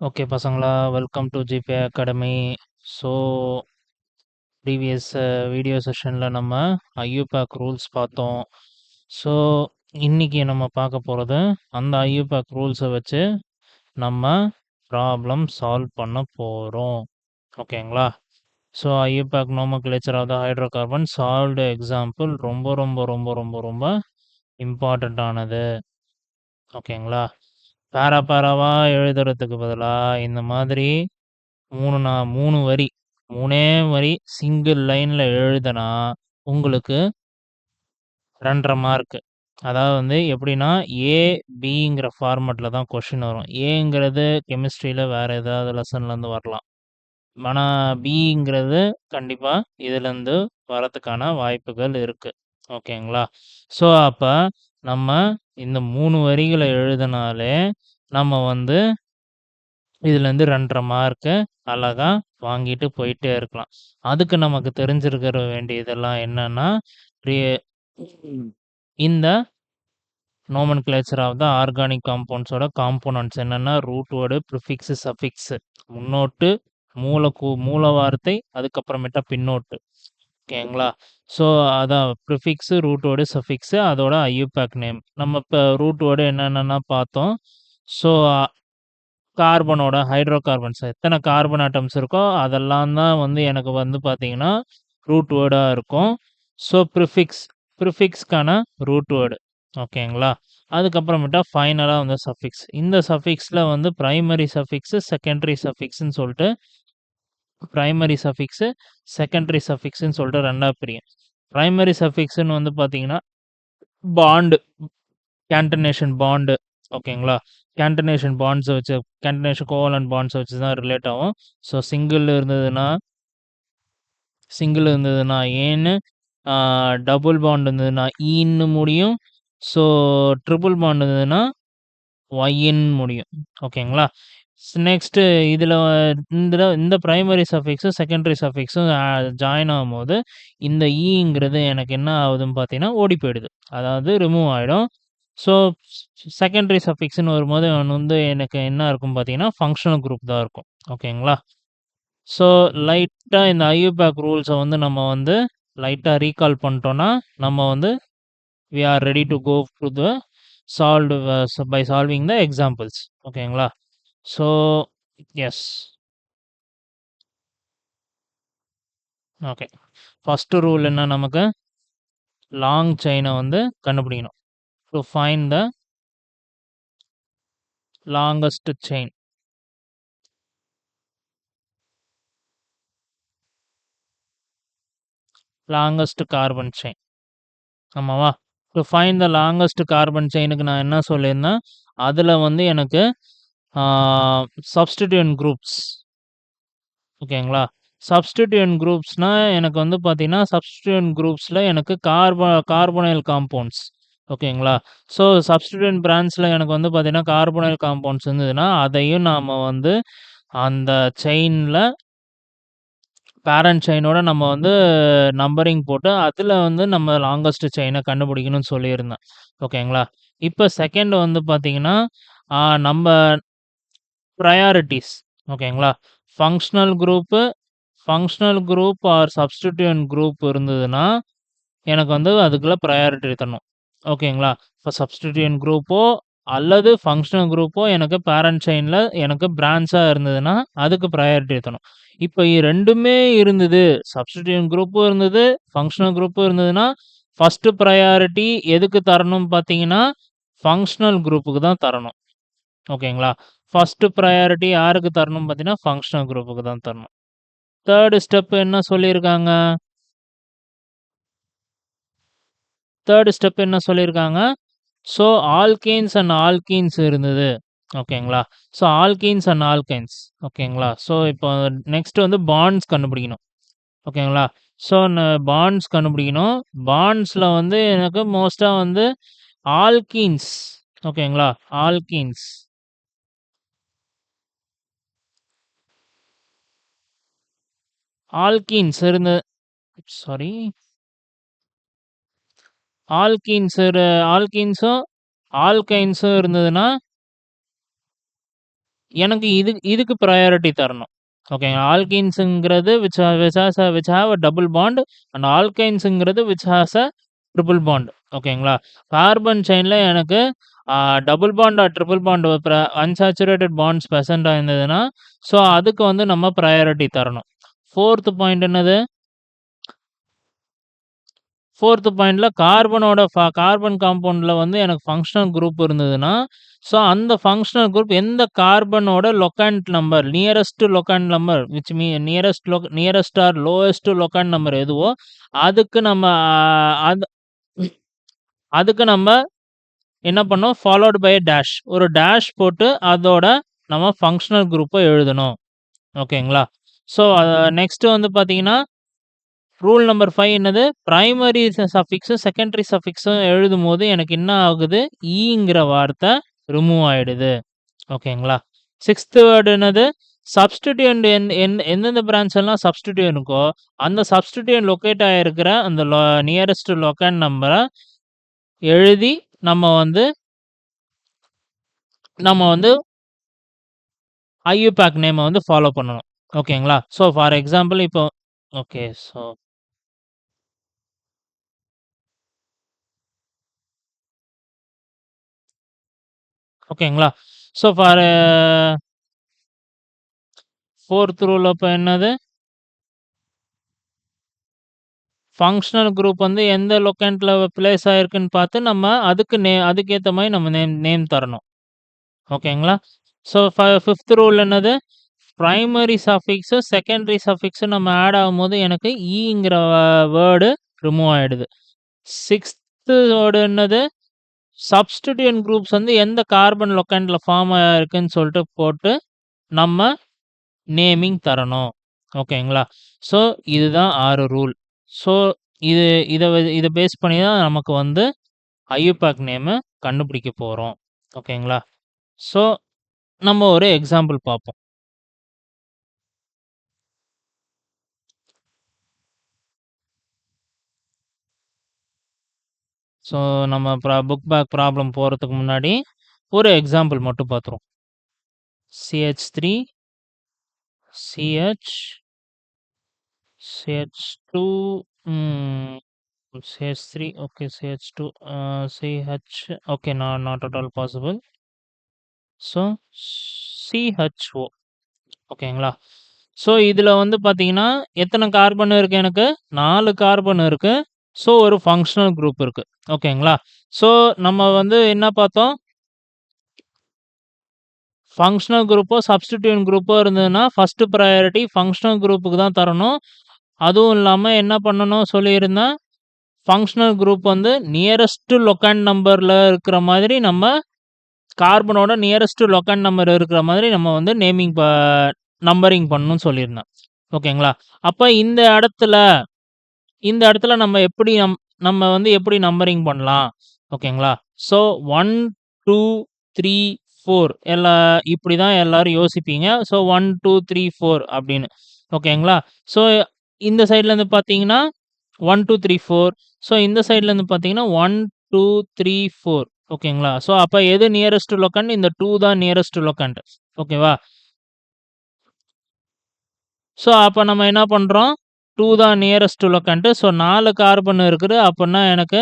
Okay பசங்களா, welcome to GPay academy. So previous video செஷனில் நம்ம ஐயூபேக் ரூல்ஸ் பார்த்தோம். ஸோ இன்னைக்கு நம்ம பார்க்க போகிறது அந்த ஐயூபேக் ரூல்ஸை வச்சு நம்ம ப்ராப்ளம் சால்வ் பண்ண போகிறோம். ஓகேங்களா? So IUPAC nomenclature of the hydrocarbon solved example ரொம்ப ரொம்ப ரொம்ப ரொம்ப ரொம்ப இம்பார்ட்டண்ட்டானது. ஓகேங்களா? பேராவா எழுதுறதுக்கு பதிலாக இந்த மாதிரி 3 வரி 3 வரி சிங்கிள் லைனில் எழுதுனா உங்களுக்கு 2.5 மார்க்கு. அதாவது வந்து எப்படின்னா ஏபிங்கிற ஃபார்மெட்டில் தான் கொஷின் வரும். ஏங்கிறது கெமிஸ்ட்ரியில் வேறு ஏதாவது லெசன்லேருந்து வரலாம். ஆனால் பிங்கிறது கண்டிப்பாக இதுலேருந்து வரதுக்கான வாய்ப்புகள் இருக்குது. ஓகேங்களா? ஸோ அப்போ நம்ம இந்த 3 வரிகளை எழுதினாலே நம்ம வந்து இதுலேருந்து 2.5 மார்க்கு அழகா வாங்கிட்டு போயிட்டே இருக்கலாம். அதுக்கு நமக்கு தெரிஞ்சிருக்கிற வேண்டியதெல்லாம் என்னன்னா, இந்த நோமன்கிளேச்சர் ஆஃப் த ஆர்கானிக் காம்பவுண்ட்ஸோட காம்போனன்ட்ஸ் என்னென்னா ரூட் வேர்டு, ப்ரிஃபிக்ஸு, சஃபிக்ஸு, முன்னோட்டு, மூல வார்த்தை, அதுக்கப்புறமேட்டா பின்னோட்டு. ஓகேங்களா? ஸோ அதான் ப்ரிஃபிக்ஸு, ரூட் வேர்டு, சஃபிக்ஸு, அதோட ஐயூபேக் நேம். நம்ம இப்போ ரூட் வேர்டு என்னென்னா பார்த்தோம். ஸோ கார்பனோட ஹைட்ரோகார்பன்ஸ் எத்தனை கார்பன் ஆட்டம்ஸ் இருக்கோ அதெல்லாம் தான் வந்து எனக்கு வந்து பார்த்தீங்கன்னா ரூட் வேர்டாக இருக்கும். ஸோ ப்ரிஃபிக்ஸ்க்கான ரூட் வேர்டு. ஓகேங்களா? அதுக்கப்புறமேட்டா ஃபைனலாக வந்து சஃபிக்ஸ். இந்த சஃபிக்ஸில் வந்து ப்ரைமரி சஃபிக்ஸு, செகண்டரி சஃபிக்ஸ்ன்னு சொல்லிட்டு ப்ரைமரி சஃபிக்ஸு, செகண்டரி சஃபிக்ஸ்ன்னு சொல்லிட்டு ரெண்டாக பிரியும். ப்ரைமரி சஃபிக்ஸ்ன்னு வந்து பார்த்தீங்கன்னா பாண்டு, கேண்டனேஷன் பாண்டு. ஓகேங்களா? கேண்டனேஷன் பாண்ட்ஸை வச்சு கேண்டனேஷன் கோவலன்ட் பாண்ட்ஸை வச்சு தான் ரிலேட் ஆகும். ஸோ சிங்கிள் இருந்ததுன்னா ஏன்னு, டபுள் பாண்ட் இருந்ததுன்னா ஈன்னு முடியும். ஸோ ட்ரிபிள் பாண்ட் இருந்ததுன்னா ஒய்ன்னு முடியும். ஓகேங்களா? நெக்ஸ்ட்டு இதில் இந்த ப்ரைமரி சஃபிக்ஸும் செகண்டரி சஃபிக்ஸும் ஜாயின் ஆகும்போது இந்த ஈங்கிறது எனக்கு என்ன ஆகுதுன்னு பார்த்தீங்கன்னா ஓடி போயிடுது. அதாவது ரிமூவ் ஆகிடும். ஸோ செகண்டரி சஃபிக்ஸ்ன்னு வரும்போது வந்து எனக்கு என்ன இருக்கும் பார்த்தீங்கன்னா ஃபங்க்ஷனல் குரூப் தான் இருக்கும். ஓகேங்களா? ஸோ லைட்டாக இந்த ஐயூபேக் ரூல்ஸை வந்து நம்ம வந்து லைட்டாக ரீகால் பண்ணிட்டோன்னா நம்ம வந்து we are ready to go to the solved by solving the examples. ஓகேங்களா? So yes. Okay. First rule என்ன, நமக்கு லாங் செயினை வந்து கண்டுபிடிக்கணும். To find the longest chain. Longest carbon chain. ஆமாவா? To find the longest carbon செயினுக்கு நான் என்ன சொல்லியிருந்தேன், அதில் வந்து எனக்கு சப்ஸ்டிடியூயன்ட் குரூப்ஸ். ஓகேங்களா? சப்ஸ்டிடியூயன்ட் குரூப்ஸ்னால் எனக்கு வந்து பார்த்தீங்கன்னா சப்ஸ்டிடியூயன்ட் குரூப்ஸில் எனக்கு கார்பனைல் காம்பவுண்ட்ஸ். ஓகேங்களா? ஸோ சப்ஸ்டிடியூயன்ட் பிரான்ச்சில் எனக்கு வந்து பார்த்தீங்கன்னா கார்பனைல் காம்பவுண்ட்ஸ் இருந்ததுன்னா அதையும் நாம் வந்து அந்த செயினில் பேரண்ட் செயினோட நம்ம வந்து நம்பரிங் போட்டு அதில் வந்து நம்ம லாங்கஸ்ட் செயினை கண்டுபிடிக்கணும்னு சொல்லியிருந்தேன். ஓகேங்களா? இப்போ செகண்ட் வந்து பார்த்தீங்கன்னா நம்ம ப்ரையாரிட்டிஸ். ஓகேங்களா? Functional group R substituent group இருந்ததுன்னா எனக்கு வந்து அதுக்குள்ள ப்ரையாரிட்டி தரணும். ஓகேங்களா? இப்போ சப்ஸ்டிடியூயன்ட் குரூப்போ அல்லது ஃபங்க்ஷனல் குரூப்போ எனக்கு பேரண்ட் செயினில் எனக்கு பிரான்ச்சாக இருந்ததுன்னா அதுக்கு ப்ரையாரிட்டி தரணும். இப்போ ரெண்டுமே இருந்தது, சப்ஸ்டிடியூயன்ட் குரூப்பும் இருந்தது, ஃபங்க்ஷனல் குரூப்பும் இருந்ததுன்னா ஃபஸ்ட்டு ப்ரையாரிட்டி எதுக்கு தரணும்னு பார்த்தீங்கன்னா ஃபங்க்ஷனல் குரூப்புக்கு தான் தரணும். ஓகேங்களா? ஃபஸ்ட்டு ப்ரையாரிட்டி யாருக்கு தரணும் பார்த்தீங்கன்னா ஃபங்க்ஷனல் குரூப்புக்கு தான் தரணும். தேர்டு ஸ்டெப் என்ன சொல்லியிருக்காங்க? ஸோ ஆல்கேன்ஸ் அண்ட் ஆல்கீன்ஸ் இருந்தது. ஓகேங்களா? So alkenes and alkynes. ஓகேங்களா? ஸோ இப்போ நெக்ஸ்ட் வந்து பாண்ட்ஸ் கண்டுபிடிக்கணும். ஓகேங்களா? ஸோ பாண்ட்ஸ் கண்டுபிடிக்கணும். பாண்ட்ஸில் வந்து எனக்கு மோஸ்ட்டாக வந்து ஆல்கீன்ஸ். ஓகேங்களா? ஆல்கீன்ஸ் இருந்த சாரி ஆல்கீன்ஸும் ஆல்கைன்ஸும் இருந்ததுன்னா எனக்கு இதுக்கு ப்ரையாரிட்டி தரணும். ஓகேங்களா. ஆல்கீன்ஸ்ங்கிறது which have a double bond and ஆல்கைன்ஸ்ங்கிறது which has a triple bond. ஓகேங்களா. கார்பன் செயின்ல எனக்கு double bond or triple bond unsaturated bonds பெர்சென்ட்டா இருந்ததுன்னா, ஸோ அதுக்கு வந்து நம்ம ப்ரையாரிட்டி தரணும். 4த் பாயிண்ட் என்னது? 4த் பாயிண்ட்ல கார்பன் காம்பவுண்ட்ல வந்து எனக்கு ஃபங்ஷனல் குரூப் இருந்ததுன்னா, ஸோ அந்த ஃபங்ஷனல் குரூப் எந்த கார்பனோட locant number, nearest or lowest locant number எதுவோ, அதுக்கு நம்ம அது அதுக்கு நம்ம என்ன பண்ணோம்? Followed by dash. ஒரு டேஷ் போட்டு அதோட நம்ம ஃபங்ஷனல் குரூப்ப எழுதணும். ஓகேங்களா. ஸோ நெக்ஸ்ட் வந்து பார்த்தீங்கன்னா, ரூல் நம்பர் 5 என்னது? பிரைமரி சஃபிக்ஸும், செகண்டரி சஃபிக்ஸும் எழுதும்போது எனக்கு என்ன ஆகுது? ஈங்கிற வார்த்தை ரிமூவ் ஆயிடுது. ஓகேங்களா. 6த் வேர்ட் என்னது? சப்ஸ்டிட்யூயன்ட் எந்தெந்த பிரான்ச் எல்லாம் சப்ஸ்டிட்யூயன்ட் இருக்கோ, அந்த சப்ஸ்டிட்யூயன்ட் லொகேட் ஆயிருக்கிற அந்த நியரஸ்ட் லொகண்ட் நம்பர எழுதி நம்ம வந்து ஐயூபேக் நேம வந்து ஃபாலோ பண்ணணும். ஓகேங்களா. ஸோ ஃபார் எக்ஸாம்பிள் இப்போ ஓகே. ஸோ ஓகேங்களா. ஸோ ஃபார் 4த் ரூல் அப்ப என்னது? ஃபங்ஷனல் குரூப் வந்து எந்த லொகண்ட்ல பிளேஸ் ஆயிருக்குன்னு பார்த்து நம்ம அதுக்கேத்த மாரி நம்ம நேம் தரணும். ஓகேங்களா. ஸோ 5த் ரூல் என்னது? பிரைமரி சஃபிக்ஸ், செகண்டரி சஃபிக்ஸ் நம்ம ஆட் ஆகும்போது எனக்கு ஈங்கிற வேர்டு ரிமூவ் ஆயிடுது. 6த் வேர்டு என்னது? சப்ஸ்டிட்யூயன்ட் குரூப்ஸ் வந்து எந்த கார்பன் லொகண்ட்ல ஃபார்ம் ஆயிருக்குன்னு சொல்லிட்டு போட்டு நம்ம நேமிங் தரணும். ஓகேங்களா. ஸோ இதுதான் 6 ரூல். ஸோ இது இத பேஸ் பண்ணி தான் நமக்கு வந்து ஐயூபேக் நேம கண்டுபிடிக்க போறோம். ஓகேங்களா. ஸோ நம்ம ஒரு எக்ஸாம்பிள் பார்ப்போம். ஸோ நம்ம புக் பேக் ப்ராப்ளம் போறதுக்கு முன்னாடி ஒரு எக்ஸாம்பிள் மட்டும் பார்த்துருவோம். CH3 CH CH2 CH3 okay, CH2 CH okay, not at all possible. So CHO ஓகேங்களா. ஸோ இதில வந்து பார்த்தீங்கன்னா, எத்தனை கார்பன் இருக்கு எனக்கு? 4 கார்பன் இருக்கு. ஸோ ஒரு ஃபங்ஷனல் குரூப் இருக்கு. ஓகேங்களா. ஸோ நம்ம வந்து என்ன பார்த்தோம்? ஃபங்ஷனல் குரூப்போ, சப்ஸ்டிட்யூயன்ட் குரூப்போ இருந்ததுன்னா, ஃபர்ஸ்ட் பிரையாரிட்டி ஃபங்ஷனல் குரூப்புக்கு தான் தரணும். அதுவும் இல்லாம என்ன பண்ணணும் சொல்லியிருந்தேன், ஃபங்ஷனல் குரூப் வந்து நியரஸ்ட் லொகண்ட் நம்பர்ல இருக்கிற மாதிரி நம்ம கார்பனோட நியரஸ்ட் லொகண்ட் நம்பர் இருக்கிற மாதிரி நம்ம வந்து நம்பரிங் பண்ணணும்னு சொல்லியிருந்தேன். ஓகேங்களா. அப்ப இந்த இடத்துல நம்ம வந்து எப்படி நம்பரிங் பண்ணலாம்? ஓகேங்களா. ஸோ 1, 2, 3, 4 இப்படி தான் எல்லாரும் யோசிப்பீங்க. ஸோ 1, 2, 3, 4 அப்படின்னு. ஓகேங்களா. ஸோ இந்த சைட்லேருந்து பார்த்தீங்கன்னா 1, 2, 3, 4. ஸோ இந்த சைட்லேருந்து பார்த்தீங்கன்னா 1, 2, 3, 4. ஓகேங்களா. ஸோ அப்ப எது நியரஸ்ட் லொகண்ட்? இந்த 2 தான் நியரஸ்ட் லொகண்ட். ஓகேவா. ஸோ அப்ப நம்ம என்ன பண்றோம்? 2 தான் நியரஸ்ட் லொகண்ட். ஸோ 4 கார்பன் இருக்குது. அப்பன்னா எனக்கு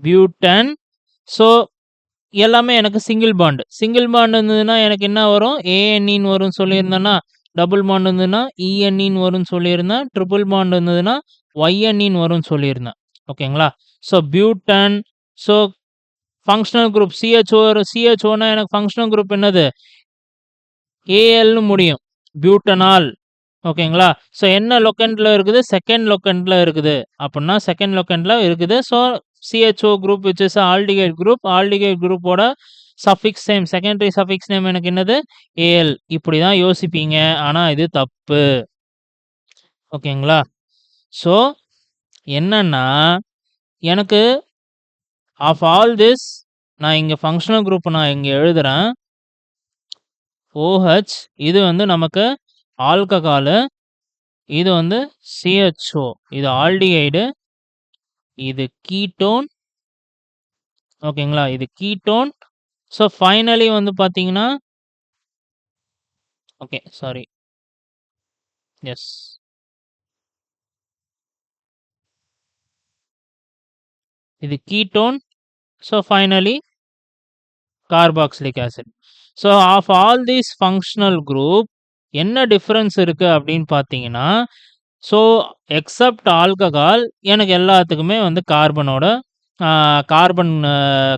பியூட்டன். ஸோ எல்லாமே எனக்கு சிங்கிள் பாண்ட். சிங்கிள் பாண்ட் இருந்ததுன்னா எனக்கு என்ன வரும்? ANEன்னு வரும்னு சொல்லியிருந்தேன்னா, டபுள் பாண்ட் இருந்ததுன்னா ENEன்னு வரும்னு சொல்லியிருந்தேன். ட்ரிபிள் பாண்ட் இருந்ததுன்னா YNEன்னு வரும்னு சொல்லியிருந்தேன். ஓகேங்களா. So butane. So functional group CHOன்னா எனக்கு ஃபங்ஷனல் குரூப் என்னது? ALன்னு முடியும். பியூட்டனால். ஓகேங்களா. ஸோ என்ன லொகண்ட்ல இருக்குது? செகண்ட் லொகண்ட்ல இருக்குது. அப்பன்னா செகண்ட் லொகண்ட்ல இருக்குது. So CHO group which is aldehyde group. Aldehyde குரூப்போட suffix name, secondary suffix name எனக்கு என்னது? AL. இப்படி தான் யோசிப்பீங்க. ஆனா இது தப்பு. ஓகேங்களா. ஸோ என்னன்னா, எனக்கு ஆஃப் ஆல் திஸ் நான் இங்க ஃபங்ஷனல் குரூப் நான் இங்க எழுதுறேன். OH இது வந்து நமக்கு ஆல்கஹாலு. இது வந்து CHO. இது ஆல்டிகைடு. இது கீட்டோன். ஓகேங்களா. இது கீட்டோன். ஸோ ஃபைனலி வந்து பார்த்தீங்கன்னா, ஓகே. சாரி. எஸ். இது ketone. So finally carboxylic acid. So of all these functional group என்ன டிஃபரன்ஸ் இருக்கு அப்படின்னு பார்த்தீங்கன்னா, ஸோ எக்ஸப்ட் ஆல்கஹால் எனக்கு எல்லாத்துக்குமே வந்து கார்பனோட கார்பன்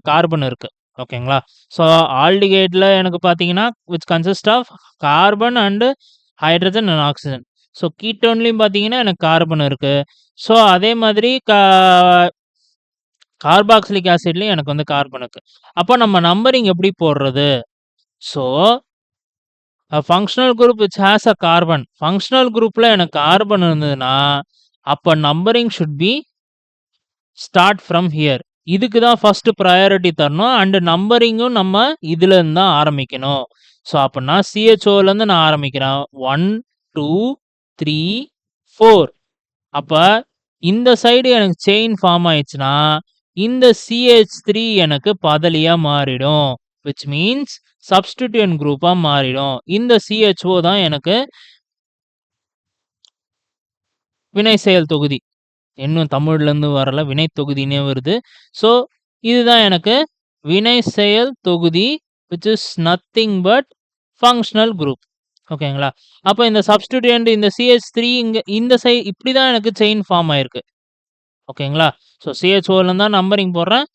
கார்பன் இருக்கு. ஓகேங்களா? ஸோ ஆல்டிகைட்ல எனக்கு பார்த்தீங்கன்னா, which consist of carbon and hydrogen and oxygen. So கீட்டோன்லயும் பார்த்தீங்கன்னா, எனக்கு கார்பன் இருக்கு. ஸோ அதே மாதிரி கார்பாக்சிலிக் ஆசிட்லயும் எனக்கு வந்து கார்பன் இருக்கு. அப்போ நம்ம நம்பரிங் எப்படி போடுறது? So a functional group which has a carbon. functional groupல எனக்கு கார்பன் இருந்ததுன்னா, அப்ப numbering should B start from here. இதுக்கு தான் ஃபர்ஸ்ட் ப்ரையாரிட்டி தரணும். அண்ட் நம்பரிங்கும் நம்ம இதுல இருந்து தான் ஆரம்பிக்கணும். ஸோ அப்படின்னா CHOல இருந்து நான் ஆரம்பிக்கிறேன். 1, 2, 3, 4. அப்ப இந்த சைடு எனக்கு செயின் ஃபார்ம் ஆயிடுச்சுன்னா, இந்த CH3 எனக்கு பதலியா மாறிடும். which means சப்ஸ்டிடியூயன்ட் குரூப்பா மாறிடும். இந்த CHO தான் எனக்கு வினை செயல் தொகுதி. இன்னும் தமிழ்லேருந்து வரல, வினை தொகுதினே வருது. ஸோ இதுதான் எனக்கு வினை செயல் தொகுதி, which is nothing but functional group. ஓகேங்களா? அப்போ இந்த சப்ஸ்டிடியூயன்ட் இந்த CH3 இங்க இந்த இப்படி தான் எனக்கு செயின் ஃபார்ம் ஆயிருக்கு. ஓகேங்களா? ஸோ CHOல தான் நம்பரிங் போடுறேன்.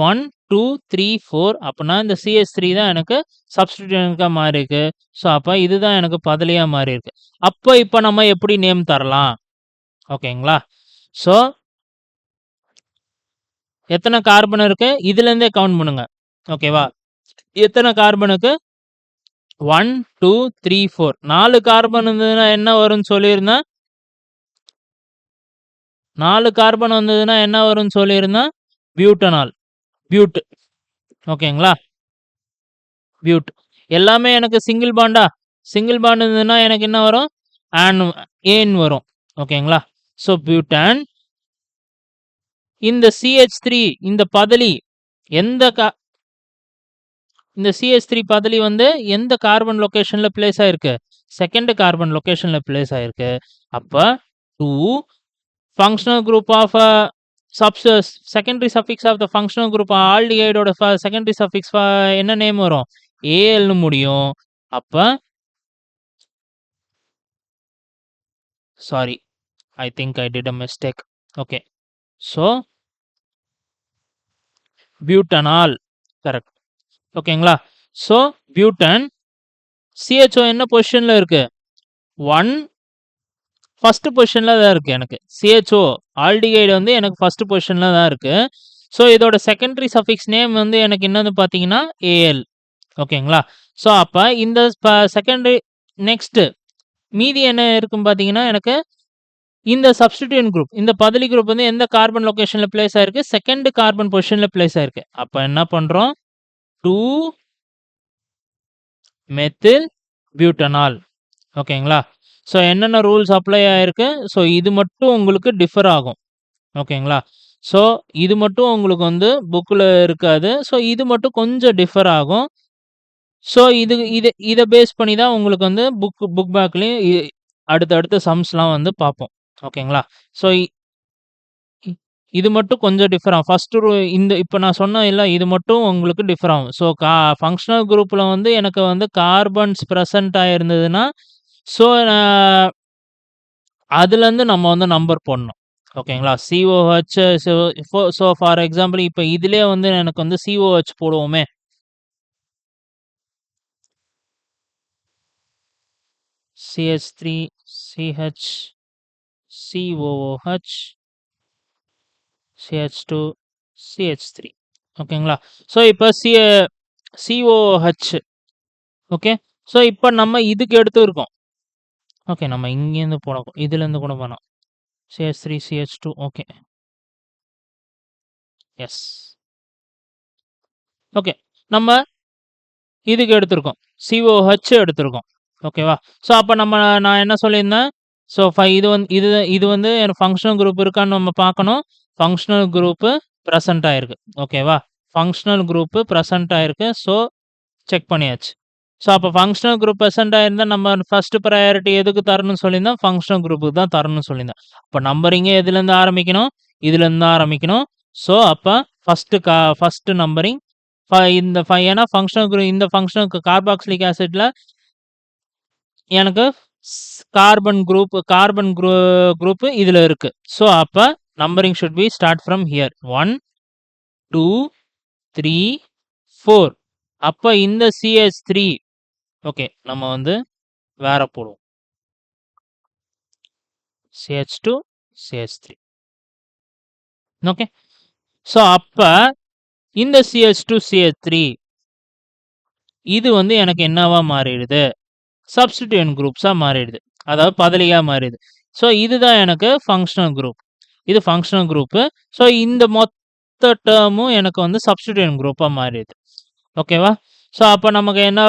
1, 2, 3, 4 அப்படின்னா இந்த CH3 தான் எனக்கு சப்ஸ்டிடியூயன்ட்கா மாறி இருக்கு. ஸோ அப்ப இதுதான் எனக்கு பதலியா மாறி இருக்கு. அப்ப இப்ப நம்ம எப்படி நேம் தரலாம்? ஓகேங்களா? ஸோ எத்தனை கார்பன் இருக்கு? இதுல இருந்தே கவுண்ட் பண்ணுங்க. ஓகேவா? எத்தனை கார்பனுக்கு? 1, 2, 3, 4. 4 கார்பன் இருந்ததுன்னா என்ன வரும்னு சொல்லியிருந்தேன்? 4 கார்பன் வந்ததுன்னா என்ன வரும்னு சொல்லியிருந்தேன்? பியூட்டனால். பியூட். ஓகேங்களா? பியூட். எல்லாமே எனக்கு சிங்கிள் பாண்டா? சிங்கிள் பாண்ட் இருந்ததுன்னா எனக்கு என்ன வரும்? ஏன் வரும். ஓகேங்களா? ஸோ பியூட்டான். இந்த CH3 இந்த பதலி எந்த இந்த CH3 பதலி வந்து எந்த கார்பன் லொகேஷன்ல பிளேஸ் ஆயிருக்கு? செகண்ட் கார்பன் லொகேஷன்ல பிளேஸ் ஆயிருக்கு. அப்ப 2 functional group of secondary suffix of the functional group aldehydeோட secondary suffix என்ன நேம் வரும்? AL னு முடியும். அப்ப sorry, I think I did a mistake. Okay, so butanol, correct. ஓகேங்களா? ஸோ பியூட்டன் CHO என்ன பொசிஷன்ல இருக்கு? 1 ஃபர்ஸ்ட் பொசிஷன்ல தான் இருக்கு எனக்கு. CHO ஆல்டிகைடு வந்து எனக்கு ஃபர்ஸ்ட் பொசிஷன்ல தான் இருக்கு. ஸோ இதோட செகண்டரி சஃபிக்ஸ் நேம் வந்து எனக்கு என்னன்னு பார்த்தீங்கன்னா AL. ஓகேங்களா? ஸோ அப்ப இந்த செகண்டரி நெக்ஸ்ட் மீதி என்ன இருக்குன்னு பார்த்தீங்கன்னா எனக்கு இந்த சப்ஸ்டிடியூயன்ட் குரூப் இந்த பதலி குரூப் வந்து எந்த கார்பன் லொகேஷன்ல பிளேஸ் ஆயிருக்கு? செகண்ட் கார்பன் பொசிஷன்ல பிளேஸ் ஆயிருக்கு. அப்ப என்ன பண்றோம்? 2 மெத்தில் பியூட்டனால். ஓகேங்களா? ஸோ என்னென்ன ரூல்ஸ் அப்ளை ஆயிருக்கு? ஸோ இது மட்டும் உங்களுக்கு டிஃபர் ஆகும். ஓகேங்களா? ஸோ இது மட்டும் உங்களுக்கு வந்து புக்கில் இருக்காது. ஸோ இது மட்டும் கொஞ்சம் டிஃபர் ஆகும். ஸோ இதை பேஸ் பண்ணி தான் உங்களுக்கு வந்து புக் பேக்லேயும் அடுத்தடுத்த சம்ஸ்லாம் வந்து பார்ப்போம். ஓகேங்களா? ஸோ இது மட்டும் கொஞ்சம் டிஃபர் ஆகும். ஃபர்ஸ்ட் இந்த இப்போ நான் சொன்ன இல்லை இது மட்டும் உங்களுக்கு டிஃபர் ஆகும். ஸோ ஃபங்க்ஷனல் குரூப்பில் வந்து எனக்கு வந்து கார்பன்ஸ் ப்ரெசன்ட் ஆகிருந்ததுன்னா ஸோ அதுலேருந்து நம்ம வந்து நம்பர் போடணும். ஓகேங்களா? COH. ஸோ ஃபார் எக்ஸாம்பிள் இப்போ இதிலே வந்து எனக்கு வந்து COH போடுவோமே. CH3 CH COOH CH2 CH3. ஓகேங்களா? ஸோ இப்போ COH. ஓகே. ஸோ இப்போ நம்ம இதுக்கு எடுத்து இருக்கோம். ஓகே, நம்ம இங்கேருந்து போனோம், இதுலேருந்து கூட போனோம். CH3 CH2. Okay, S. Okay, நம்ம இதுக்கு எடுத்திருக்கோம், COH எடுத்திருக்கோம். ஓகேவா? ஸோ அப்போ நான் என்ன சொல்லியிருந்தேன்? ஸோ இது வந்து ஃபங்க்ஷனல் குரூப் இருக்கான்னு நம்ம பார்க்கணும். ஃபங்க்ஷனல் குரூப்பு ப்ரெசன்ட் ஆயிருக்கு. ஓகேவா? ஃபங்க்ஷனல் குரூப்பு ப்ரெசன்ட் ஆயிருக்கு. ஸோ செக் பண்ணியாச்சு. ஸோ அப்போ ஃபங்க்ஷனல் குரூப் ப்ரெசென்ட் ஆயிருந்தா நம்ம ஃபர்ஸ்ட் ப்ரையாரிட்டி எதுக்கு தரணும்னு சொல்லியிருந்தோம்? ஃபங்க்ஷனல் குரூப்புக்கு தான் தரணும்னு சொல்லியிருந்தேன். அப்போ நம்பரிங்கே எதுலேருந்து ஆரம்பிக்கணும்? இதுலேருந்து தான் ஆரம்பிக்கணும். ஸோ அப்போ ஃபர்ஸ்ட் நம்பரிங் இந்த ஏன்னா ஃபங்க்ஷனல் குரூப் இந்த ஃபங்க்ஷனல் கார்பாக்சிலிக் ஆசிட்ல எனக்கு கார்பன் குரூப் இதுல இருக்கு. ஸோ அப்ப numbering should B start from here 1 2 3 4. அப்ப இந்த CH3 ஓகே நம்ம வந்து வேற போடுவோம். CH2 CH3 okay. ஸோ அப்ப இந்த CH2 CH3 இது வந்து எனக்கு என்னவா மாறிடுது? சப்ஸ்டிடியூயன்ட் குரூப்ஸா மாறிடுது. அதாவது பதலியா மாறிடுது. ஸோ இதுதான் எனக்கு ஃபங்க்ஷனல் குரூப். இது ஃபங்க்ஷனல் குரூப்பு. ஸோ இந்த மொத்த டேர்மும் எனக்கு வந்து சப்ஸ்டிடியூயன்ட் குரூப்பா மாறிடுது. ஓகேவா? ஸோ அப்போ நமக்கு என்ன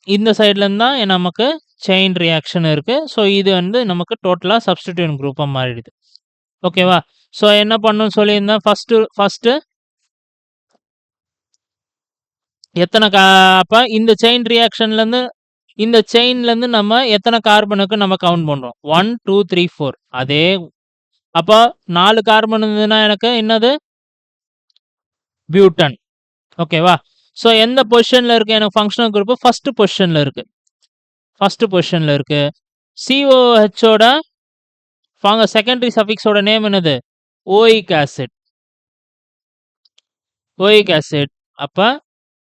இந்த சைட்லேருந்து தான் நமக்கு செயின் ரியாக்ஷன் இருக்கு. ஸோ இது வந்து நமக்கு டோட்டலா சப்ஸ்டிடியூயன்ட் குரூப்பா மாறிடுது. ஓகேவா? ஸோ என்ன பண்ணணும்னு சொல்லியிருந்தேன் ஃபர்ஸ்ட் எத்தனை அப்ப இந்த செயின்லேருந்து நம்ம எத்தனை கார்பனுக்கு நம்ம கவுண்ட் பண்றோம்? 1 2 3 4. அதே அப்போ 4 கார்பன் இருந்ததுன்னா எனக்கு என்னது? பியூட்டன். ஓகேவா? ஸோ எந்த பொசிஷன்ல இருக்கு எனக்கு ஃபங்க்ஷனல் குரூப்? ஃபர்ஸ்ட் பொசிஷன்ல இருக்கு. COHோட செகண்டரி சஃபிக்ஸோட நேம் என்னது? Oic acid. அப்ப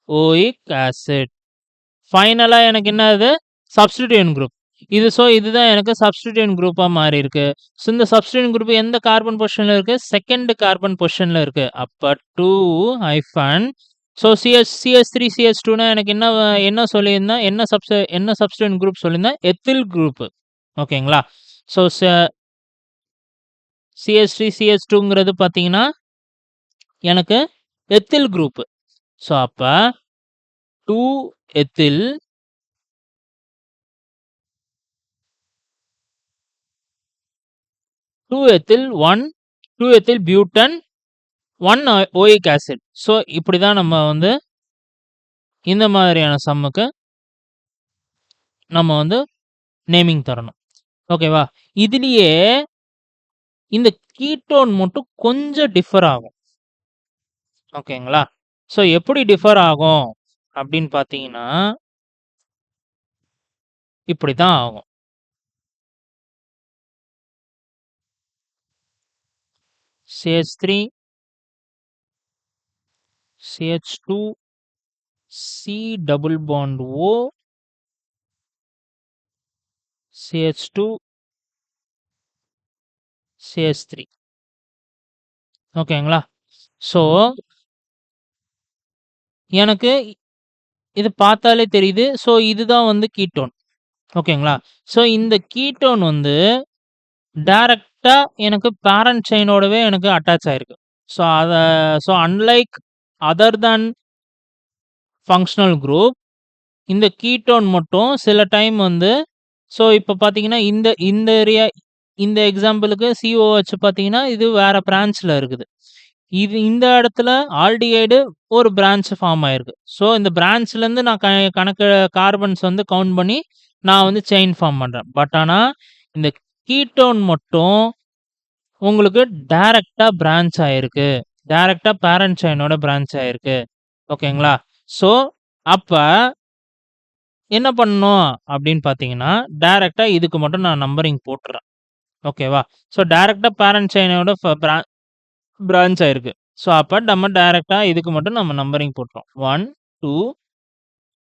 ஓயிக் ஆசிட். ஃபைனலா எனக்கு என்னது? Substituent group. இதுதான் எனக்கு சப்ஸ்டிடியூயன்ட் குரூப்பா மாறி இருக்கு. ஸோ இந்த சப்ஸ்டிடியூயன்ட் குரூப் எந்த கார்பன் பொசிஷன்ல இருக்கு? செகண்ட் கார்பன் பொசிஷன்ல இருக்கு. அப்ப 2 ஹைஃபன் ஸோ CH3 CH2னா எனக்கு என்ன சொல்லியிருந்தேன்? என்ன சப்ஸ்டிடியூயன்ட் குரூப் சொல்லியிருந்தேன்? Ethyl group. ஓகேங்களா? ஸோ CH3 CH2ங்கிறது பார்த்தீங்கன்னா எனக்கு எத்தில் குரூப். ஸோ அப்ப 2 ethyl 2 ethyl butane 1 oic acid. So இப்படி தான் நம்ம வந்து இந்த மாதிரியான சம்முக்கு நம்ம வந்து நேமிங் தரணும். ஓகேவா? இதுலயே இந்த கீட்டோன் மட்டும் கொஞ்சம் டிஃபர் ஆகும். ஓகேங்களா? ஸோ எப்படி டிஃபர் ஆகும் அப்படின்னு பார்த்தீங்கன்னா இப்படி தான் ஆகும். CH3 CH2 C double bond O CH2 CH3. ஓகேங்களா? ஸோ எனக்கு இது பார்த்தாலே தெரியுது. ஸோ இதுதான் வந்து கீட்டோன். ஓகேங்களா? ஸோ இந்த கீட்டோன் வந்து டைரக்ட்டா எனக்கு பேரண்ட் செயினோடவே எனக்கு அட்டாச் ஆயிருக்கு. So unlike other than functional group இந்த கீட்டோன் மட்டும் சில டைம் வந்து ஸோ இப்போ பார்த்தீங்கன்னா இந்த எக்ஸாம்பிளுக்கு COH பார்த்தீங்கன்னா இது வேற பிரான்ச்ல இருக்குது. இந்த இடத்துல ஆல்டிஹைடு ஒரு பிரான்ச் ஃபார்ம் ஆயிருக்கு. ஸோ இந்த பிரான்ச்லேருந்து நான் கணக்கு கார்பன்ஸ் வந்து கவுண்ட் பண்ணி நான் வந்து செயின் ஃபார்ம் பண்றேன். பட் ஆனா இந்த கீட்டோன் மட்டும் உங்களுக்கு டைரக்ட்டா பிரான்ச் ஆயிருக்கு. டைரக்ட்டா பேரண்ட் செயினோட பிரான்ச் ஆயிருக்கு. ஓகேங்களா? ஸோ அப்ப என்ன பண்ணணும் அப்படின்னு பார்த்தீங்கன்னா, டைரக்ட்டா இதுக்கு மட்டும் நான் நம்பரிங் போட்டுறேன். ஓகேவா? ஸோ டைரக்ட்டா பேரண்ட் செயினோட பிரான்ச் ஆயிருக்கு. ஸோ அப்ப நம்ம டைரக்ட்டா இதுக்கு மட்டும் நம்ம நம்பரிங் போட்டுறோம். 1 2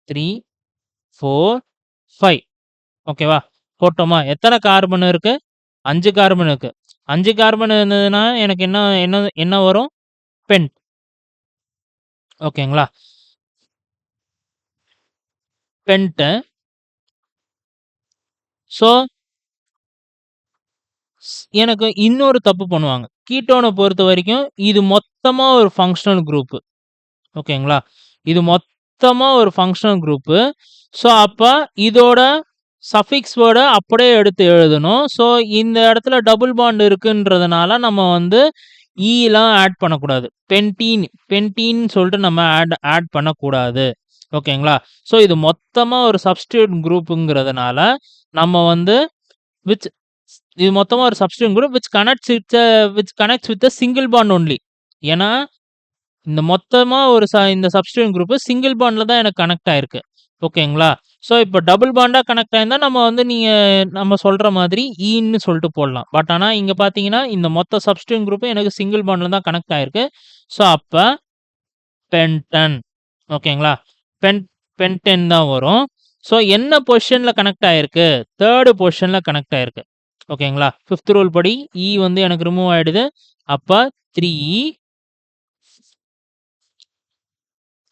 3 4 5. ஓகேவா? போட்டோமா? எத்தனை கார்பன் இருக்கு? 5 கார்பன் இருக்கு. 5 கார்பன் இருந்ததுன்னா எனக்கு என்ன என்ன என்ன வரும்? பென்ட். ஓகேங்களா? பென்ட். ஸோ எனக்கு இன்னொரு தப்பு பண்ணுவாங்க. கீட்டோனை பொறுத்த வரைக்கும் இது மொத்தமா ஒரு ஃபங்க்ஷனல் குரூப். ஓகேங்களா? இது மொத்தமா ஒரு ஃபங்க்ஷனல் குரூப். ஸோ அப்ப இதோட சஃபிக்ஸ் வேர்ட அப்படியே எடுத்து எழுதணும். ஸோ இந்த இடத்துல டபுள் பாண்ட் இருக்குன்றதுனால நம்ம வந்து ஈலாம் ஆட் பண்ணக்கூடாது. பென்டீன் சொல்லிட்டு நம்ம ஆட் பண்ணக்கூடாது. ஓகேங்களா? ஸோ இது மொத்தமா ஒரு சப்ஸ்டிட்யூட் குரூப்ங்கிறதுனால நம்ம வந்து விச் இது மொத்தமா ஒரு substitute group which connects with a single bond only. ஏன்னா இந்த மொத்தமா இந்த சப்ஸ்டிட்யூட் குரூப் சிங்கிள் பாண்ட்ல தான் எனக்கு கனெக்ட் ஆயிருக்கு. ஓகேங்களா? ஸோ இப்போ டபுள் பாண்டா கனெக்ட் ஆயிருந்தா நம்ம வந்து நம்ம சொல்ற மாதிரி ஈன்னு சொல்லிட்டு போடலாம். பட் ஆனா இங்க பார்த்தீங்கன்னா, இந்த மொத்த சப்ஸ்டிட்யூட் குரூப்பும் எனக்கு சிங்கிள் பாண்ட்ல தான் கனெக்ட் ஆயிருக்கு. ஸோ அப்ப பென்டன். ஓகேங்களா? பென் பென்டென் தான் வரும். ஸோ என்ன பொசிஷன்ல கனெக்ட் ஆயிருக்கு? 3 பொசிஷன்ல கனெக்ட் ஆயிருக்கு. ஓகேங்களா? 5த் ரூல் படி ஈ வந்து எனக்கு ரிமூவ் ஆயிடுது. அப்ப 3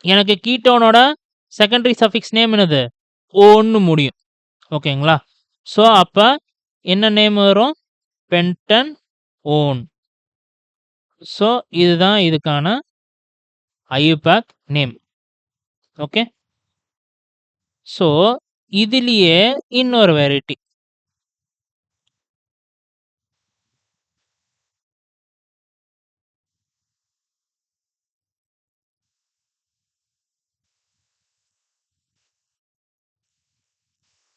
எனக்கு கீட்டோனோட செகண்டரி சஃபிக்ஸ் நேம் என்னது? ஓன்னு முடியும். ஓகேங்களா? ஸோ அப்ப என்ன நேம் வரும்? Ben 10 own. ஸோ இதுதான் இதுக்கான ஐயூபேக் நேம். ஓகே. ஸோ இதிலேயே இன்னொரு வெரைட்டி.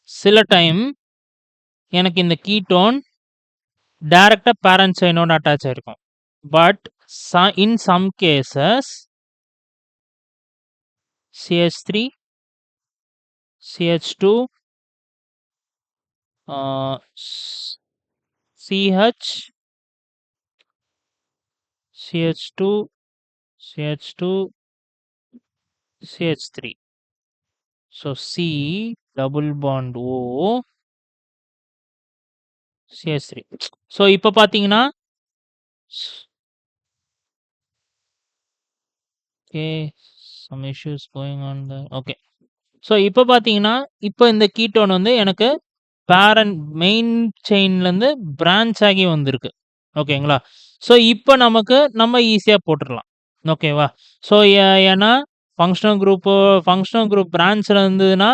சில டைம் எனக்கு இந்த கீட்டோன் டைரக்டா பேரண்ட் சைனோட அட்டாச் ஆயிருக்கும். But in some cases CH3, CH2, CH, CH2, CH2, CH3. So C double bond O CH3. So இப்போ பார்த்தீங்கன்னா okay, some issues going on there. Okay. So இப்போ பார்த்தீங்கன்னா, இப்போ இந்த கீட்டோன் வந்து எனக்கு மெயின் செயின்லேருந்து பிரான்ச் ஆகி வந்திருக்கு. ஓகேங்களா? ஸோ இப்போ நம்ம ஈஸியா போட்டுறலாம். ஓகேவா? ஸோ ஏன்னா ஃபங்க்ஷனல் குரூப் பிரான்ச்ல இருந்ததுன்னா,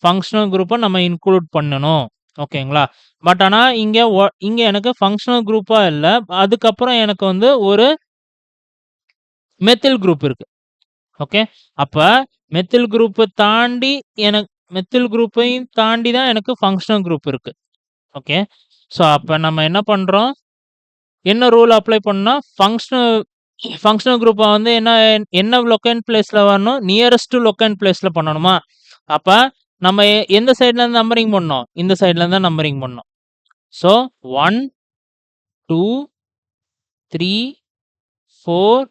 ஃபங்க்ஷனல் குரூப்பை நம்ம இன்க்ளூட் பண்ணணும். ஓகேங்களா? பட் ஆனா இங்க எனக்கு ஃபங்க்ஷனல் குரூப்பா இல்ல. அதுக்கப்புறம் எனக்கு வந்து ஒரு மெத்தில் குரூப் இருக்கு. ஓகே. அப்ப மெத்தில் குரூப்பையும் தாண்டி தான் எனக்கு ஃபங்க்ஷனல் குரூப் இருக்கு. ஓகே. ஸோ அப்ப நம்ம என்ன பண்றோம்? என்ன ரூல் அப்ளை பண்ணா ஃபங்க்ஷனல் குரூப்ப வந்து என்ன லொகேண்ட் பிளேஸ்ல வரணும்? நியரஸ்ட் டு லொகேண்ட் பிளேஸ்ல பண்ணணுமா? அப்ப நம்ம எந்த சைடுல இருந்து நம்பரிங் பண்ணணும்? இந்த சைடுல இருந்து தான் நம்பரிங் பண்ணணும். ஸோ 1, 2, 3, 4,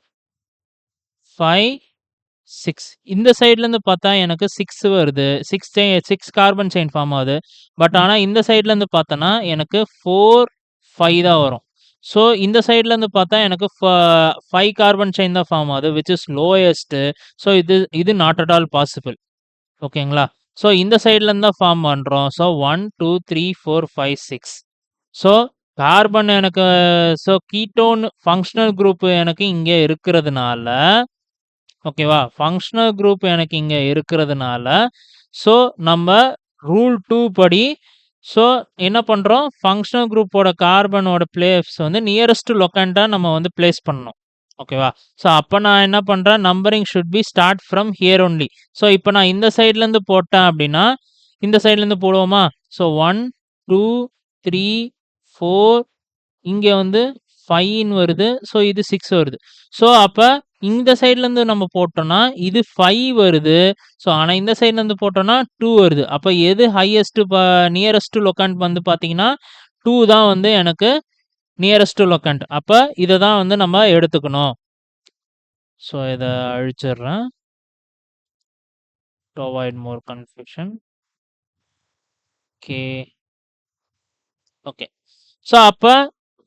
5, 6 இந்த சைடுல இருந்து பார்த்தா எனக்கு 6 வருது. 6 கார்பன் செயின் ஃபார்ம் ஆகுது. பட் ஆனா இந்த சைடுல இருந்து பார்த்தனா எனக்கு 4, 5 தான் வரும். ஸோ இந்த சைடுல இருந்து பார்த்தா எனக்கு 5 கார்பன் செயின் தான் ஃபார்ம் ஆகுது விச் இஸ் லோயஸ்ட். ஸோ இது நாட் அட் ஆல் பாசிபிள். ஓகேங்களா? ஸோ இந்த சைடுல இருந்து தான் ஃபார்ம் பண்றோம். ஸோ 1, 2, 3, 4, 5, 6. ஸோ கார்பன் எனக்கு கீட்டோன் ஃபங்க்ஷனல் குரூப் எனக்கு இங்க இருக்கிறதுனால ஓகேவா? ஃபங்க்ஷனல் குரூப் எனக்கு இங்க இருக்கிறதுனால, ஸோ நம்ம ரூல் 2 படி என்ன பண்றோம்? ஃபங்க்ஷனல் குரூப்போட கார்பனோட பிளேஸ் வந்து நியரஸ்ட் லொகண்டா நம்ம வந்து பிளேஸ் பண்ணணும். ஓகேவா? ஸோ அப்ப நான் என்ன பண்றேன்? Numbering should B start from here only. So இப்ப நான் இந்த சைடுல இருந்து போட்டேன் அப்படின்னா, இந்த சைடுல இருந்து போடுவோமா? ஸோ 1, 2, 3, 4 இங்க வந்து 5ன்னு வருது. ஸோ இது 6 வருது. ஸோ அப்ப இந்த சைடுல இருந்து நம்ம போட்டோம்னா, இது 5 வருது. ஸோ ஆனா இந்த சைடுல இருந்து போட்டோம்னா 2 வருது. அப்ப எது நியரஸ்ட் லொகண்ட் வந்து பார்த்தீங்கன்னா, 2 தான் வந்து எனக்கு நியரஸ்ட் லொகண்ட். அப்ப இத தான் வந்து நம்ம எடுத்துக்கணும். ஸோ இத அழிச்சிடுறேன். To avoid more confusion. Okay. So அப்ப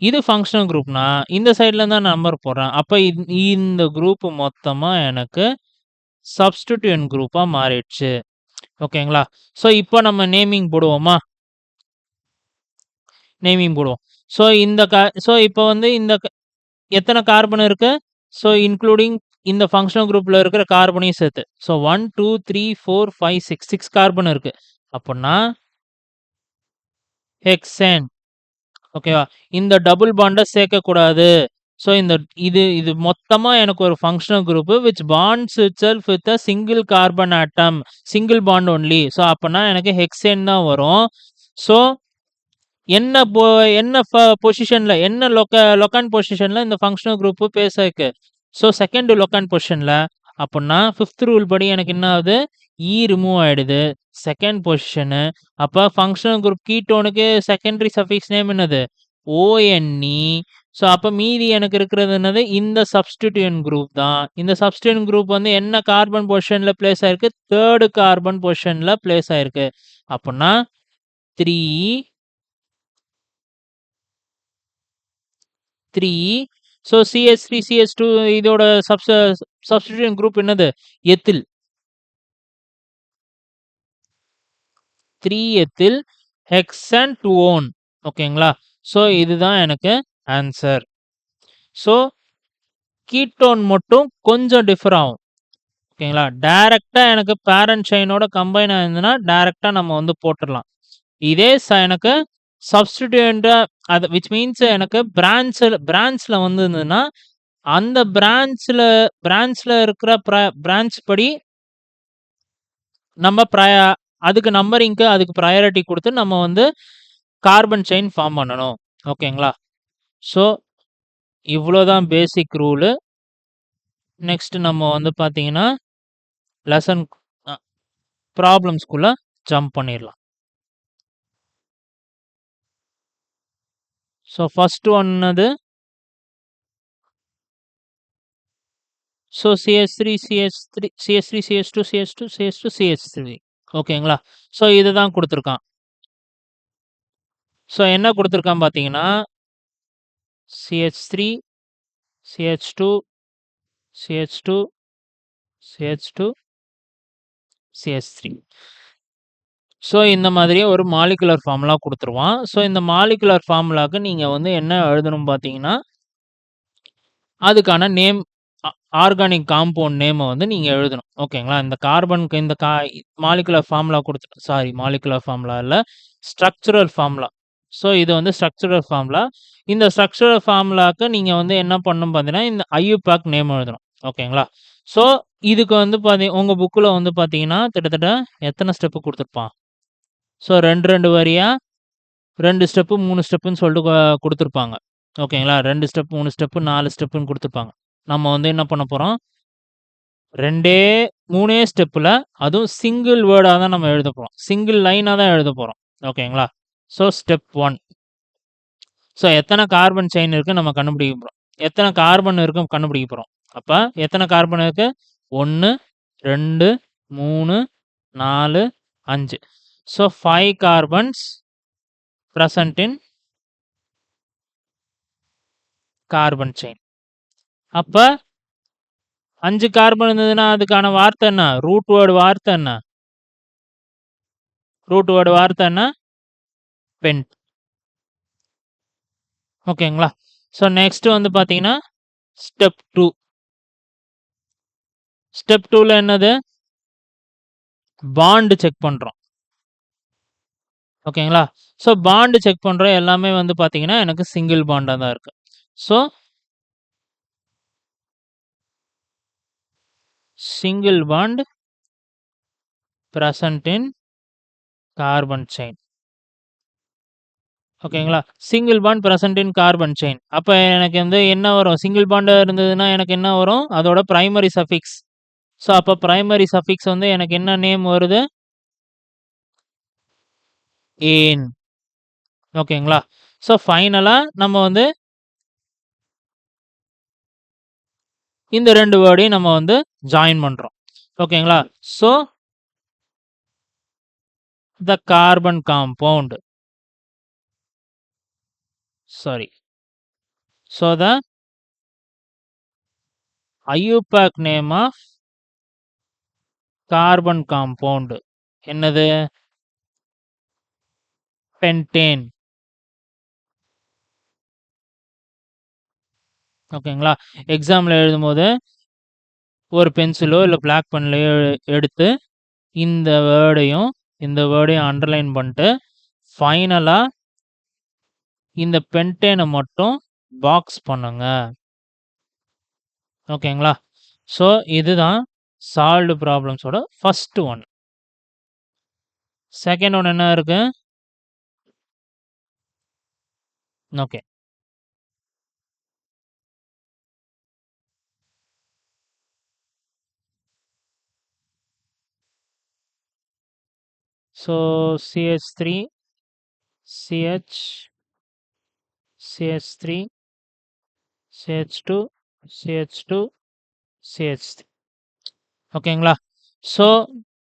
இது ஃபங்க்ஷனல் குரூப்னா, இந்த சைடுல தான் நம்பர் போடுறேன். அப்ப இந்த குரூப் மொத்தமா எனக்கு சப்ஸ்டிட்யூயன்ட் குரூப்பா மாறிடுச்சு. ஓகேங்களா? ஸோ இப்போ நம்ம நேமிங் போடுவோமா? நேமிங் போடுவோம். ஸோ இப்போ வந்து எத்தனை கார்பன் இருக்கு? ஸோ இன்க்ளூடிங் இந்த ஃபங்க்ஷனல் குரூப்ல இருக்கிற கார்பனையும் சேர்த்து. ஸோ 1, 2, 3, 4, 5, 6 கார்பன் இருக்கு. அப்பன்னா ஹெக்சேன். ஓகேவா? இந்த டபுள் பாண்ட சேர்க்கக்கூடாது. ஸோ இது மொத்தமா எனக்கு ஒரு functional group which bonds itself with a single carbon atom, single bond only. So அப்பனா எனக்கு ஹெக்சேன் தான் வரும். ஸோ என்ன பொசிஷன்ல என்ன லொக்கான் பொசிஷன்ல இந்த ஃபங்ஷனல் குரூப் பேச இருக்கு. ஸோ செகண்ட் லொக்கான் பொசிஷன்ல அப்படின்னா ஃபிஃப்த் ரூல் படி எனக்கு என்ன ஆகுது, ரிமூவ் ஆயிடுது செகண்ட் பொசிஷனு. அப்போ ஃபங்ஷனல் குரூப் கீட்டோனுக்கு செகண்டரி சஃபிக்ஸ் நேம் என்னது, ONE. ஸோ அப்போ மீதி எனக்கு இருக்கிறது என்னது, இந்த சப்ஸ்டிடியூயன்ட் குரூப் தான். இந்த சப்ஸ்டிடியூயன்ட் குரூப் வந்து என்ன கார்பன் பொசிஷன்ல பிளேஸ் ஆயிருக்கு, தேர்டு கார்பன் பொசிஷன்ல பிளேஸ் ஆயிருக்கு. அப்படின்னா 3. ஸோ CH3 CH2 இதோட சப்ஸ்டிடியூயன்ட் குரூப் என்னது, எத்தில். 3 எத்தில் ஹெக்ஸன் 2 ஓகேங்களா. ஸோ இதுதான் எனக்கு ஆன்சர். ஸோ கீட்டோன் மட்டும் கொஞ்சம் டிஃபர் ஆகும் ஓகேங்களா. டைரக்டா எனக்கு பேரண்ட் செயினோட கம்பைன் ஆயிருந்ததுன்னா டைரக்டா நம்ம வந்து போட்டுடலாம். இதே எனக்கு சப்ஸ்டிடியூயன்ட் அது விச் மீன்ஸ் எனக்கு பிரான்ச்ல வந்து இருந்ததுன்னா அந்த பிரான்ச்ல இருக்கிற பிரான்ச் படி நம்ம அதுக்கு நம்பரிங்க்கு அதுக்கு ப்ரையாரிட்டி கொடுத்து நம்ம வந்து கார்பன் செயின் ஃபார்ம் பண்ணணும் ஓகேங்களா. ஸோ இவ்வளோதான் பேசிக் ரூலு. நெக்ஸ்ட் நம்ம வந்து பார்த்தீங்கன்னா லெசன் ப்ராப்ளம்ஸ்குள்ள ஜம்ப் பண்ணிடலாம். ஸோ ஃபர்ஸ்ட் ஒன்னது so CH3 CH3 CH3 CH2 CH2 CH2 CH3 ஓகேங்களா. ஸோ இதுதான் கொடுத்துருக்கான். ஸோ என்ன கொடுத்துருக்கான் பார்த்தீங்கன்னா CH3 CH2 CH2 CH2 CH3. So இந்த மாதிரியே ஒரு மாலிகுலர் ஃபார்முலா கொடுத்துருவான். ஸோ இந்த மாலிகுலர் ஃபார்முலாவுக்கு நீங்கள் வந்து என்ன எழுதணும் பார்த்தீங்கன்னா அதுக்கான நேம் ஆர்கானிக் காம்பவுண்ட் நேமை வந்து நீங்கள் எழுதணும் ஓகேங்களா. இந்த கார்பனுக்கு இந்த மாலிகுலர் ஃபார்முலா மாலிகுலர் ஃபார்முலா இல்லை, ஸ்ட்ரக்சரல் ஃபார்முலா. ஸோ இது வந்து ஸ்ட்ரக்சரல் ஃபார்முலா. இந்த ஸ்ட்ரக்சரல் ஃபார்முலாவுக்கு நீங்கள் வந்து என்ன பண்ணணும் பார்த்தீங்கன்னா இந்த IUPAC நேம் எழுதணும் ஓகேங்களா. ஸோ இதுக்கு வந்து உங்கள் புக்கில் வந்து பார்த்தீங்கன்னா கிட்டத்தட்ட எத்தனை ஸ்டெப்பு கொடுத்துருப்பான். ஸோ 2 வரியா 2 ஸ்டெப்பு 3 ஸ்டெப்புன்னு சொல்லிட்டு கொடுத்துருப்பாங்க ஓகேங்களா. 2 ஸ்டெப் 3 ஸ்டெப்பு 4 ஸ்டெப்புன்னு கொடுத்துருப்பாங்க. நம்ம வந்து என்ன பண்ண போகிறோம், 3 ஸ்டெப்பில் அதுவும் சிங்கிள் வேர்டாக தான் நம்ம எழுத போகிறோம், சிங்கிள் லைனாக தான் எழுத போகிறோம் ஓகேங்களா. So step 1. ஸோ எத்தனை கார்பன் செயின் இருக்குது நம்ம கண்டுபிடிக்க போகிறோம், எத்தனை கார்பன் இருக்கும் கண்டுபிடிக்க போகிறோம். அப்போ எத்தனை கார்பன் இருக்குது, 1 2 3 4 5. So 5 carbons present in carbon chain. அப்போ 5 கார்பன் இருந்ததுன்னா அதுக்கான வார்த்தை என்ன, ரூட் வேர்டு வார்த்தை என்ன, பென்ட் ஓகேங்களா. ஸோ நெக்ஸ்ட் வந்து பார்த்தீங்கன்னா ஸ்டெப் 2. ஸ்டெப் 2ல என்னது, பாண்டு செக் பண்ணுறோம் ஓகேங்களா. ஸோ பாண்டு செக் பண்ணுறோம், எல்லாமே வந்து பார்த்தீங்கன்னா எனக்கு சிங்கிள் பாண்டாக தான் இருக்குது. So single bond present in carbon chain ஓகேங்களா. Single bond present in carbon chain. அப்போ எனக்கு வந்து என்ன வரும், சிங்கிள் பாண்டு இருந்ததுன்னா எனக்கு என்ன வரும், அதோட பிரைமரி சஃபிக்ஸ். ஸோ அப்போ பிரைமரி சஃபிக்ஸ் வந்து எனக்கு என்ன நேம் வருது, ஏன் ஓகேங்களா. ஸோ ஃபைனலாக நம்ம வந்து இந்த 2 வேர்டையும் நம்ம வந்து ஜாயின் பண்ணுறோம் ஓகேங்களா. So the carbon compound so the IUPAC name of carbon compound என்னது, பென்டேன் ஓகேங்களா. எக்ஸாமில் எழுதும்போது ஒரு பென்சிலோ இல்லை பிளாக் பென்லையோ எடுத்து இந்த வேர்டையும் அண்டர்லைன் பண்ணிட்டு ஃபைனலாக இந்த பென்டேனை மட்டும் பாக்ஸ் பண்ணுங்க ஓகேங்களா? ஸோ இதுதான் சால்வ்டு ப்ராப்ளம்ஸோட ஃபர்ஸ்ட் ஒன். செகண்ட் ஒன் என்ன இருக்கு? Okay. So CH3, CH, CH3, CH2, CH2, CH3. ஓகேங்களா? ஸோ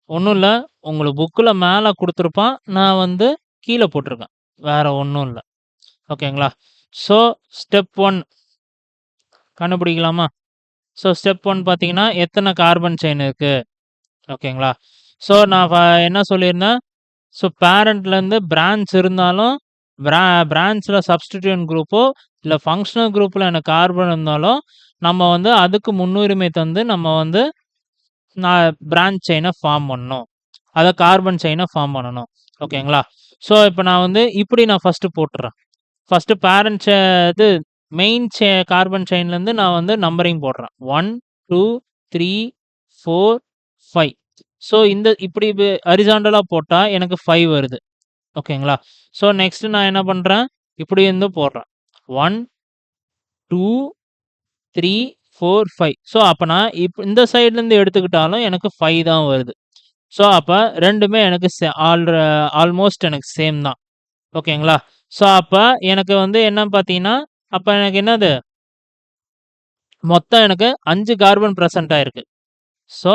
ஒண்ணும் இல்ல. உங்களுக்கு புக்ல மேல குடுத்துருப்பான். நான் வந்து கீழ போட்டுருக்கேன். வேற ஒண்ணும் இல்ல. ஓகேங்களா? So step 1 கண்டுபிடிக்கலாமா? ஸோ ஸ்டெப் 1 பார்த்தீங்கன்னா, எத்தன கார்பன் செயின் இருக்கு? ஓகேங்களா? ஸோ நான் என்ன சொல்லியிருந்தேன்? ஸோ பேரண்ட்லேருந்து பிரான்ச் இருந்தாலும், பிரா பிரான்ச்ல சப்ஸ்டிட்யூயன்ட் குரூப்போ, இல்ல ஃபங்ஷனல் குரூப்ல எனக்கு கார்பன் இருந்தாலும், நம்ம வந்து அதுக்கு முன்னுரிமை தந்து நம்ம வந்து நான் பிரான்ச் செயின ஃபார்ம் பண்ணணும். அத கார்பன் செயின ஃபார்ம் பண்ணணும். ஓகேங்களா? ஸோ இப்ப நான் வந்து இப்படி நான் ஃபர்ஸ்ட் போட்டுறேன். ஃபர்ஸ்ட் பேரண்ட் இது மெயின் கார்பன் செயின்லேருந்து நான் வந்து நம்பரிங் போடுறேன். 1, 2, 3, 4, 5. ஸோ இந்த இப்படி ஹரிசாண்டலா போட்டா எனக்கு 5 வருது. ஓகேங்களா? ஸோ நெக்ஸ்ட் நான் என்ன பண்றேன்? இப்படி வந்து போடுறேன். 1, 2, 3, 4, 5. ஸோ அப்ப நான் இந்த சைட்லேருந்து எடுத்துக்கிட்டாலும் எனக்கு 5 தான் வருது. ஸோ அப்ப 2மே எனக்கு ஆல்மோஸ்ட் எனக்கு சேம் தான். ஓகேங்களா? ஸோ அப்ப எனக்கு வந்து என்ன பார்த்தீங்கன்னா, அப்ப எனக்கு என்னது? மொத்தம் எனக்கு 5 கார்பன் பிரசன்ட் ஆயிருக்கு. So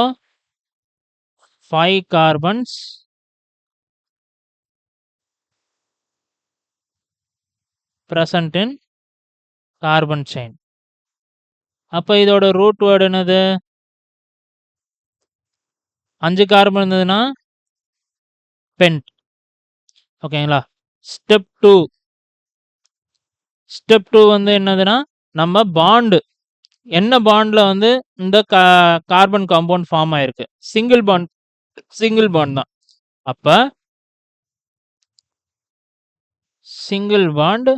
5 carbons present in carbon chain. அப்ப இதோட ரூட் வேர்ட் என்னது? 5 கார்பன் இருந்ததுன்னா பென்ட். ஓகேங்களா? ஸ்டெப் 2 வந்து என்னதுன்னா, நம்ம பாண்ட் என்ன பாண்ட்ல வந்து இந்த கார்பன் காம்பவுண்ட் ஃபார்ம் ஆயிருக்கு? சிங்கிள் பாண்ட் தான். அப்ப single bond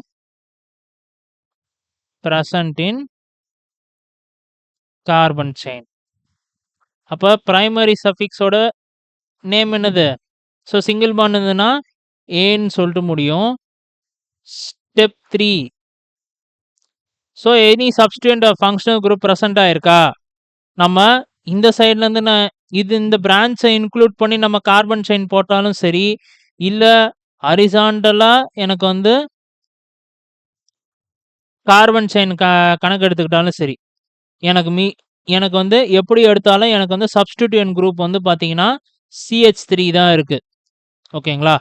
present in carbon chain. அப்ப பிரைமரி சஃபிக்ஸோட நேம் என்னது? ஸோ சிங்கிள் பாண்ட் இருந்ததுன்னா ஏன்னு சொல்லிட்டு முடியும். Step 3 so any substituent of functional group present ஆயிருக்கா? நம்ம இந்த சைட்லேருந்து இந்த பிரான்ச்சை இன்க்ளூட் பண்ணி நம்ம கார்பன் செயின் போட்டாலும் சரி, இல்ல ஹரிசாண்டலா எனக்கு வந்து கார்பன் செயின் கணக்கு எடுத்துக்கிட்டாலும் சரி, எனக்கு எனக்கு வந்து எப்படி எடுத்தாலும் எனக்கு வந்து சப்ஸ்டிட்யூயன்ட் குரூப் வந்து பார்த்தீங்கன்னா, CH3 தான் இருக்கு. ஓகேங்களா?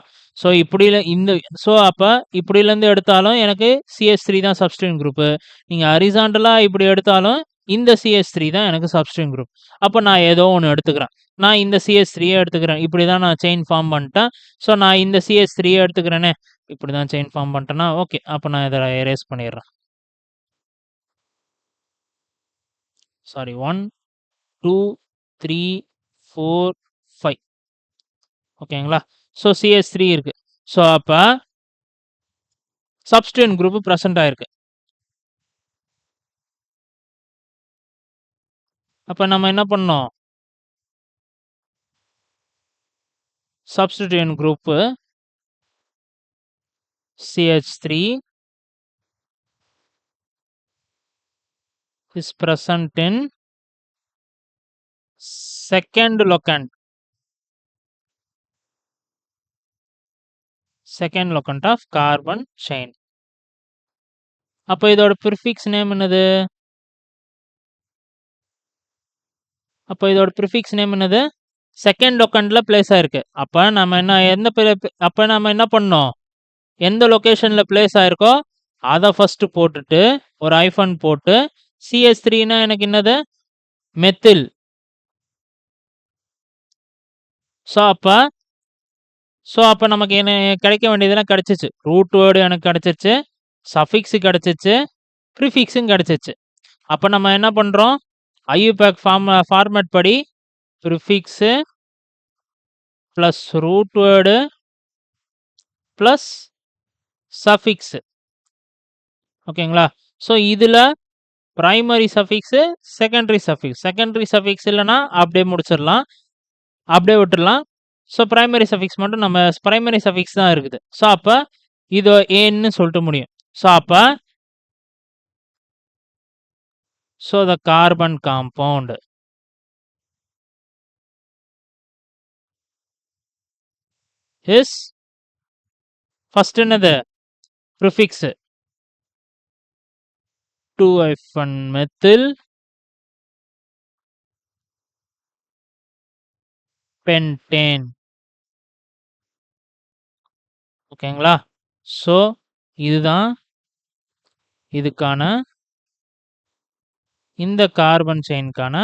ஸோ அப்ப இப்படிலேருந்து எடுத்தாலும் எனக்கு CH3 தான் சப்ஸ்டிட்யூயன்ட் குரூப்பு. நீங்க ஹரிசாண்டலா இப்படி எடுத்தாலும் இந்த CH3 தான் எனக்கு சப்ஸ்டிட்யூயன்ட் குரூப். அப்ப நான் ஏதோ ஒண்ணு எடுத்துக்கிறேன். நான் இந்த CH3யே எடுத்துக்கிறேன். இப்படி தான் நான் செயின் ஃபார்ம் பண்ணிட்டேன். ஸோ நான் இந்த CH3யே எடுத்துக்கிறேனே. இப்படி தான் செயின் ஃபார்ம் பண்ணிட்டேன்னா, ஓகே. அப்ப நான் இத எரேஸ் பண்ணிடுறேன். சாரி 1, 2, 3, 4, 5. ஓகேங்களா? ஸோ CH3 இருக்கு. ஸோ அப்ப சப்ஸ்டிட்யூயன்ட் குரூப் பிரசன்ட் ஆயிருக்கு. அப்ப நம்ம என்ன பண்ணோம்? Substituent group CH3 is present in second locant of carbon chain. அப்ப இதோட prefix name என்னது? செகண்ட் லொகண்ட்ல பிளேஸ் ஆயிருக்கு. அப்ப நம்ம என்ன பண்ணோம்? எந்த லொகேஷன்ல பிளேஸ் ஆயிருக்கோ அதை ஃபர்ஸ்ட் போட்டுட்டு ஒரு ஐஃபன் போட்டு CH3னா எனக்கு என்னது? மெத்தில். ஸோ அப்ப நமக்கு என்ன கிடைக்க வேண்டியதெல்லாம் கிடைச்சிச்சு. ரூட் வேர்டு எனக்கு கிடைச்சிச்சு, சஃபிக்ஸ் கிடைச்சிச்சு, ப்ரிஃபிக்ஸும் கிடைச்சிச்சு. அப்ப நம்ம என்ன பண்றோம்? ஐயூபேக் ஃபார்மேட் படி prefix plus root word plus suffix. ஓகேங்களா? ஸோ இதுல primary suffix, secondary suffix. Secondary suffix இல்லன்னா அப்படியே முடிச்சிடலாம். அப்படியே விட்டுறலாம். ஸோ பிரைமரி சஃபிக்ஸ் மட்டும் நம்ம பிரைமரி சஃபிக்ஸ் தான் இருக்குது. ஸோ அப்ப இது ஏன்னு சொல்லிட்டு முடியும். ஸோ அப்ப the carbon compound is first என்னது prefix 2-methyl pentane. ஓகேங்களா? ஸோ இதுதான் இதுக்கான இந்த கார்பன் செயின்கான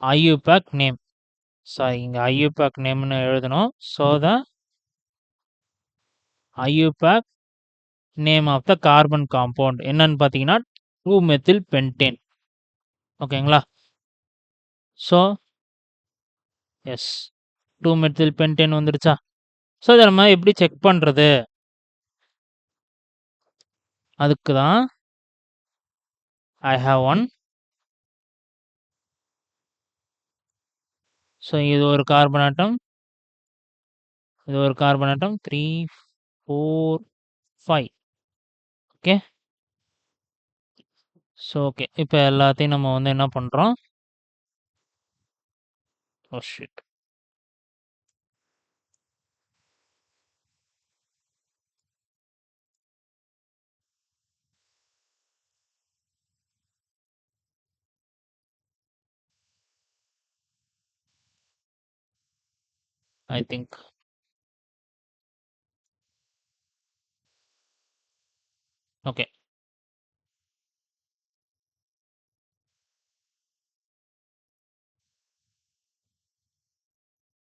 IUPAC நேம். ஸோ இங்க IUPAC நேம்னு எழுதணும். So the IUPAC name of the carbon compound என்னன்னு பார்த்தீங்கன்னா 2-methyl pentane. ஓகேங்களா? ஸோ எஸ் 2-methyl pentane வந்துடுச்சா? ஸோ இதை நம்ம எப்படி செக் பண்ணுறது? அதுக்கு தான் I have one. ஸோ இது ஒரு கார்பன் ஆட்டம், இது ஒரு carbon atom 3, 4, 5. Okay. So okay, இப்போ எல்லாத்தையும் நம்ம வந்து என்ன பண்ணுறோம்? Oh shit. I think okay.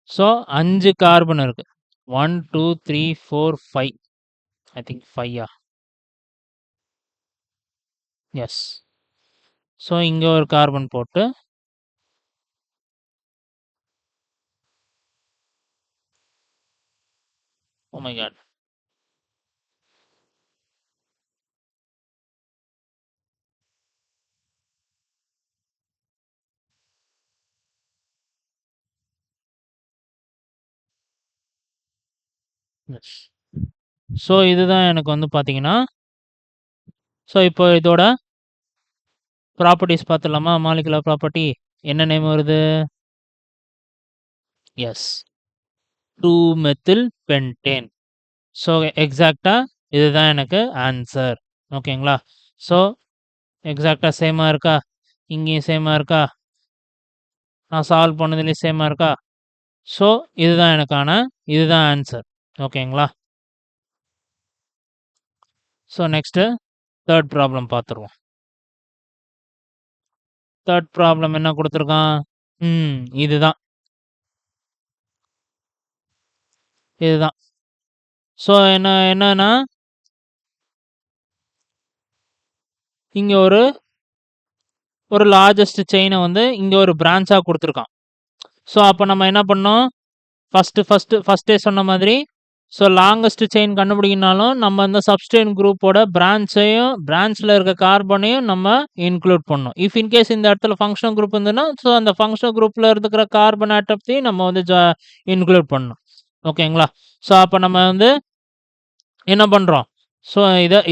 So 5 carbon இருக்கு. 1, 2, 3, 4, 5. I think 5. எஸ். ஸோ இங்கே ஒரு கார்பன் போட்டு oh my god. Yes. So இதுதான் எனக்கு வந்து பார்த்தீங்கன்னா, ஸோ இப்போ இதோட ப்ராப்பர்ட்டிஸ் பார்த்துடலாமா? மாலிகுலர் ப்ராப்பர்ட்டி என்ன நேம் வருது? Yes, 2-methyl pentane. ஸோ எக்ஸாக்டாக இதுதான் எனக்கு ஆன்சர். ஓகேங்களா? ஸோ எக்ஸாக்டாக சேமாக இருக்கா? இங்கேயும் சேமாக இருக்கா? நான் சால்வ் பண்ணதுலேயும் சேமாக இருக்கா? ஸோ இதுதான் எனக்கான இதுதான் ஆன்சர். ஓகேங்களா? ஸோ நெக்ஸ்ட்டு தேர்ட் ப்ராப்ளம் பார்த்துருவோம். தேர்ட் ப்ராப்ளம் என்ன கொடுத்துருக்கான்? இதுதான் இதுதான். ஸோ என்னன்னா இங்கே ஒரு லார்ஜஸ்ட் செயினை வந்து இங்கே ஒரு பிரான்ச்சாக கொடுத்துருக்கான். ஸோ அப்போ நம்ம என்ன பண்ணோம்? ஃபஸ்ட்டே சொன்ன மாதிரி, ஸோ லாங்கஸ்ட் செயின் கண்டுபிடிக்கனாலும் நம்ம இந்த சப்ஸ்ட்ரெயின் குரூப்போட பிரான்ச்சில் இருக்க கார்பனையும் நம்ம இன்க்ளூட் பண்ணணும். இஃப் இன்கேஸ் இந்த இடத்துல ஃபங்க்ஷனல் குரூப் இருந்ததுன்னா, ஸோ அந்த ஃபங்க்ஷனல் குரூப்பில் இருக்கிற கார்பன் ஆட்டத்தையும் நம்ம வந்து இன்க்ளூட் பண்ணணும். ஓகேங்களா? ஸோ அப்போ நம்ம வந்து என்ன பண்ணுறோம்? ஸோ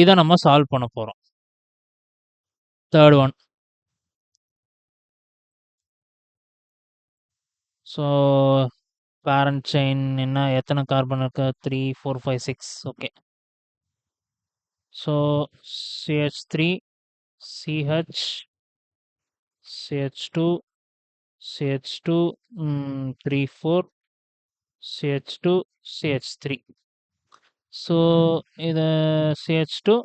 இதை நம்ம சால்வ் பண்ண போகிறோம். Third one. So parent chain என்ன எத்தனை கார்பன் இருக்கு? 3, 4, 5, 6. Okay. So CH3, CH, CH2, CH2, 3, 4, CH2, CH3. So இது CH2,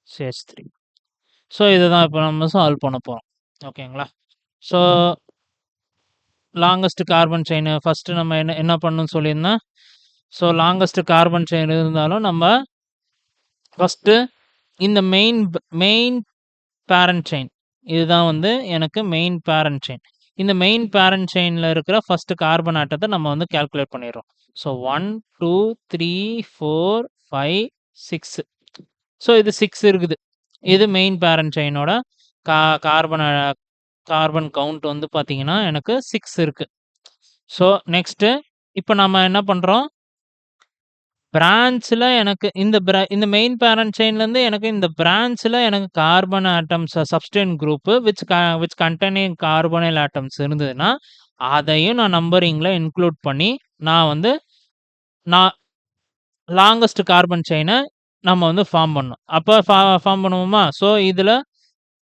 CH3. ஸோ இதுதான் இப்போ நம்ம சால்வ் பண்ண போகிறோம். ஓகேங்களா? So longest carbon chain first நம்ம என்ன பண்ணணும்னு சொல்லியிருந்தேன். ஸோ லாங்கஸ்ட் கார்பன் செயின் இருந்தாலும் நம்ம ஃபஸ்ட்டு இந்த மெயின் பேரண்ட் செயின் இதுதான் வந்து எனக்கு மெயின் பேரண்ட் செயின். இந்த மெயின் பேரண்ட் செயினில் இருக்கிற ஃபர்ஸ்ட் கார்பன் ஆட்டத்தை நம்ம வந்து கால்குலேட் பண்ணிடுறோம். ஸோ 1, 2, 3, 4, 5, 6. ஸோ இது 6 இருக்குது. இது மெயின் பேரண்ட் செயினோட கா கார்பன் கார்பன் கவுண்ட் வந்து பார்த்தீங்கன்னா, எனக்கு 6 இருக்கு. ஸோ நெக்ஸ்ட்டு இப்ப நம்ம என்ன பண்றோம்? பிரான்ச்ல எனக்கு இந்த மெயின் பேரண்ட் செயின்லேருந்து எனக்கு இந்த பிரான்ச்ல எனக்கு carbon atoms substituent group which containing carbonyl atoms இருந்ததுன்னா, அதையும் நான் நம்பரிங்ல இன்க்ளூட் பண்ணி, நான் வந்து நான் லாங்கஸ்ட் கார்பன் செயின நம்ம வந்து ஃபார்ம் பண்ணணும். அப்ப ஃபார்ம் பண்ணுவோமா?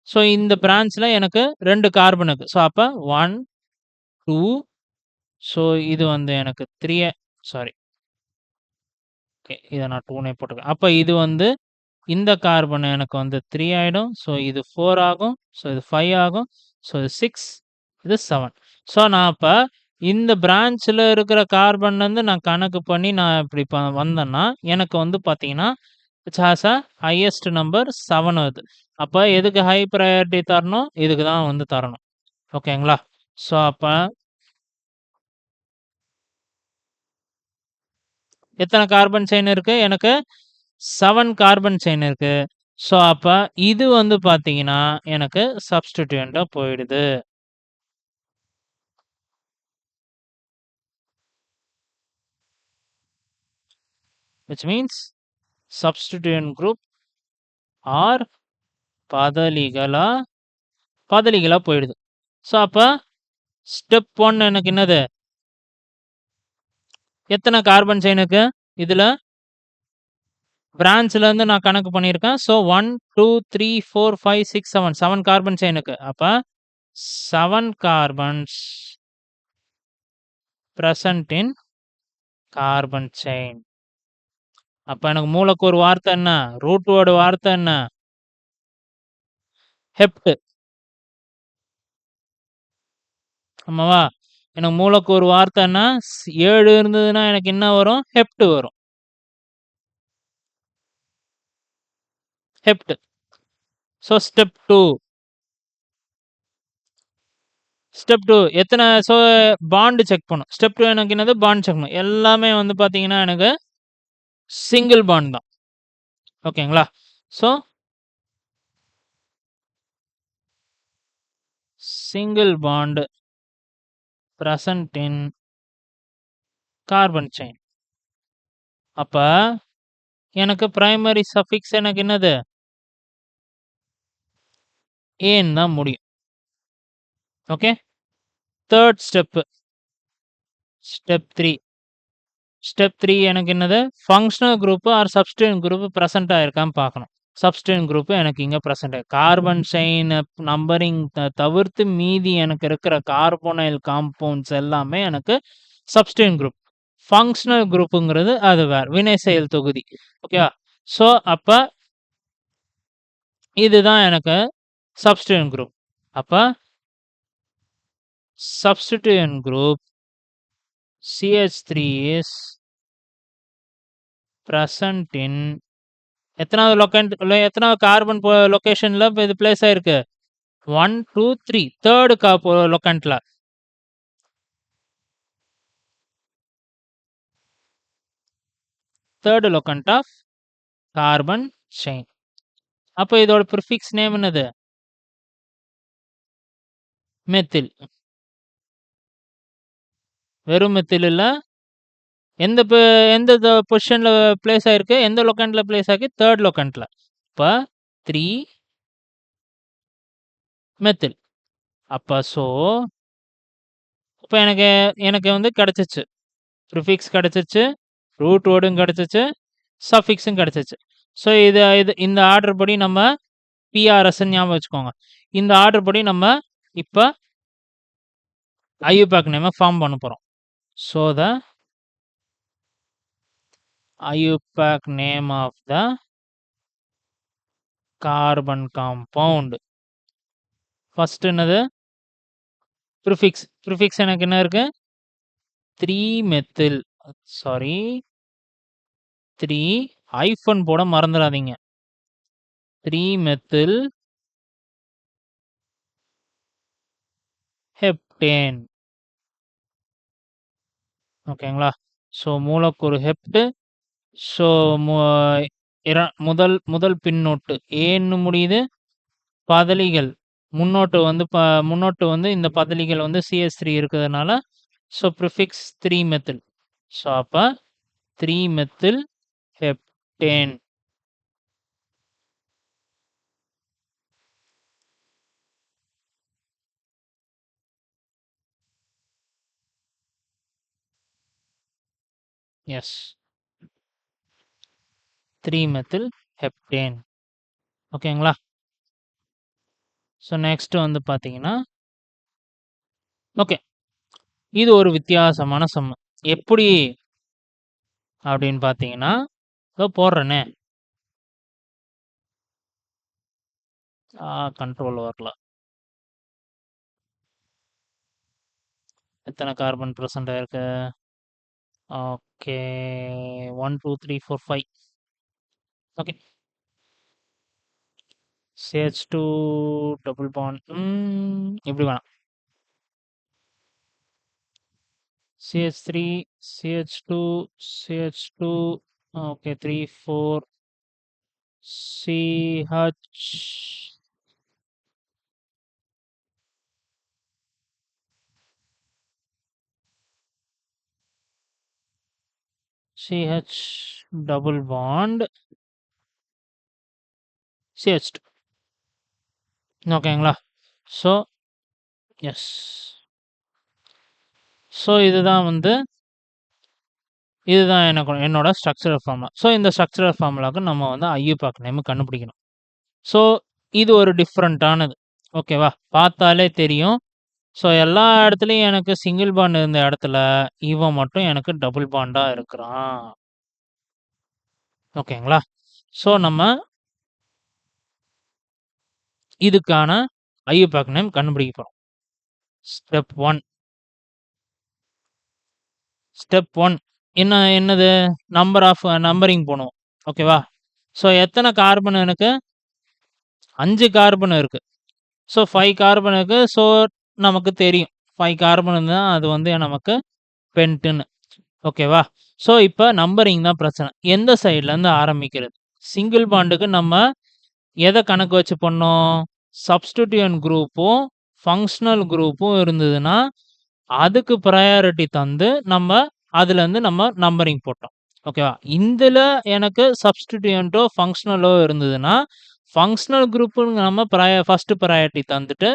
ஸோ இந்த பிரான்ச்ல எனக்கு 2 கார்பன் இருக்கு. ஸோ அப்ப 1, 2 ஸோ இது வந்து எனக்கு 3 சாரி. ஓகே. இத நான் 2னே போட்டுக்கிறேன். அப்ப இது வந்து இந்த கார்பன் எனக்கு வந்து 3 ஆயிடும். ஸோ இது 4 ஆகும். ஸோ இது 5 ஆகும். ஸோ இது 6 இது 7. ஸோ நான் அப்ப இந்த பிரான்ச்ல இருக்கிற கார்பன்லேருந்து நான் கணக்கு பண்ணி நான் இப்படி வந்தேன்னா, எனக்கு வந்து பார்த்தீங்கன்னா, it has a highest number 7 வருது. அப்ப எதுக்கு ஹை பிரையாரிட்டி தரணும்? இதுக்கு தான் வந்து தரணும். ஓகேங்களா? ஸோ அப்ப எத்தனை கார்பன் செயின் இருக்கு? எனக்கு 7 கார்பன் செயின் இருக்கு. ஸோ அப்ப இது வந்து பார்த்தீங்கன்னா, எனக்கு சப்ஸ்டிட்யூயன்ட்டா போயிடுது. விச் மீன்ஸ் சப்ஸ்டிட்யூயன்ட் குரூப் ஆர் பதலிகளா பதலிகளா போயிடுது. ஸோ அப்ப ஸ்டெப் 1 எனக்கு என்னது? எத்தனை கார்பன் செயின் இருக்கு? இதுல பிரான்ச்லேருந்து நான் கணக்கு பண்ணியிருக்கேன். ஸோ 1, 2, 3, 4, 5, 6, 7 7 கார்பன் செயின் இருக்கு. அப்ப 7 carbons present in carbon chain. அப்ப எனக்கு மூலக்கூறு வார்த்தை என்ன? ரூட் வேர்டு வார்த்தை என்ன? ஹெப்ட். ஆமாவா? எனக்கு மூலக்கூறு வார்த்தை என்ன? 7 இருந்ததுன்னா எனக்கு என்ன வரும்? ஹெப்ட் வரும். ஹெப்ட். So step 2. ஸ்டெப் 2 எத்தனை பாண்ட் செக் பண்ணும். ஸ்டெப் 2 எனக்கு என்னது? பாண்ட் செக் பண்ணும். எல்லாமே வந்து பார்த்தீங்கன்னா, எனக்கு சிங்கிள் பாண்ட் தான். ஓகேங்களா? So single bond present in carbon chain. அப்ப எனக்கு பிரைமரி சஃபிக்ஸ் எனக்கு என்னது? ஏன்னு தான் முடியும். Okay. 3rd step. Step 3. Step 3 எனக்கு என்னது? Functional group or substituent group present ஆயிருக்கான்னு பார்க்கணும். சப்ஸ்டிட்யூயன்ட் குரூப் எனக்கு இங்க பிரசன்ட் கார்பன் செயின் நம்பரிங் தவிர்த்து மீதி எனக்கு இருக்கிற கார்போனைல் காம்பவுண்ட்ஸ் எல்லாமே எனக்கு சப்ஸ்டிட்யூயன்ட் குரூப். ஃபங்ஷனல் குரூப்புங்கிறது அது வேற. வினை செயல் தொகுதி. ஓகேவா? ஸோ அப்ப இதுதான் எனக்கு சப்ஸ்டிட்யூயன்ட் குரூப். அப்ப substituent group CH3 is present in எத்தனாவது கார்பன் லொகேஷன்ல இது பிளேஸ் ஆயிருக்கு? 1, 2, 3 தேர்ட் லொக்கண்ட்ல. Third locant of carbon chain. அப்ப இதோட ப்ரிஃபிக்ஸ் நேம் என்னது? மெத்தில். வெறும் மெத்தில் இல்ல. எந்த பொசிஷன்ல பிளேஸ் ஆயிருக்கு? எந்த லொக்கண்ட்ல பிளேஸ் ஆயிருக்கு? தேர்ட் லொக்கண்ட்ல. இப்ப 3 மெத்தில். அப்ப இப்ப எனக்கு வந்து கிடைச்சிச்சு. ப்ரிஃபிக்ஸ் கிடைச்சிச்சு. ரூட் வேர்டும் கிடைச்சிச்சு. சஃபிக்ஸும் கிடைச்சிச்சு. ஸோ இந்த ஆர்டர் படி நம்ம பிஆர்எஸ்ன்னு ஞாபகம் வச்சுக்கோங்க. இந்த ஆர்டர் படி நம்ம இப்ப ஐயூபேக் நேம ஃபார்ம் பண்ண போறோம். So the IUPAC name of the carbon compound. First என்னது? ப்ரிஃபிக்ஸ். ப்ரிஃபிக்ஸ் எனக்கு என்ன இருக்கு? 3 மெத்தில். சாரி 3 ஹைஃபன் போட மறந்துடாதீங்க. 3 மெத்தில் ஹெப்டேன். ஓகேங்களா? ஸோ மூலக்கூறு ஹெப்ட். ஸோ முதல் பின்னொட்டு ஏன்னு முடியுது. பதலிகள் முன்னொட்டு வந்து இந்த பதலிகள் வந்து CH3 இருக்கிறதுனால ஸோ ப்ரிஃபிக்ஸ் 3 மெத்தில். ஸோ அப்ப 3 methyl heptane. Yes, 3 methyl heptane. ஓகேங்களா? ஸோ நெக்ஸ்ட் வந்து பார்த்தீங்கன்னா, ஓகே, இது ஒரு வித்தியாசமான சம். எப்படி அப்படின்னு பார்த்தீங்கன்னா, இதோ போடுறேனே. கண்ட்ரோல் வரல. எத்தனை கார்பன் ப்ரெசென்ட் ஆயிருக்கு? Okay, 1 2 3 4 5. Okay, CH2 double bond இப்படி வேணாம். CH3 CH2 CH2 okay 3 4 CH CH double bond CH2. ஓகேங்களா? So S. ஸோ இதுதான் என்னோட ஸ்ட்ரக்சரல் ஃபார்முலா. ஸோ இந்த ஸ்ட்ரக்சரல் ஃபார்முலாவுக்கு நம்ம வந்து ஐயூபாக் நேம் கண்டுபிடிக்கணும். ஸோ இது ஒரு டிஃப்ரெண்ட்டானது. ஓகேவா? பார்த்தாலே தெரியும். ஸோ எல்லா இடத்துலையும் எனக்கு சிங்கிள் பாண்ட் இருந்த இடத்துல இவன் மட்டும் எனக்கு டபுள் பாண்டா இருக்கிறான். ஓகேங்களா? ஸோ நம்ம இதுக்கான ஐயூபாக் நேம் கண்டுபிடிக்க போறோம். ஸ்டெப் 1 என்னது? நம்பரிங் போணும். ஓகேவா? ஸோ எத்தனை கார்பன் எனக்கு? 5 கார்பன் இருக்கு. ஸோ 5 கார்பன் இருக்கு. ஸோ நமக்கு தெரியும் 5 கார்பன் தான் அது வந்து நமக்கு பென்ட்டுன்னு. ஓகேவா? ஸோ இப்போ நம்பரிங் தான் பிரச்சனை. எந்த சைட்லேருந்து ஆரம்பிக்கிறது? சிங்கிள் பாண்டுக்கு நம்ம எதை கணக்கு வச்சு பண்ணோம்? சப்ஸ்டிடியூயன்ட் குரூப்பும் ஃபங்க்ஷனல் குரூப்பும் இருந்ததுன்னா அதுக்கு ப்ரையாரிட்டி தந்து நம்ம அதுலேருந்து நம்ம நம்பரிங் போட்டோம். ஓகேவா? இதில் எனக்கு சப்ஸ்டிடியூயன்ட்டோ ஃபங்க்ஷனலோ இருந்ததுன்னா ஃபங்க்ஷனல் குரூப்புன்னு நம்ம ஃபஸ்ட்டு ப்ரையாரிட்டி தந்துட்டு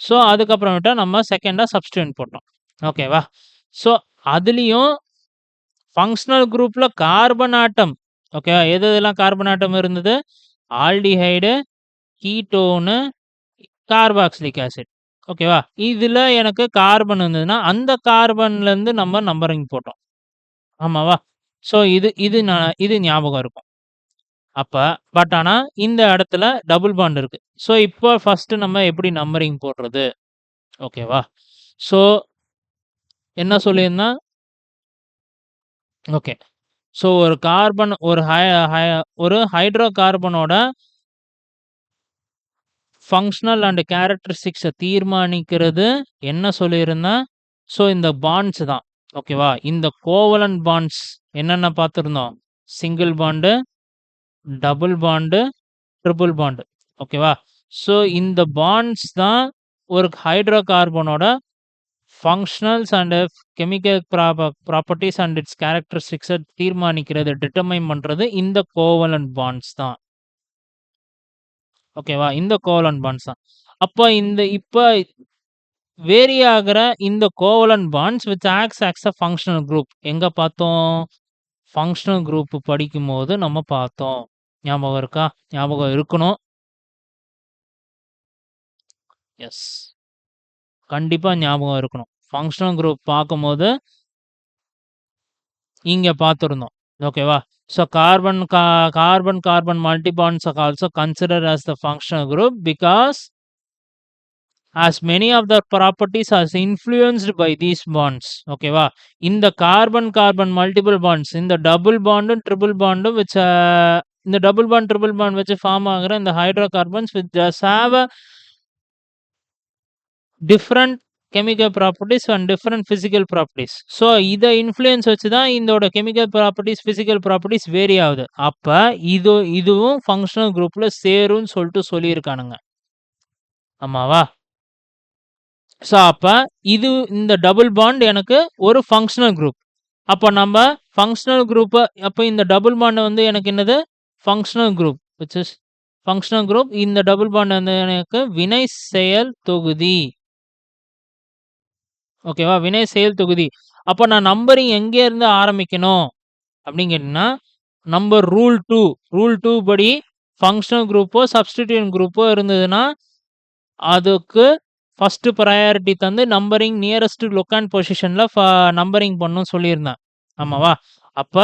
ஸோ அதுக்கப்புறமேட்டா நம்ம செகண்டாக சப்ஸ்டிடியூயன்ட் போட்டோம். ஓகேவா? ஸோ அதுலேயும் ஃபங்க்ஷனல் குரூப்பில் கார்பன் ஆட்டம், ஓகேவா, எதெல்லாம் கார்பன் ஆட்டம் இருந்தது? Aldehyde, ketone, carboxylic acid. ஓகேவா? இதில் எனக்கு கார்பன் இருந்ததுன்னா அந்த கார்பன்லேருந்து நம்ம நம்பரிங் போட்டோம். ஆமாவா? ஸோ இது ஞாபகம் இருக்கும். அப்போ பட் ஆனால் இந்த இடத்துல டபுள் பாண்ட் இருக்கு. ஸோ இப்போ ஃபஸ்ட்டு நம்ம எப்படி நம்பரிங் போடுறது? ஓகேவா? ஸோ என்ன சொல்லியிருந்தேன்? ஓகே. ஸோ ஒரு கார்பன் ஒரு ஹைட்ரோ கார்பனோட ஃபங்க்ஷனல் அண்ட் கேரக்டரிஸ்டிக்ஸை தீர்மானிக்கிறது என்ன சொல்லியிருந்தேன்? ஸோ இந்த பாண்ட்ஸ் தான். ஓகேவா? இந்த கோவலன்ட் பாண்ட்ஸ் என்னென்ன பார்த்துருந்தோம்? Single bond, double bond, triple bond. ஓகேவா? ஸோ இந்த பாண்ட்ஸ் தான் ஒரு ஹைட்ரோ கார்பனோட functionals and chemical properties and its கேரக்டரிஸ்டிக்ஸை தீர்மானிக்கிறது, டிட்டர்மைன் பண்ணுறது இந்த கோவலன்ட் பாண்ட்ஸ் தான். ஓகேவா? இந்த கோவலன்ட் பாண்ட்ஸ் தான். அப்போ இப்போ வேரி ஆகிற இந்த covalent bonds which acts as a functional group எங்கே பார்த்தோம்? ஃபங்க்ஷனல் குரூப் படிக்கும்போது நம்ம பார்த்தோம். ஞாபகம் இருக்கா? ஞாபகம் இருக்கணும். எஸ், கண்டிப்பாக ஞாபகம் இருக்கணும். ஃபங்க்ஷனல் குரூப் பார்க்கும்போது இங்கே பார்த்துருந்தோம். ஓகேவா? So carbon multi-bonds are also considered as the functional group because as many of the properties are influenced by these bonds. ஓகேவா? இந்த carbon multiple bonds, இந்த double bond and triple bond which இந்த double bond triple bond வச்சு ஃபார்ம் ஆகிற இந்த hydrocarbons which just have a different chemical properties and different physical properties. So இதை influence வச்சு தான் இதோட chemical properties physical properties vary ஆகுது. அப்ப இதுவும் ஃபங்க்ஷனல் குரூப்ல சேரும்னு சொல்லியிருக்கானுங்க. ஆமாவா? ஸோ அப்ப இந்த டபுள் பாண்ட் எனக்கு ஒரு ஃபங்க்ஷனல் குரூப். அப்ப நம்ம ஃபங்க்ஷனல் குரூப், அப்ப இந்த டபுள் பாண்ட் வந்து எனக்கு என்னது? Functional group which is functional group. இந்த டபுள் பாண்ட் வந்து எனக்கு வினை செயல் தொகுதி. ஓகேவா? வினை செயல் தொகுதி. அப்ப நான் நம்பரிங் எங்கே இருந்து ஆரம்பிக்கணும் அப்படின்னு கேட்டீங்கன்னா, நம்பர் ரூல் 2 படி ஃபங்க்ஷனல் குரூப்போ சப்ஸ்டிடியூயன்ட் குரூப்போ இருந்ததுன்னா அதுக்கு ஃபர்ஸ்ட் ப்ரையாரிட்டி தந்து நம்பரிங் நியரஸ்ட் லொக்காண்ட் பொசிஷன்ல நம்பரிங் பண்ணணும்னு சொல்லியிருந்தேன். ஆமாவா? அப்ப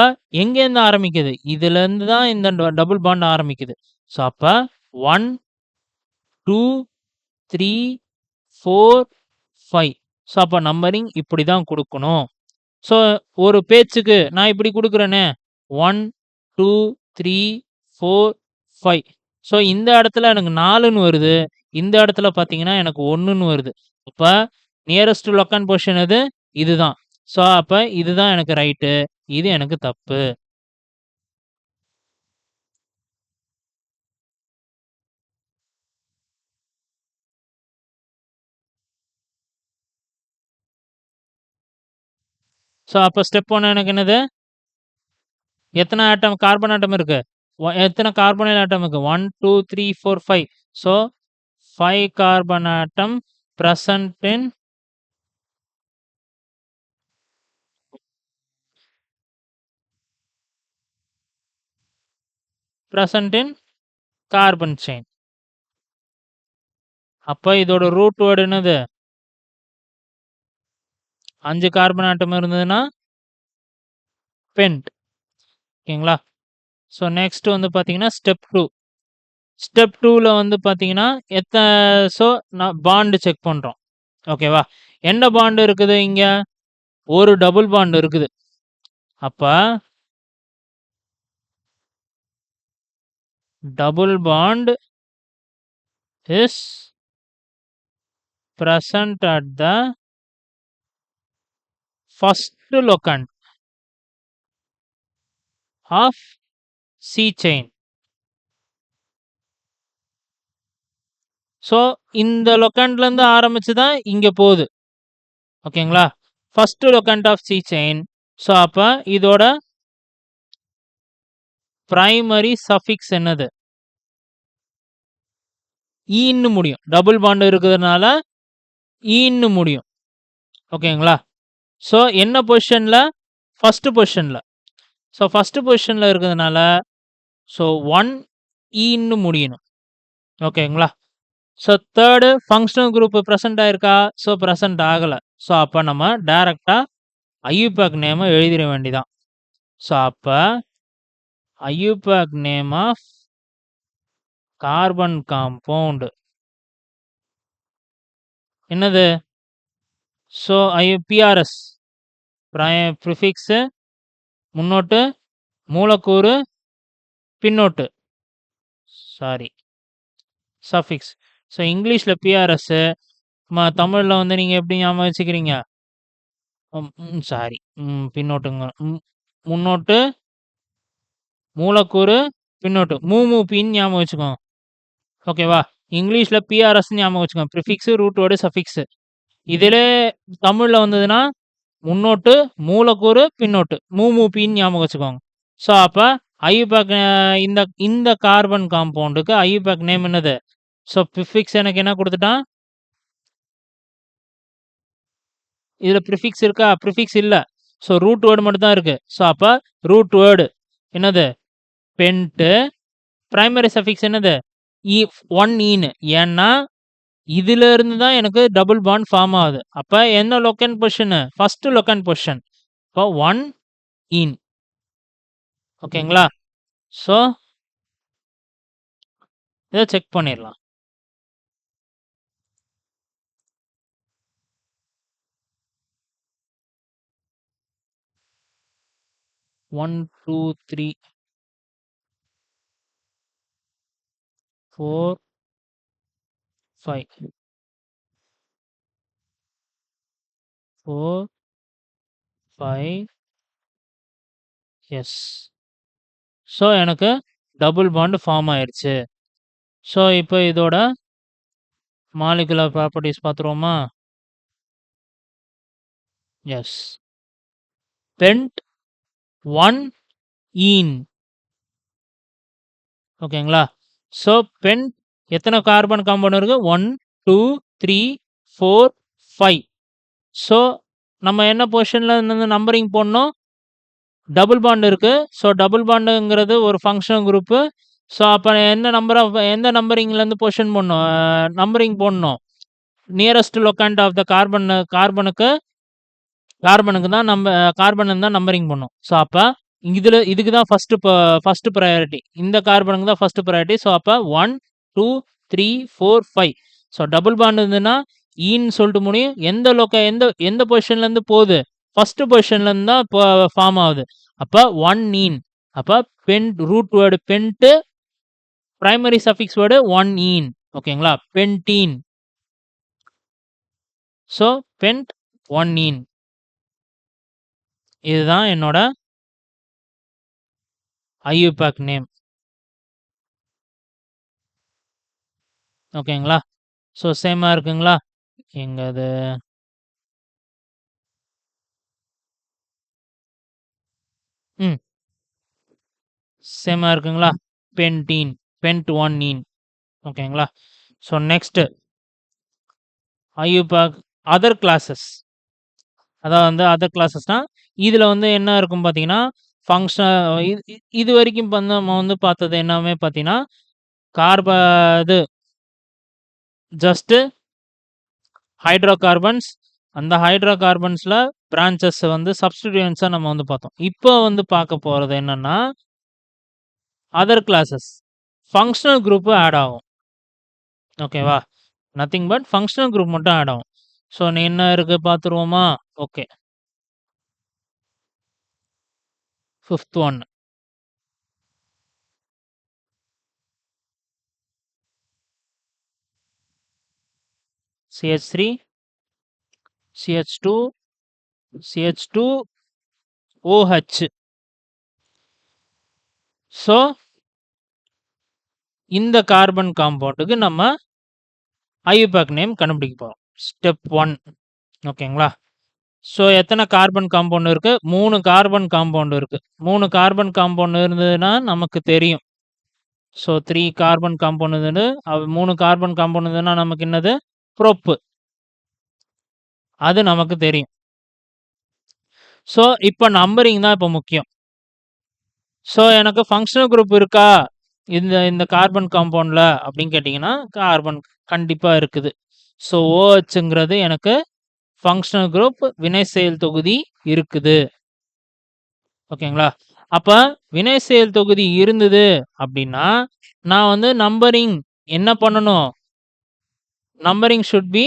எங்கேருந்து ஆரம்பிக்குது? இதுல இருந்து தான் இந்த டபுள் பாண்ட் ஆரம்பிக்குது. ஸோ அப்ப 1, 2, 3, 4, 5. ஸோ அப்ப நம்பரிங் இப்படி தான் கொடுக்கணும். ஸோ ஒரு பேச்சுக்கு நான் இப்படி கொடுக்குறேனே 1, 2, 3, 4, 5. ஸோ இந்த இடத்துல எனக்கு 4ன்னு வருது. இந்த இடத்துல பார்த்தீங்கன்னா எனக்கு 1ன்னு வருது. அப்ப நியரஸ்ட் லொக்காண்ட் பொசிஷன் எது? இதுதான். ஸோ அப்ப இதுதான் எனக்கு ரைட்டு. இது எனக்கு தப்பு. ஸோ அப்ப ஸ்டெப் 1 எனக்கு என்னது? எத்தனை ஆட்டம் கார்பன் ஆட்டம் இருக்கு? எத்தனை கார்பனைல் ஆட்டம் இருக்கு? 1, 2, 3, 4, 5. So 5 carbon atom present in carbon chain. அப்ப இதோட ரூட் வேர்டு என்னது? 5 கார்பன் ஆட்டம் இருந்ததுன்னா பென்ட். ஓகேங்களா? ஸோ நெக்ஸ்ட் வந்து பார்த்தீங்கன்னா ஸ்டெப் 2. ஸ்டெப் 2ல வந்து பார்த்தீங்கன்னா ஸோ நான் பாண்டு செக் பண்றோம். ஓகேவா? என்ன பாண்டு இருக்குது இங்க? ஒரு டபுள் பாண்ட் இருக்குது. அப்ப double bond is present at the first locant of C chain. So இந்த லொக்கண்ட்ல இருந்து ஆரம்பிச்சு தான் இங்க போகுது. ஓகேங்களா? First locant of C chain. So அப்ப இதோட பிரைமரி சஃபிக்ஸ் என்னது? ஈன்னு முடியும். டபுள் பாண்ட் இருக்கிறதுனால ஈன்னு முடியும். ஓகேங்களா? ஸோ என்ன பொசிஷன்ல? ஃபர்ஸ்ட் பொசிஷன்ல. ஸோ ஃபர்ஸ்ட் பொசிஷன்ல இருக்கிறதுனால ஸோ 1 ஈன்னு முடியணும். ஓகேங்களா? So third functional group present ஆயிருக்கா? ஸோ ப்ரெசென்ட் ஆகல. ஸோ அப்ப நம்ம டைரக்டா ஐயூபேக் நேமை எழுதிட வேண்டியதான். ஸோ அப்ப IUPAC name of carbon compound என்னது? ஸோ பிஆர்எஸ் ப்ரிஃபிக்ஸ் முன்னோட்டு மூலக்கூறு பின்னோட்டு சாரி சஃபிக்ஸ். ஸோ இங்கிலீஷ்ல பிஆர்எஸ், தமிழ்ல வந்து நீங்க எப்படி ஞாபகம் வச்சுக்கிறீங்க? சாரி பின்னோட்டுங்க. முன்னோட்டு மூலக்கூறு பின்னோட்டு பின்னு ஞாபகம் வச்சுக்கோங்க. ஓகேவா? இங்கிலீஷ்ல பிஆர்எஸ் ஞாபகம் வச்சுக்கோங்க. Prefix root word suffix. இதிலே தமிழ்ல வந்ததுன்னா முன்னோட்டு மூலக்கூறு பின்னோட்டு பின்னு ஞாபகம் வச்சுக்கோங்க. ஸோ அப்ப ஐயூபேக் இந்த இந்த கார்பன் காம்பவுண்டுக்கு ஐயூபேக் நேம் என்னது? ஸோ ப்ரிஃபிக்ஸ் எனக்கு என்ன கொடுத்துட்டான்? இதுல ப்ரிஃபிக்ஸ் இருக்கா? ப்ரிஃபிக்ஸ் இல்ல. ஸோ ரூட் வேர்டு மட்டும் தான் இருக்கு. ஸோ அப்ப ரூட் வேர்டு என்னது? பென்ட்டு. பிரைமரி சஃபிக்ஸ் என்னது? ஒன் ஈன்னு. ஏன்னா இதுல இருந்து தான் எனக்கு டபுள் பாண்ட் ஃபார்ம் ஆகுது. அப்ப என்ன locant position? First locant position. இப்போ 1 ஈன். ஓகேங்களா? ஸோ இதை செக் பண்ணிடலாம். ஒன், 2, 3, 4, 5. 4 5 எஸ். ஸோ எனக்கு டபுள் பாண்ட் ஃபார்ம் ஆயிருச்சு. ஸோ இப்போ இதோட மாலிகுலர் ப்ராப்பர்ட்டீஸ் பார்த்துருவோமா? எஸ். Pent 1 ene. ஓகேங்களா? ஸோ பென்ட் எத்தனை கார்பன் காம்பவுண்ட் இருக்கு? 1 2 3 4 5. ஸோ நம்ம என்ன பொசிஷன்ல இருந்து நம்பரிங் போடணும்? டபுள் பாண்ட் இருக்கு. ஸோ டபுள் பாண்டுங்கிறது ஒரு ஃபங்க்ஷனல் குரூப்பு. ஸோ அப்போ எந்த நம்பரிங்லேருந்து பொசிஷன் போடணும்? நம்பரிங் போடணும். நியரஸ்ட் லொக்கண்ட் ஆஃப் த கார்பனுக்கு தான் கார்பன் தான் நம்பரிங் பண்ணும். ஸோ அப்போ இதுக்கு தான் ஃபர்ஸ்ட் ப்ரையாரிட்டி. இந்த கார்பனுக்கு தான் ஃபர்ஸ்ட் ப்ரையாரிட்டி. ஸோ அப்போ 1 2 3 4 5. ஸோ டபுள் பாண்ட் இருந்ததுன்னா ஈன்னு சொல்லிட்டு முடியும். எந்த பொசிஷன்லேருந்து போகுது? ஃபர்ஸ்ட் பொசிஷன்லேருந்து தான் இப்போ ஃபார்ம் ஆகுது. அப்போ 1 ஈன். அப்போ pent root word pent, primary suffix word 1 ene. ஓகேங்களா? பென்டீன். So pent 1 ene. இதுதான் என்னோட ஐயூபேக் நேம். ஓகேங்களா? ஸோ சேமாக இருக்குங்களா? எங்க அது சேமாக இருக்குங்களா? Pentene, pent 1 ene. ஓகேங்களா? So next IUPAC other classes. அதாவது அதர் கிளாஸஸ்னால் இதில் என்ன இருக்கும் பார்த்தீங்கன்னா, ஃபங்க்ஷன் இது வரைக்கும் நம்ம பார்த்தது எல்லாமே பார்த்தீங்கன்னா இது ஜஸ்ட்டு ஹைட்ரோ கார்பன்ஸ். அந்த ஹைட்ரோ கார்பன்ஸில் பிரான்ச்சஸ் சப்ஸ்டிடியூன்ஸாக நம்ம பார்த்தோம். இப்போ பார்க்க போகிறது என்னன்னா other classes. Functional group add ஆகும். ஓகேவா? நத்திங் பட் ஃபங்க்ஷனல் குரூப் மட்டும் ஆட் ஆகும். ஸோ என்ன இருக்குது பார்த்துருவோமா? Okay. 5th one CH3 CH2 CH2 OH. So இந்த கார்பன் காம்பவுண்டுக்கு நம்ம ஐயூபேக் நேம் கண்டுபிடிக்க போகிறோம். ஸ்டெப் 1. ஓகேங்களா? ஸோ எத்தனை கார்பன் காம்பவுண்ட் இருக்கு? 3 கார்பன் காம்பவுண்ட் இருக்கு. 3 கார்பன் காம்பவுண்ட் இருந்ததுன்னா நமக்கு தெரியும். ஸோ 3 கார்பன் காம்பவுண்ட் இருந்தது. 3 கார்பன் காம்பவுண்ட் இருந்ததுன்னா நமக்கு என்னது? ப்ரோப்பு. அது நமக்கு தெரியும். ஸோ இப்போ நம்பரிங் தான் இப்போ முக்கியம். ஸோ எனக்கு ஃபங்க்ஷனல் குரூப் இருக்கா இந்த கார்பன் காம்பவுண்டில் அப்படின்னு கேட்டிங்கன்னா கார்பன் கண்டிப்பாக இருக்குது. ஸோ OHங்கிறது எனக்கு ஃபங்க்ஷனல் குரூப், வினை செயல் தொகுதி இருக்குது. ஓகேங்களா? அப்போ வினை செயல் தொகுதி இருந்தது அப்படின்னா நான் நம்பரிங் என்ன பண்ணணும்? நம்பரிங் ஷுட் பி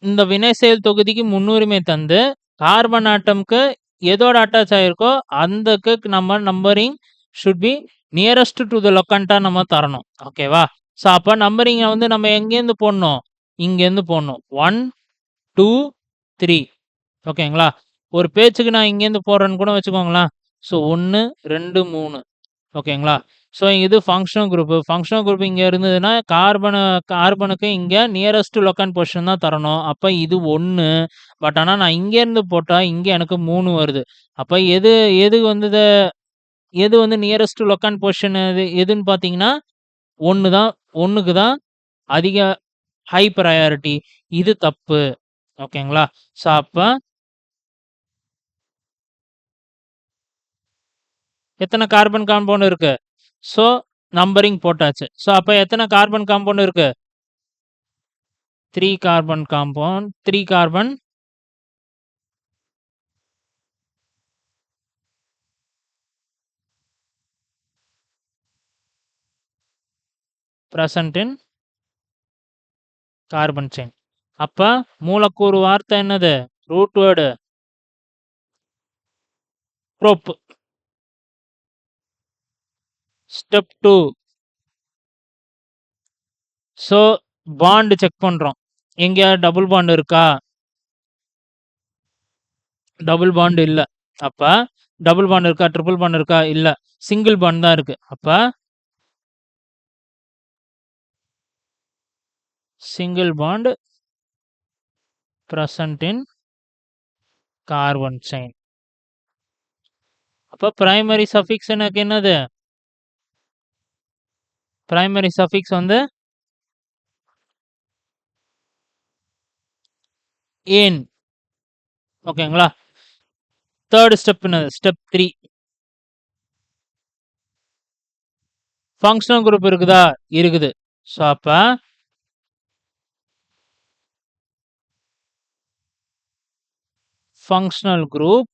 இந்த வினை செயல் தொகுதிக்கு முன்னுரிமை தந்து கார்பன் ஆட்டம்க்கு எதோட அட்டாச் ஆகிருக்கோ அந்தக்கு நம்ம numbering should be nearest to the லொக்கண்டாக நம்ம தரணும். ஓகேவா? ஸோ அப்போ நம்பரிங்கை நம்ம எங்கேருந்து போடணும்? இங்கேருந்து போடணும். 1 2 3. ஓகேங்களா? ஒரு பேச்சுக்கு நான் இங்கேருந்து போடுறேன்னு கூட வச்சுக்கோங்களேன். ஸோ 1 2 3. ஓகேங்களா? ஸோ இது ஃபங்க்ஷனல் குரூப்பு. ஃபங்க்ஷனல் குரூப் இங்கே இருந்ததுன்னா கார்பனுக்கு இங்கே நியரஸ்ட் லொக்கண்ட் பொசிஷன் தான் தரணும். அப்போ இது 1. பட் ஆனால் நான் இங்கேருந்து போட்டால் இங்கே எனக்கு 3 வருது. அப்போ எது நியரஸ்ட் லொக்கண்ட் பொசிஷன் எதுன்னு பார்த்தீங்கன்னா 1 தான். 1க்கு தான் அதிக ஹை ப்ரையாரிட்டி. இது தப்பு. ஓகேங்களா? ஸோ அப்போ எத்தனை கார்பன் காம்பவுண்ட் இருக்கு? ஸோ நம்பரிங் போட்டாச்சு. ஸோ அப்போ எத்தனை கார்பன் காம்பவுண்ட் இருக்கு? 3 carbon compound. 3 carbon present in carbon chain. அப்போ மூலக்கூறு வார்த்தை என்னது? Root word prop. Step 2. So bond check பண்ணுறோம். எங்கேயாவது டபுள் பாண்ட் இருக்கா? டபுள் பாண்ட் இல்ல. அப்ப டபுள் பாண்ட் இருக்கா? ட்ரிபிள் பாண்ட் இருக்கா? இல்ல. சிங்கிள் பாண்ட் தான் இருக்கு. அப்ப single bond present in carbon chain. அப்ப பிரைமரி சஃபிக்ஸ் எனக்கு என்னது? பிரைமரி சஃபிக்ஸ் வந்து ஏன். ஓகேங்களா? தேர்ட் ஸ்டெப் என்னது? ஸ்டெப் 3. ஃபங்க்ஷனல் குரூப் இருக்குதா? இருக்குது. ஸோ அப்ப functional group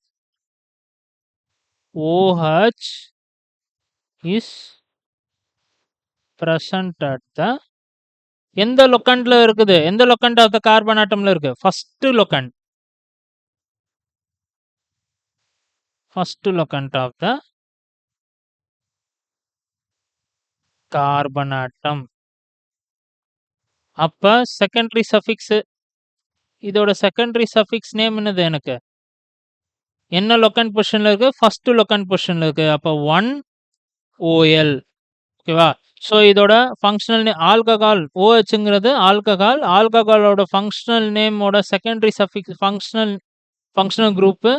OH is present at the எந்த லொக்கண்ட்ல இருக்குது? எந்த லொக்கண்ட் ஆஃப் த கார்பன் ஆட்டம்ல இருக்கு? First locant. First locant of the carbon atom. அப்ப செகண்டரி சஃபிக்ஸ், இதோட செகண்டரி சஃபிக்ஸ் நேம் என்னது? எனக்கு என்ன லொக்கண்ட் பொசிஷன்ல இருக்கு? ஃபர்ஸ்ட் லொக்கண்ட் பொசிஷன்ல இருக்கு. அப்ப 1OL. ஓகேவா? ஸோ இதோட ஃபங்க்ஷனல் நேம் ஆல்கஹால். OHங்கிறது ஆல்கஹால். ஆல்கஹாலோட ஃபங்க்ஷனல் நேமோட secondary suffix functional group.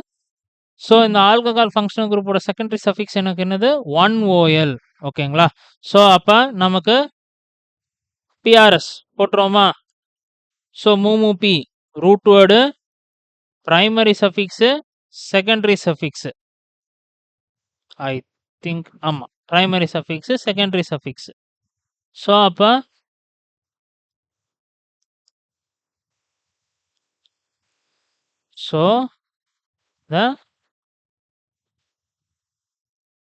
So இந்த ஆல்கஹால் ஃபங்க்ஷனல் குரூப்போட செகண்டரி சஃபிக்ஸ் எனக்கு என்னது? 1OL. ஓகேங்களா? ஸோ அப்ப நமக்கு பிஆர்எஸ் போட்டுருவோமா? ஸோ மூமு P root word, primary suffix, secondary suffix. I think ஆமா, primary suffix, secondary suffix. So அப்ப the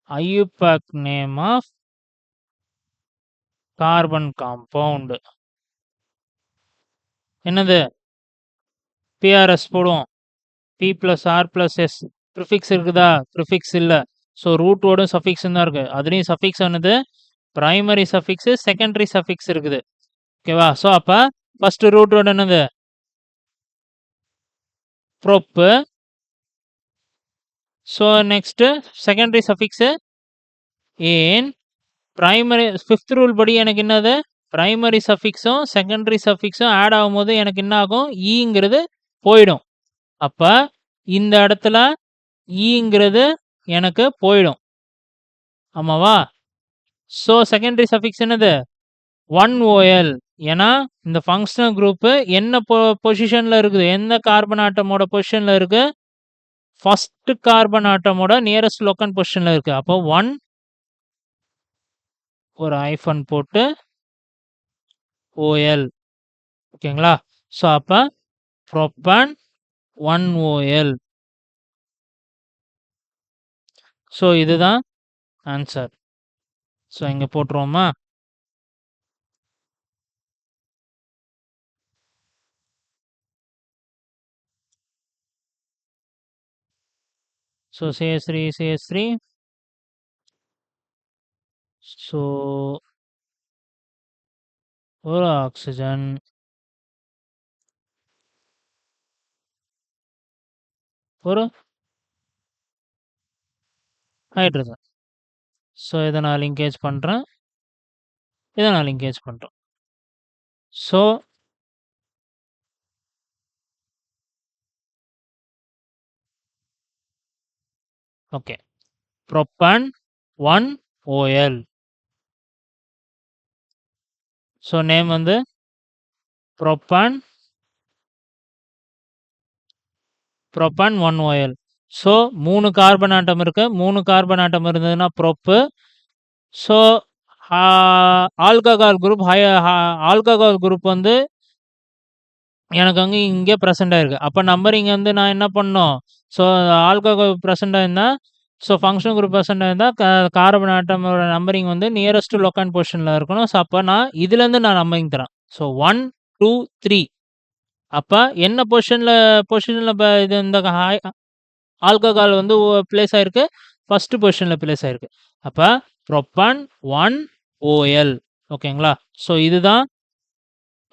IUPAC name of carbon compound என்னது? பிஆர்எஸ் போடுவோம். P plus R plus S. Prefix இருக்குதா? ப்ரிஃபிக்ஸ் இல்ல. ஸோ ரூட் வேர்டும் சஃபிக்ஸ் தான் இருக்கு. அதுலேயும் suffix என்னது? பிரைமரி சஃபிக்ஸ், செகண்டரி சஃபிக்ஸ் இருக்குது. ஓகேவா? ஸோ அப்ப ஃபர்ஸ்ட் ரூட் வேர்டு என்னது? Probe. So next secondary suffix ஏன். பிரைமரி ஃபிஃப்த் ரூல் படி எனக்கு என்னது? பிரைமரி சஃபிக்ஸும் செகண்டரி சஃபிக்ஸும் ஆட் ஆகும்போது எனக்கு என்ன ஆகும்? ஈங்கிறது போயிடும். அப்ப இந்த இடத்துல ஈங்கிறது எனக்கு போயிடும். ஆமாவா? ஸோ செகண்டரி சஃபிக்ஸ் என்னது? 1OL. ஏன்னா இந்த ஃபங்க்ஷனல் குரூப் என்ன பொசிஷன்ல இருக்குது? எந்த கார்பன் ஆட்டமோட பொசிஷன்ல இருக்கு? ஃபர்ஸ்ட் கார்பன் ஆட்டமோட நியரஸ்ட் லொக்கண்ட் பொசிஷன்ல இருக்கு. அப்போ 1 ஒரு ஐஃபன் போட்டு OL. ஓகேங்களா? ஸோ அப்ப ப்ரோப்பான் 1OL. ஸோ இதுதான் ஆன்சர். ஸோ இங்க போட்டுருவோமா? So CH3. ஸோ ஒரு ஆக்சிஜன், ஒரு ஹைட்ரஜன். ஸோ இதை நான் லிங்கேஜ் பண்ணுறேன், இதை நான் லிங்கேஜ் பண்ணுறேன். So okay, propane 1OL. So name வந்து propane 1OL. So 3 carbon atom இருக்கு. 3 கார்பன் ஆட்டம் இருந்ததுன்னா probe. So alcohol group alcohol group வந்து எனக்கு அங்கே இங்கே ப்ரெசென்ட் ஆயிருக்கு. அப்போ நம்பரிங் வந்து நான் என்ன பண்ணணும்? ஸோ ஆல்கஹால் ப்ரெசென்ட் ஆயிருந்தா, ஸோ ஃபங்க்ஷனல் குரூப் ப்ரெசென்ட் ஆயிருந்தா கார்பன் ஆட்டமோட நம்பரிங் வந்து நியரஸ்ட் லொக்கண்ட் பொசிஷனில் இருக்கணும். ஸோ அப்போ நான் இதுலேருந்து நான் நம்பரிங் தரேன். ஸோ 1, 2, 3. அப்போ என்ன பொசிஷனில் இது இந்த ஆல்கஹால் வந்து பிளேஸ் ஆயிருக்கு? ஃபர்ஸ்ட் பொசிஷனில் பிளேஸ் ஆயிருக்கு. அப்போ ப்ரோப்பான் 1OL. ஓகேங்களா? ஸோ இதுதான்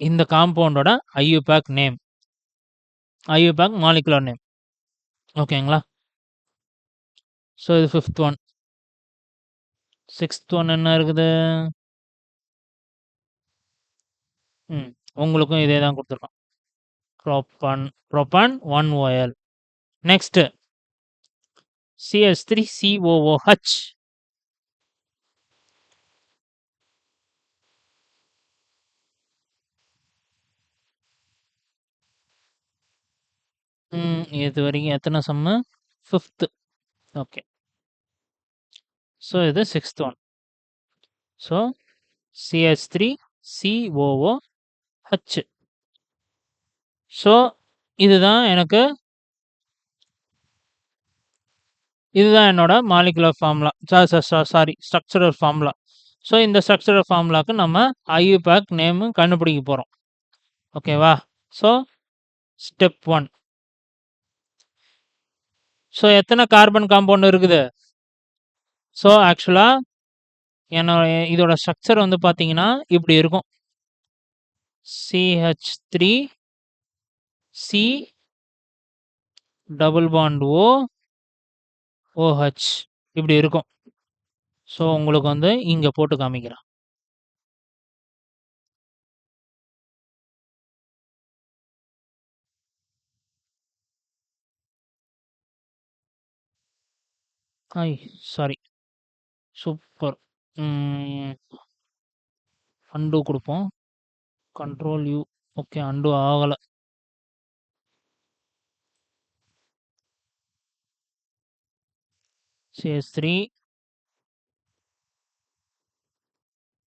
இந்த காம்பவுண்டோட IUPAC name. IUPAC molecular name. ஓகேங்களா? ஸோ இது 5th ஒன். 6th ஒன் என்ன இருக்குது? உங்களுக்கும் இதே தான் குடுத்துருக்கான். ப்ரோப்பான் 1OL. Next CH3COOH. இது வரைக்கும் எத்தனை சம்மு? 5th. ஓகே. ஸோ இது 6th one. So CH3COOH. So இதுதான் என்னோட molecular formula. Sorry, structural formula. So இந்த ஸ்ட்ரக்சரல் ஃபார்முலாக்கு நம்ம ஐயூபேக் நேமு கண்டுபிடிக்க போகிறோம். ஓகேவா? So step 1. ஸோ எத்தனை கார்பன் காம்பவுண்ட் இருக்குது? ஸோ ஆக்சுவலாக இதோட ஸ்ட்ரக்சர் வந்து பார்த்தீங்கன்னா இப்படி இருக்கும். CH3C டபுள் பாண்ட் OH இப்படி இருக்கும். ஸோ உங்களுக்கு வந்து இங்கே போட்டு காமிக்கிறேன். Sorry, super. அண்டு கொடுப்போம். Control U. ஓகே, அண்டு ஆகலை. CH3.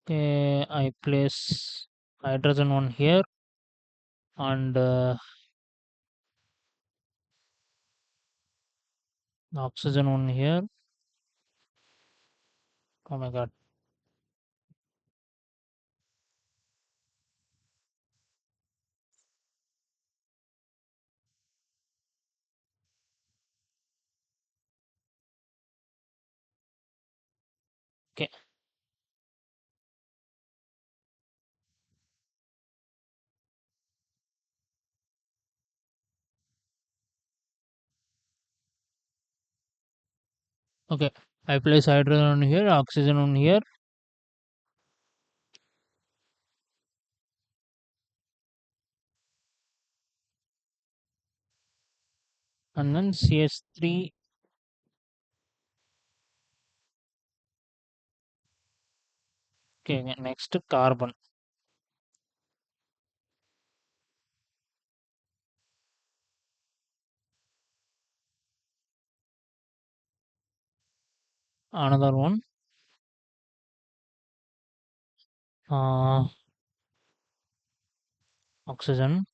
Okay, I place hydrogen one here and oxygen one here. Oh my god. Okay. Okay, I place hydrogen on here, oxygen on here. And then CH3. Okay, next carbon. Another one. Oxygen.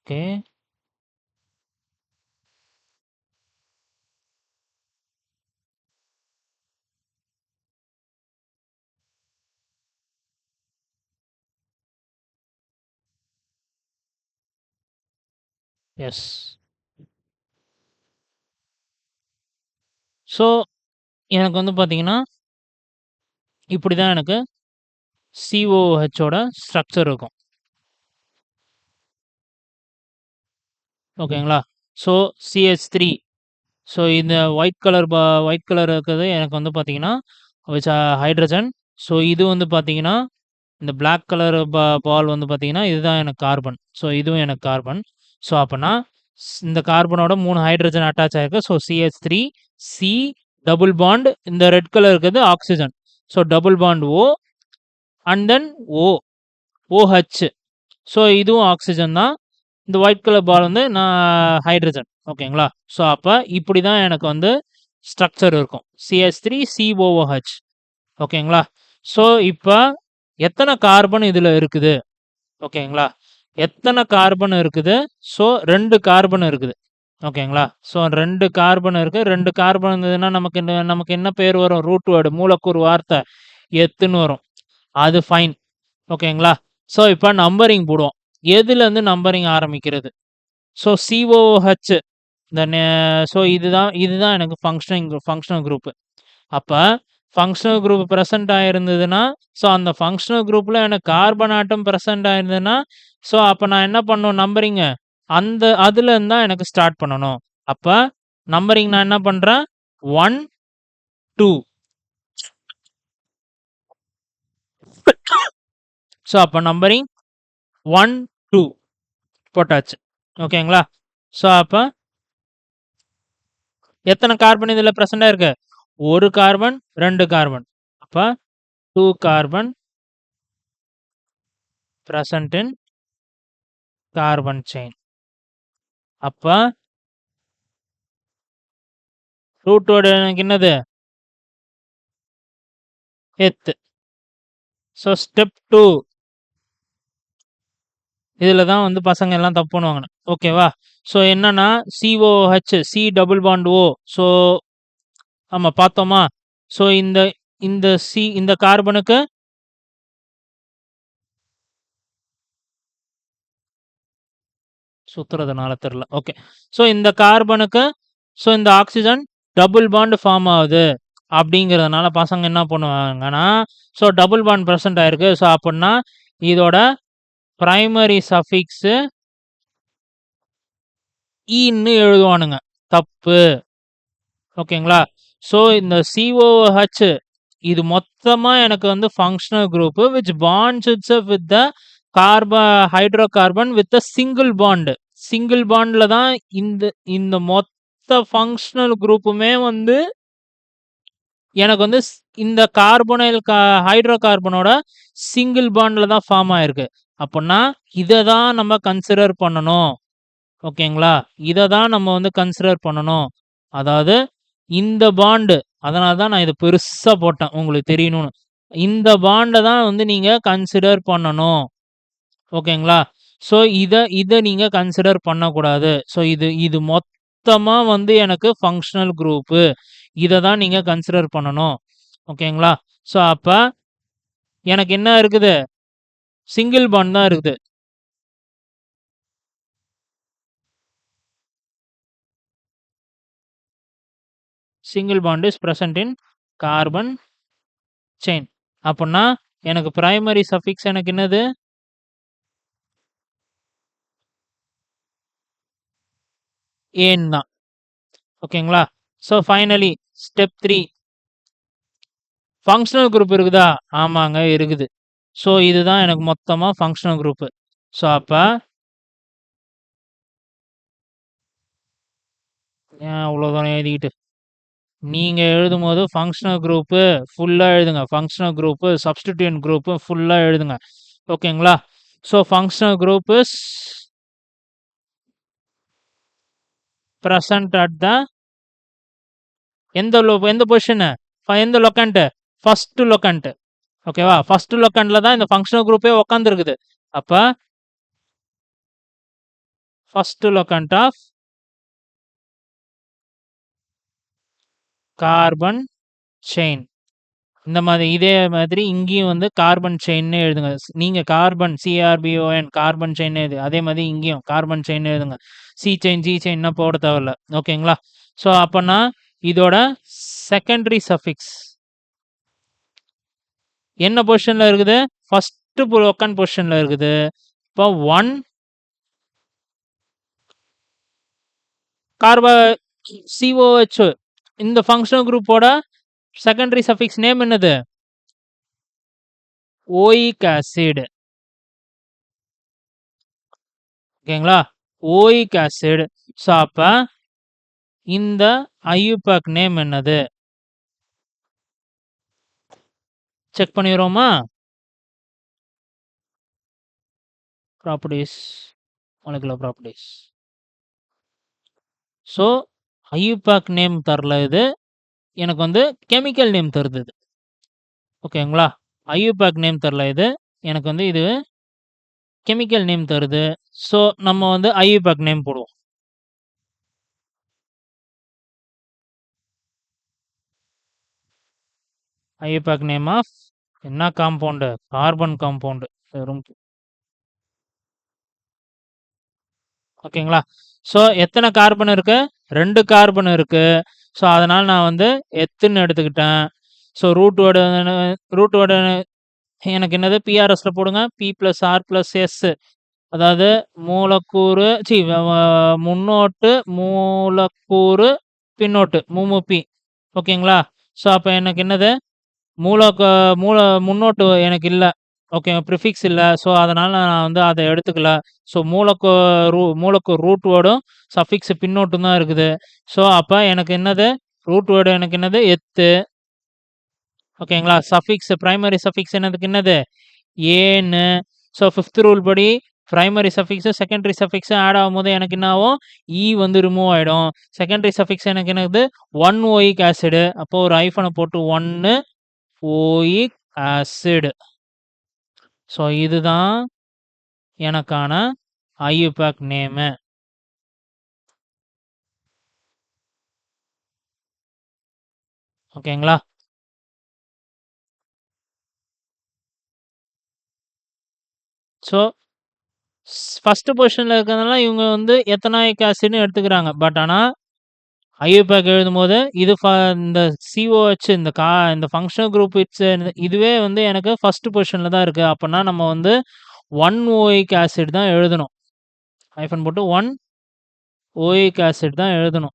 Okay. Yes. So எனக்கு வந்து பார்த்தீங்கன்னா இப்படி தான் எனக்கு COOHோட structure இருக்கும். ஓகேங்களா? So CH3. So இந்த white colour இருக்கிறது எனக்கு வந்து பார்த்தீங்கன்னா ஹைட்ரஜன். ஸோ இது வந்து பார்த்தீங்கன்னா இந்த பிளாக் கலர் பால் வந்து பார்த்தீங்கன்னா இதுதான் எனக்கு கார்பன். ஸோ இதுவும் எனக்கு கார்பன். ஸோ அப்போனா இந்த கார்பனோட 3 ஹைட்ரஜன் அட்டாச் ஆயிருக்கு. So CH3 C double bond, இந்த ரெட் கலர் இருக்கிறது oxygen. So double bond O and then OH. So இதுவும் ஆக்சிஜன் தான். இந்த ஒயிட் கலர் பால் வந்து ஹைட்ரஜன். ஓகேங்களா? ஸோ அப்போ இப்படி தான் எனக்கு வந்து ஸ்ட்ரக்சர் இருக்கும். CH3COOH. ஓகேங்களா? ஸோ இப்போ எத்தனை கார்பன் இதில் இருக்குது? ஓகேங்களா? எத்தனை கார்பன் இருக்குது? ஸோ 2 கார்பன் இருக்குது. ஓகேங்களா? ஸோ 2 கார்பன் இருக்குது. 2 கார்பன் இருந்ததுன்னா நமக்கு என்ன பேர் வரும்? ரூட் வேர்டு, மூலக்கூறு வார்த்தை எத்துன்னு வரும். அது ஃபைன். ஓகேங்களா? ஸோ இப்போ நம்பரிங் போடுவோம். எதுலேருந்து நம்பரிங் ஆரம்பிக்கிறது? ஸோ COOH ஸோ இதுதான் எனக்கு ஃபங்க்ஷனல் குரூப். அப்ப ஃபங்க்ஷனல் குரூப் பிரசன்ட் ஆயிருந்ததுன்னா, ஸோ அந்த ஃபங்க்ஷனல் குரூப்ல எனக்கு கார்பன் ஆட்டம் பிரசன்ட் ஆயிருந்ததுன்னா, ஸோ அப்ப நான் என்ன பண்ணணும் நம்பரிங்க? அதுல இருந்து தான் எனக்கு ஸ்டார்ட் பண்ணணும். அப்ப நம்பரிங் நான் என்ன பண்றேன்? 1, 2. ஸோ அப்ப நம்பரிங் 1, 2 போட்டாச்சு. ஓகேங்களா? ஸோ அப்ப எத்தனை கார்பன் இதுல பிரசன்ட் ஆயிருக்கு? 1 கார்பன், 2 கார்பன். அப்ப 2 carbon present in carbon chain. அப்ப ரூட்டோட எனக்கு என்னது? எர்த். ஸோ ஸ்டெப் 2 இதுல தான் வந்து பசங்க எல்லாம் தப்பு பண்ணுவாங்க. ஓகேவா? ஸோ என்னன்னா COH C double bond O. So ஆமா பார்த்தோமா? ஸோ இந்த இந்த சி இந்த கார்பனுக்கு சுத்துறதுனால தெரியல. ஓகே. ஸோ இந்த கார்பனுக்கு ஸோ இந்த ஆக்சிஜன் டபுள் பாண்ட் ஃபார்ம் ஆகுது அப்படிங்கிறதுனால பசங்க என்ன பண்ணுவாங்கன்னா, ஸோ டபுள் பாண்ட் ப்ரெசென்ட் ஆயிருக்கு. ஸோ அப்படின்னா இதோட பிரைமரி சஃபிக்ஸு ஈன்னு எழுதுவானுங்க. தப்பு. ஓகேங்களா? ஸோ இந்த COH இது மொத்தமா எனக்கு வந்து functional group which bonds itself with the hydrocarbon with single bond. Single பாண்ட்ல தான் இந்த இந்த மொத்த ஃபங்க்ஷனல் குரூப்புமே வந்து எனக்கு வந்து இந்த ஹைட்ரோகார்பனோட சிங்கிள் பாண்ட்ல தான் ஃபார்ம் ஆயிருக்கு. அப்படின்னா இதை தான் நம்ம கன்சிடர் பண்ணணும். ஓகேங்களா? இதை தான் நம்ம வந்து கன்சிடர் பண்ணணும். அதாவது இந்த பாண்டு, அதனால தான் நான் இதை பெருசா போட்டேன் உங்களுக்கு தெரியணும்னு. இந்த பாண்டை தான் வந்து நீங்க கன்சிடர் பண்ணணும். ஓகேங்களா? ஸோ இதை நீங்க கன்சிடர் பண்ணக்கூடாது. ஸோ இது மொத்தமா வந்து எனக்கு ஃபங்க்ஷனல் குரூப்பு. இதை தான் நீங்க கன்சிடர் பண்ணணும். ஓகேங்களா? ஸோ அப்ப எனக்கு என்ன இருக்குது? சிங்கிள் பாண்ட் தான் இருக்குது. Single bond is present in carbon chain. அப்படின்னா எனக்கு பிரைமரி சஃபிக்ஸ் எனக்கு என்னது? ஏன் தான். ஓகேங்களா? So finally step 3 functional group இருக்குதா? ஆமாங்க இருக்குது. ஸோ இதுதான் எனக்கு மொத்தமா ஃபங்க்ஷனல் குரூப். ஸோ அப்ப ஏன் அவ்வளோ தூரம் எழுதிக்கிட்டு? நீங்க எழுதும்போது ஃபங்க்ஷனல் குரூப் ஃபுல்லா எழுதுங்க. ஃபங்க்ஷனல் குரூப், சப்ஸ்டிட்யூயன்ட் குரூப் ஃபுல்லா எழுதுங்க. ஓகேங்களா? So functional group is present at the எந்த பொசிஷன்? எந்த லொக்கண்ட்? ஃபர்ஸ்ட் லொக்கண்ட். ஓகேவா? ஃபர்ஸ்ட் லொக்கண்ட்ல தான் இந்த ஃபங்க்ஷனல் குரூப்பே உட்காந்துருக்குது. அப்ப first locant of carbon chain. இந்த மாதிரி இதே மாதிரி இங்கேயும் வந்து கார்பன் செயின்னு எழுதுங்க. நீங்க கார்பன் CRBON கார்பன் செயின் எழுது. அதே மாதிரி இங்கேயும் கார்பன் செயின் எழுதுங்க. சி செயின் ஜி செயின்னா போட தேவையில்ல. ஓகேங்களா? ஸோ அப்பனா இதோட செகண்டரி சஃபிக்ஸ் என்ன பொசிஷன்ல இருக்குது? ஃபர்ஸ்ட் லொக்கண்ட் பொசிஷன்ல இருக்குது. இப்போ 1 கார்ப COH இந்த ஃபங்க்ஷனல் குரூப்போட செகண்டரி சஃபிக்ஸ் நேம் என்னது? Oic acid. ஓகேங்களா? Oic acid. ஸோ அப்ப இந்த ஐயூபேக் நேம் என்னது? செக் பண்ணிடுவோமா? Properties, molecular properties. So IUPAC name தரல இது. எனக்கு வந்து கெமிக்கல் நேம் தருது இது. ஓகேங்களா? ஐயூபேக் நேம் தரல இது. எனக்கு வந்து இது கெமிக்கல் நேம் தருது. ஸோ நம்ம வந்து ஐயூபேக் நேம் போடுவோம். ஐயூபேக் நேம் ஆஃப் என்ன காம்பவுண்டு? Carbon compound. வெறும் ஓகேங்களா? ஸோ எத்தனை கார்பன் இருக்கு? 2 கார்பன் இருக்கு. ஸோ அதனால நான் வந்து எத்துன்னு எடுத்துக்கிட்டேன். ஸோ ரூட் வேர்டு எனக்கு என்னது? பிஆர்எஸ்ல போடுங்க. P plus R plus S. அதாவது மூலக்கூறு சி முன்னோட்டு, மூலக்கூறு, பின்னோட்டு மும்மூப்பி. ஓகேங்களா? ஸோ அப்ப எனக்கு என்னது? மூலக்க மூல முன்னோட்டு எனக்கு இல்ல. ஓகே. ப்ரிஃபிக்ஸ் இல்ல. ஸோ அதனால நான் வந்து அத எடுத்துக்கல. ஸோ மூலக்கு ரூட் வேர்டும், சஃபிக்ஸ் பின்னோட்டும் தான் இருக்குது. ஸோ அப்ப எனக்கு என்னது? ரூட் வேர்டு எனக்கு என்னது? எத்து. ஓகேங்களா? சஃபிக்ஸ் பிரைமரி சஃபிக்ஸ் என்னது? ஏன்னு. ஸோ 5த் ரூல் படி primary suffix, secondary suffix add ஆகும்போது எனக்கு என்ன ஆகும்? ஈ வந்து ரிமூவ் ஆயிடும். செகண்டரி சஃபிக்ஸ் எனக்கு என்னது? 1 ஓயிக் ஆசிட். அப்போ ஒரு ஹைஃபன போட்டு 1 ஓயிக் ஆசிட். ஸோ இதுதான் எனக்கான ஐயூபேக் நேமு. ஓகேங்களா? ஸோ ஃபர்ஸ்ட் பொசிஷன்ல இருக்கிறதுனால இவங்க வந்து எத்தனாயிக் ஆசிட்னு எடுத்துக்கிறாங்க. பட் ஆனா ஐயூபேக் எழுதும்போது இது இந்த சிஓஹெச் இந்த ஃபங்க்ஷனல் குரூப் இதுவே வந்து எனக்கு ஃபர்ஸ்ட் பொசிஷன்ல தான் இருக்கு. அப்பன்னா நம்ம வந்து 1 ஓயிக் ஆசிட் தான் எழுதணும். ஹைஃபன் போட்டு 1 ஓயிக் ஆசிட் தான் எழுதணும்.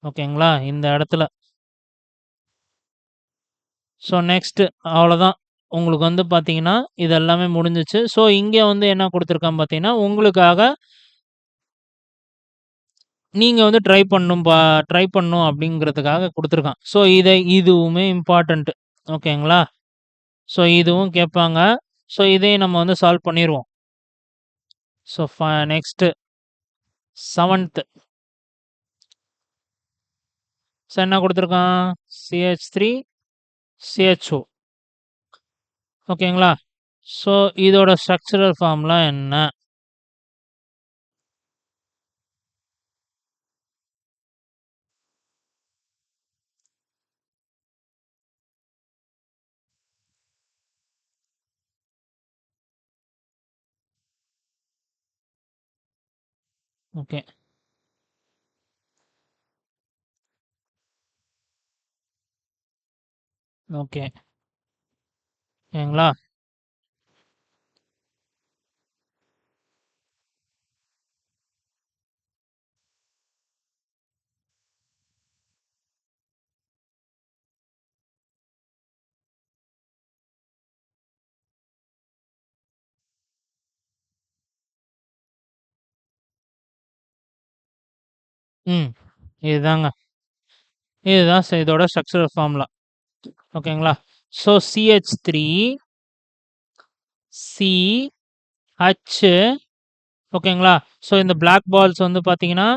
ஓகேங்களா? இந்த இடத்துல. ஸோ நெக்ஸ்ட் அவ்வளோதான். உங்களுக்கு வந்து பார்த்தீங்கன்னா, இது எல்லாமே முடிஞ்சுச்சு. ஸோ இங்க வந்து என்ன குடுத்துருக்கான் பார்த்தீங்கன்னா, உங்களுக்காக நீங்க வந்து ட்ரை பண்ணணும் அப்படிங்கிறதுக்காக குடுத்துருக்கான். ஸோ இதுவுமே இம்பார்ட்டன்ட். ஓகேங்களா? ஸோ இதுவும் கேட்பாங்க. ஸோ இதையும் நம்ம வந்து சால்வ் பண்ணிருவோம். So next 7த். ஸோ என்ன குடுத்துருக்கான்? CH3 CHO. ஓகேங்களா? ஸோ இதோட ஸ்ட்ரக்சரல் ஃபார்முலா என்ன? ஓகே. ஓகே. ஓகேங்களா? ம். இதுதாங்க. இதுதான் இதோட ஸ்ட்ரக்சரல் ஃபார்முலா. ஓகேங்களா? So CH3 CH. ஓகேங்களா? ஸோ இந்த பிளாக் பால்ஸ் வந்து பார்த்தீங்கன்னா,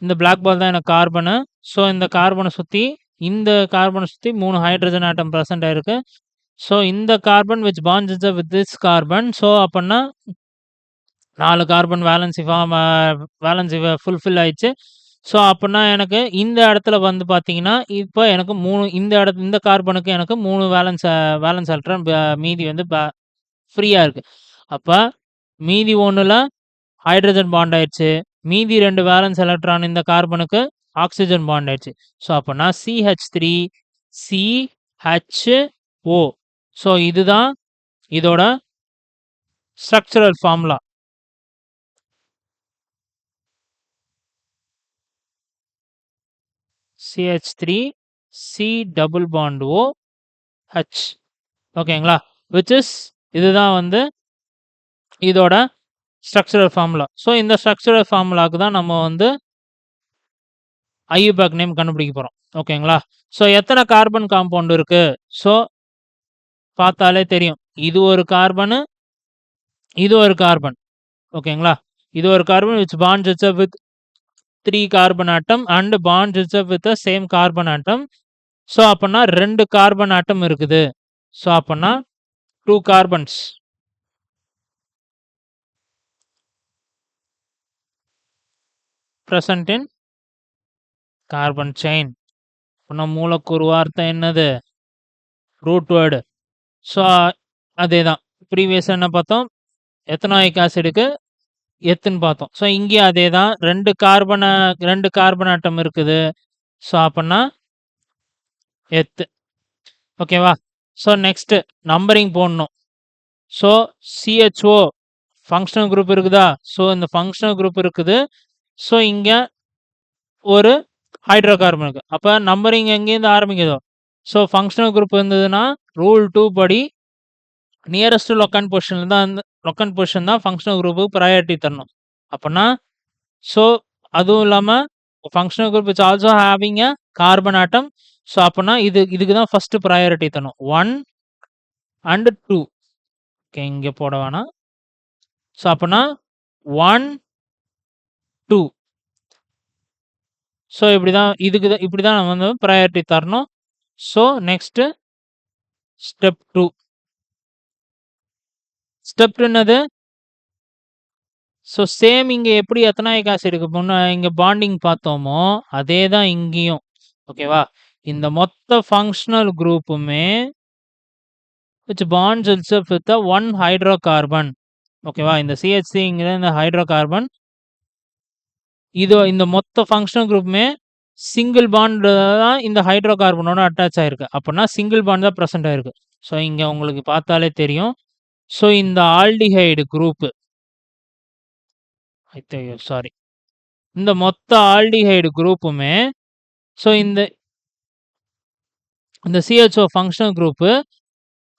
இந்த பிளாக் பால் தான் எனக்கு கார்பனு. ஸோ இந்த கார்பன சுத்தி, இந்த கார்பன சுத்தி 3 ஹைட்ரஜன் ஆட்டம் பிரசன்ட் ஆயிருக்கு. ஸோ இந்த carbon which bonds with this carbon. So அப்பன்னா 4 கார்பன் வேலன்சி ஃபுல்ஃபில் ஆயிடுச்சு. ஸோ அப்பன்னா எனக்கு இந்த இடத்துல வந்து பார்த்தீங்கன்னா, இப்ப எனக்கு 3 இந்த கார்பனுக்கு எனக்கு 3 வேலன்ஸ் எலக்ட்ரான் மீதி வந்து ஃப்ரீயா இருக்கு. அப்ப மீதி 1ல ஹைட்ரஜன் பாண்ட் ஆயிடுச்சு. மீதி 2 வேலன்ஸ் எலக்ட்ரான் இந்த கார்பனுக்கு ஆக்ஸிஜன் பாண்ட் ஆயிடுச்சு. ஸோ அப்பன்னா CH3 CHO. ஸோ இதுதான் இதோட structural formula. CH3 C double bond O H. ஓகேங்களா? விச் இஸ் இதுதான் வந்து இதோட ஸ்ட்ரக்சரல் ஃபார்முலா. ஸோ இந்த ஸ்ட்ரக்சரல் ஃபார்முலாக்கு தான் நம்ம வந்து ஐயூபேக் நேம் கண்டுபிடிக்க போறோம். ஓகேங்களா? ஸோ எத்தனை கார்பன் காம்பவுண்ட் இருக்கு? ஸோ பார்த்தாலே தெரியும். இது ஒரு கார்பனு, இது ஒரு கார்பன். ஓகேங்களா? இது ஒரு carbon which bonds itself with 3 carbon atom and bonds itself with the same carbon atom. So அப்பன்னா 2 கார்பன் ஆட்டம் இருக்குது. ஸோ அப்பன்னா 2 carbons present in carbon chain. அப்பன்னா மூலக்கூறு வார்த்தை என்னது? Root word. ஸோ அதேதான். ப்ரீவியஸா என்ன பார்த்தோம்? எத்தனாயிக் ஆசிடுக்கு எத்துன்னு பார்த்தோம். ஸோ இங்கேயும் அதே தான். 2 கார்பன் ஆட்டம் இருக்குது. ஸோ அப்பன்னா எத்து. ஓகேவா? ஸோ நெக்ஸ்ட்டு நம்பரிங் போடணும். ஸோ CHO ஃபங்ஷனல் குரூப் இருக்குதா? ஸோ இந்த ஃபங்ஷனல் குரூப் இருக்குது. ஸோ இங்க ஒரு ஹைட்ரோ கார்பன் இருக்கு. அப்ப நம்பரிங் எங்கேருந்து ஆரம்பிக்குதோ, ஸோ ஃபங்ஷனல் குரூப் இருந்ததுன்னா ரூல் 2 படி நியரஸ்ட் லொக்கண்ட் பொசிஷன்ல தான் லொக்கண்ட் பொசிஷன் தான் ஃபங்ஷனல் குரூப்புக்கு ப்ரையாரிட்டி தரணும். அப்பன்னா ஸோ அதுவும் இல்லாம functional group is also having a carbon atom. So அப்பன்னா இதுக்கு தான் ஃபர்ஸ்ட் ப்ரையாரிட்டி தரணும். 1 அண்ட் 2. ஓகே, இங்க போட வேணாம். ஸோ அப்பன்னா 1, 2. ஸோ இப்படி தான் நம்ம வந்து ப்ரையாரிட்டி தரணும். So next step 2. ஸ்டெப் 2 என்னது? ஸோ சேம் இங்க எப்படி எத்தனாயிக் ஆசிடுக்கு இங்க பாண்டிங் பார்த்தோமோ அதே தான் இங்கேயும். ஓகேவா? இந்த மொத்த functional குரூப்புமே which bonds itself with the one hydrocarbon. ஓகேவா? இந்த CH3ங்கிற இந்த ஹைட்ரோகார்பன் இந்த மொத்த ஃபங்ஷனல் குரூப்புமே சிங்கிள் பாண்ட் தான் இந்த ஹைட்ரோகார்பனோட அட்டாச் ஆயிருக்கு. அப்பன்னா சிங்கிள் பாண்ட் தான் ப்ரெசென்ட் ஆயிருக்கு. ஸோ இங்க உங்களுக்கு பார்த்தாலே தெரியும். ஸோ இந்த ஆல்டிஹைடு குரூப் சாரி இந்த மொத்த ஆல்டிஹைடு குரூப்புமே ஸோ இந்த CHO ஃபங்ஷனல் குரூப்பு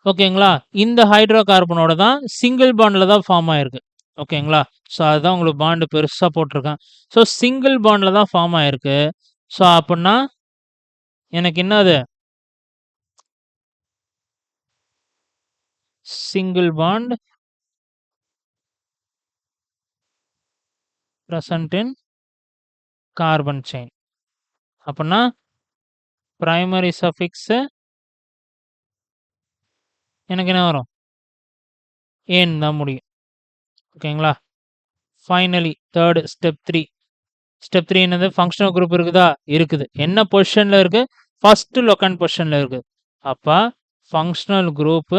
ஓகேங்களா, இந்த ஹைட்ரோ கார்பனோட தான் சிங்கிள் பாண்டில் தான் ஃபார்ம் ஆயிருக்கு. ஓகேங்களா? ஸோ அதுதான் உங்களுக்கு பாண்டு பெருசாக போட்டிருக்கேன். ஸோ சிங்கிள் பாண்டில் தான் ஃபார்ம் ஆயிருக்கு. ஸோ அப்படின்னா எனக்கு என்னது? Single bond present in carbon chain. அப்படின்னா பிரைமரி சஃபிக்ஸ் எனக்கு என்ன வரும்? ஏன்னு தான் முடியும். ஓகேங்களா? Finally third step 3. ஸ்டெப் 3 என்னது? ஃபங்ஷனல் குரூப் இருக்குதா? இருக்குது. என்ன பொசிஷன்ல இருக்கு? ஃபர்ஸ்ட் லொக்கண்ட் பொசிஷன்ல இருக்கு. அப்ப functional group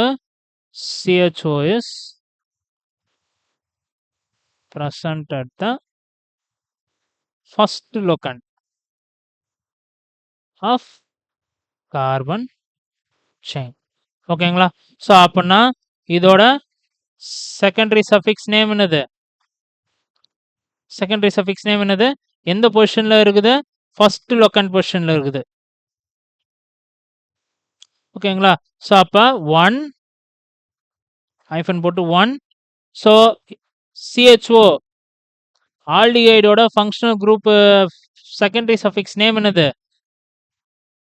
CHO is present at the first locant of carbon chain. ஓகேங்களா? ஸோ அப்படின்னா இதோட செகண்டரி சஃபிக்ஸ் நேம் என்னது? செகண்டரி சஃபிக்ஸ் நேம் என்னது? எந்த பொசிஷன்ல இருக்குது? ஃபர்ஸ்ட் லொக்கண்ட் பொசிஷன்ல இருக்குது. ஓகேங்களா? ஸோ அப்ப 1 ஹைஃபன் போட்டு 1. ஸோ CHO ஆல்டிஹைடோட functional group secondary suffix name என்னது?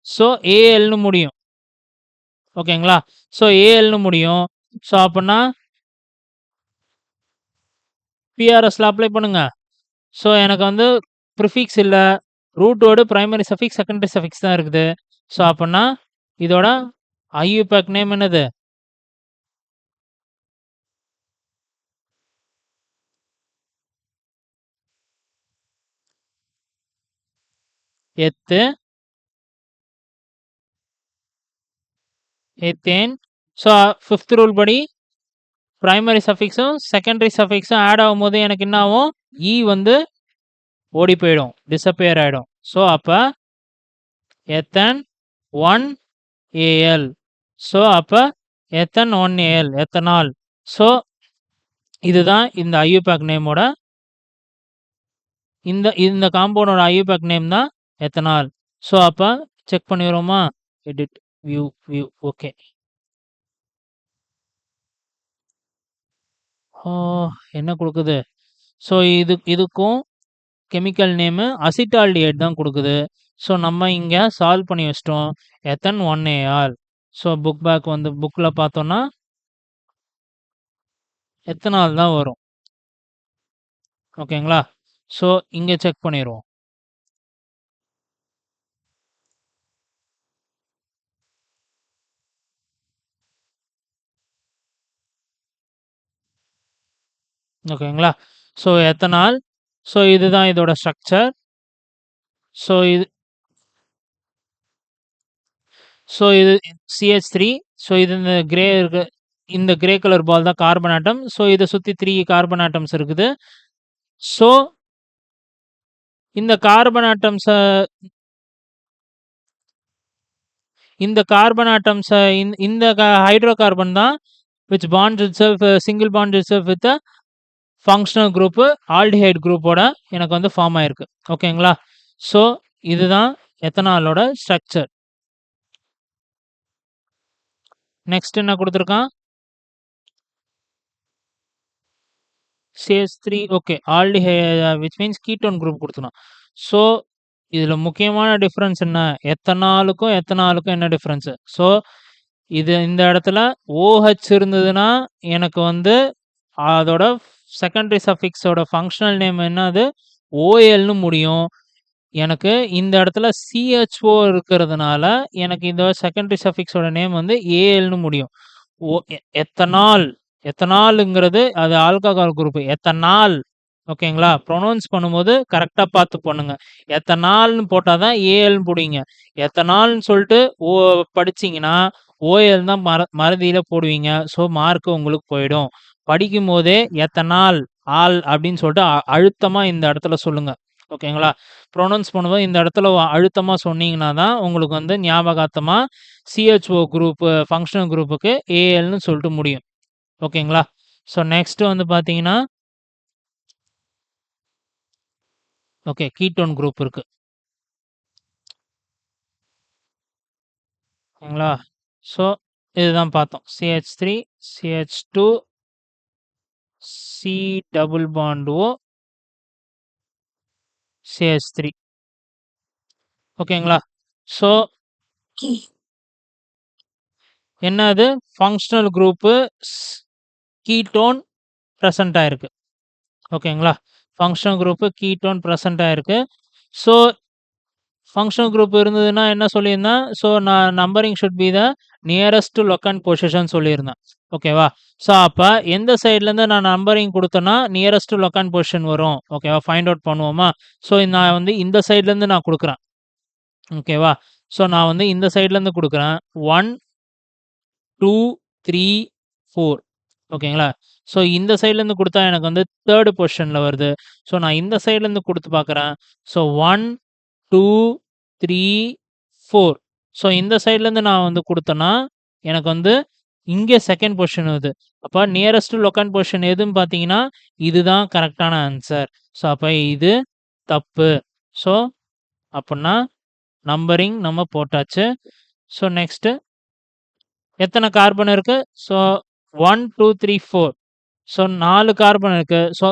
ஸோ ALன்னு முடியும். ஓகேங்களா? ஸோ ALன்னு முடியும். ஸோ அப்படின்னா PRSல அப்ளை பண்ணுங்க. ஸோ எனக்கு வந்து ப்ரிஃபிக்ஸ் இல்லை, root word primary suffix secondary suffix தான் இருக்குது. ஸோ அப்படின்னா இதோட ஐயூபேக் நேம் என்னது? எத்தேன். ஸோ ஃபிஃப்த் ரூல் படி பிரைமரி சஃபிக்ஸும் செகண்டரி சஃபிக்ஸும் ஆட் ஆகும்போது எனக்கு என்ன ஆகும்? இ வந்து ஓடி போயிடும், டிஸப்பியர் ஆகிடும். ஸோ அப்போ எத்தன் 1AL. ஸோ அப்போ எத்தன் 1AL எத்தனால். ஸோ இதுதான் இந்த ஐயூபேக் நேமோட இந்த காம்பவுண்டோட ஐயூபேக் நேம் தான் எத்தனால். ஸோ அப்போ செக் பண்ணிடுவோமா? Edit view okay. என்ன கொடுக்குது? ஸோ இதுக்கும் கெமிக்கல் நேமு அசிட்டால்டிஹைட் தான் கொடுக்குது. ஸோ நம்ம இங்கே சால்வ் பண்ணி வச்சிட்டோம். எத்தன் 1AR. ஸோ புக் பேக் வந்து புக்கில் பார்த்தோன்னா எத்தனால் தான் வரும். ஓகேங்களா? ஸோ இங்கே செக் பண்ணிடுவோம். ஓகேங்களா? So ethanol. ஸோ இதுதான் இதோட ஸ்ட்ரக்சர். ஸோ இது CH3. ஸோ இது இந்த கிரே கலர் பால் தான் கார்பன் ஆட்டம். ஸோ இதை சுற்றி 3 கார்பன் ஆட்டம்ஸ் இருக்குது. ஸோ இந்த கார்பன் ஆட்டம்ஸ இந்த கார்பன் ஆட்டம்ஸ இந்த ஹைட்ரோகார்பன் தான் which bonds itself single bond itself with a functional group aldehyde குரூப்போட எனக்கு வந்து ஃபார்ம் ஆயிருக்கு. ஓகேங்களா? ஸோ இதுதான் எத்தனாலோட ஸ்ட்ரக்சர். நெக்ஸ்ட் என்ன கொடுத்துருக்கான்? CH3 okay aldehyde which means ketone group கொடுத்துருக்கான். ஸோ இதுல முக்கியமான டிஃபரன்ஸ் என்ன? எத்தனாலுக்கும் எத்தனாலுக்கும் என்ன டிஃபரன்ஸ்? ஸோ இந்த இடத்துல OH இருந்ததுன்னா எனக்கு வந்து அதோட செகண்டரி சஃபிக்ஸோட ஃபங்க்ஷனல் நேம் என்னது? OLன்னு முடியும். எனக்கு இந்த இடத்துல CHO இருக்கிறதுனால எனக்கு இந்த செகண்டரி சஃபிக்ஸோட நேம் வந்து ALன்னு முடியும். எத்தனால் எத்தனாலுங்கிறது அது ஆல்கஹால் குரூப். எத்தனால் ஓகேங்களா? ப்ரொனவுன்ஸ் பண்ணும்போது கரெக்டா பார்த்து பண்ணுங்க. எத்தனால்னு போட்டால் தான் ஏஎல்னு போடுவீங்க. எத்தனால்னு சொல்லிட்டு படிச்சீங்கன்னா ஓஎல் தான் மறதியில போடுவீங்க. ஸோ மார்க் உங்களுக்கு போயிடும். படிக்கும் போதே எத்தனால் ஆல் அப்படின்னு சொல்லிட்டு அழுத்தமா இந்த இடத்துல சொல்லுங்க. ஓகேங்களா? ப்ரொனவுன்ஸ் பண்ணும்போது இந்த இடத்துல அழுத்தமா சொன்னீங்கன்னா தான் உங்களுக்கு வந்து ஞாபகார்த்தமா CHO குரூப் ஃபங்க்ஷனல் குரூப்புக்கு ஏஎல்னு சொல்லிட்டு முடியும். ஓகேங்களா? ஸோ நெக்ஸ்ட் வந்து பார்த்தீங்கன்னா ஓகே கீட்டோன் குரூப் இருக்கு. ஓகேங்களா? ஸோ இதுதான் பார்த்தோம். CH3 CH2 C double bond O CH3 ஓகேங்களா? ஸோ என்னது ஃபங்க்ஷனல் குரூப்பு கீட்டோன் ப்ரெசென்ட் ஆயிருக்கு. ஓகேங்களா? ஃபங்க்ஷனல் குரூப்பு கீட்டோன் ப்ரெசென்ட் ஆயிருக்கு. ஸோ ஃபங்க்ஷனல் குரூப் இருந்ததுன்னா என்ன சொல்லியிருந்தேன்? ஸோ நான் numbering should be the nearest locant position சொல்லியிருந்தேன். ஓகேவா? ஸோ அப்போ எந்த சைட்லேருந்து நான் நம்பரிங் கொடுத்தேன்னா நியரஸ்ட் லொக்கண்ட் பொசிஷன் வரும். ஓகேவா? ஃபைண்ட் அவுட் பண்ணுவோமா? ஸோ நான் வந்து இந்த சைட்லேருந்து நான் கொடுக்குறேன். ஓகேவா? ஸோ நான் வந்து இந்த சைட்லேருந்து கொடுக்குறேன். 1 2 3 4 ஓகேங்களா? ஸோ இந்த சைட்லேருந்து கொடுத்தா எனக்கு வந்து தேர்டு பொசிஷனில் வருது. ஸோ நான் இந்த சைட்லேருந்து கொடுத்து பார்க்குறேன். ஸோ 1 2 3 4 ஸோ இந்த சைட்லேருந்து நான் வந்து கொடுத்தேன்னா எனக்கு வந்து இங்கே செகண்ட் பொசிஷன் வருது. அப்போ நியரஸ்ட் லொக்கண்ட் பொசிஷன் எதுன்னு பார்த்தீங்கன்னா இதுதான் கரெக்டான ஆன்சர். ஸோ அப்போ இது தப்பு. ஸோ அப்படின்னா நம்பரிங் நம்ம போட்டாச்சு. ஸோ நெக்ஸ்ட்டு எத்தனை கார்பன் இருக்கு? ஸோ 1 2 3 4 ஸோ 4 கார்பன் இருக்கு. ஸோ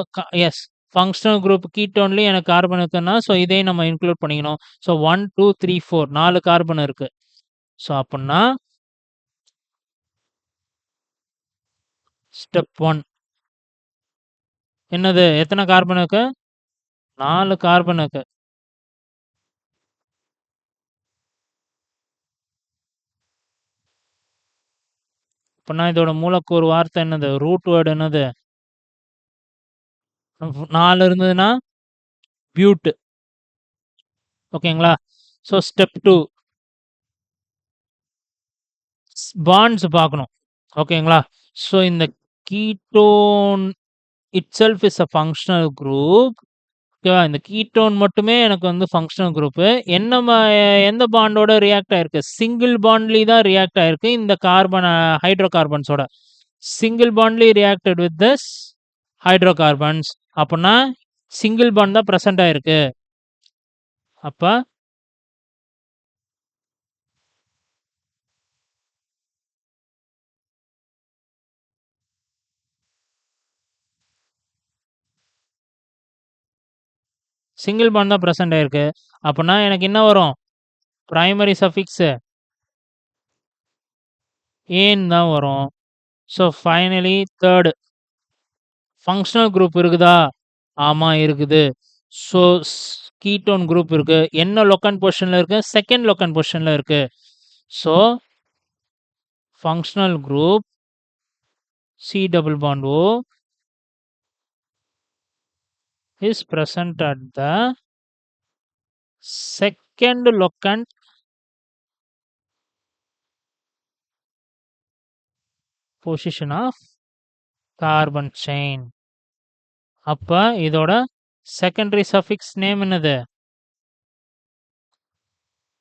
எஸ் ஃபங்க்ஷனல் குரூப் கீட்டோன்லேயும் எனக்கு கார்பன் இருக்குன்னா ஸோ இதையும் நம்ம இன்க்ளூட் பண்ணிக்கணும். ஸோ 1 2 3 4 4 கார்பன் இருக்கு. ஸோ அப்படின்னா ஸ்டெப் 1 என்னது? எத்தனை கார்பன் இருக்கு? 4 கார்பன் இருக்கு. அப்படின்னா இதோட மூலக்கூறு வார்த்தை என்னது? ரூட் வேர்டு என்னது? 4 இருந்ததுன்னா பியூட். ஓகேங்களா? ஸோ ஸ்டெப் 2 பாண்ட்ஸ் பார்க்கணும். ஓகேங்களா? ஸோ இந்த ketone itself is a functional group. ஓகேவா? இந்த கீட்டோன் மட்டுமே எனக்கு வந்து ஃபங்க்ஷனல் குரூப்பு. எந்த பாண்டோட ரியாக்ட் ஆயிருக்கு? சிங்கிள் பாண்ட்லி தான் ரியாக்ட் ஆயிருக்கு இந்த கார்பன் ஹைட்ரோ கார்பன்ஸோட. சிங்கிள் பாண்ட்லி reacted with this hydro carbons. அப்படின்னா சிங்கிள் பாண்ட் தான் ப்ரெசென்ட் ஆயிருக்கு. அப்போ சிங்கிள் பாண்ட் தான் ப்ரெசென்ட் ஆயிருக்கு. அப்படின்னா எனக்கு என்ன வரும்? பிரைமரி சஃபிக்ஸு ஏன்னு தான் வரும். So finally third functional group இருக்குதா? ஆமா இருக்குது. ஸோ கீட்டோன் குரூப் இருக்கு. என்ன லொக்கண்ட் பொசிஷன்ல இருக்கு? செகண்ட் லொக்கண்ட் பொசிஷன்ல இருக்கு. So functional group C double bond O is present at the second locant position of carbon chain. அப்ப இதோட செகண்டரி சஃபிக்ஸ் நேம் என்னது?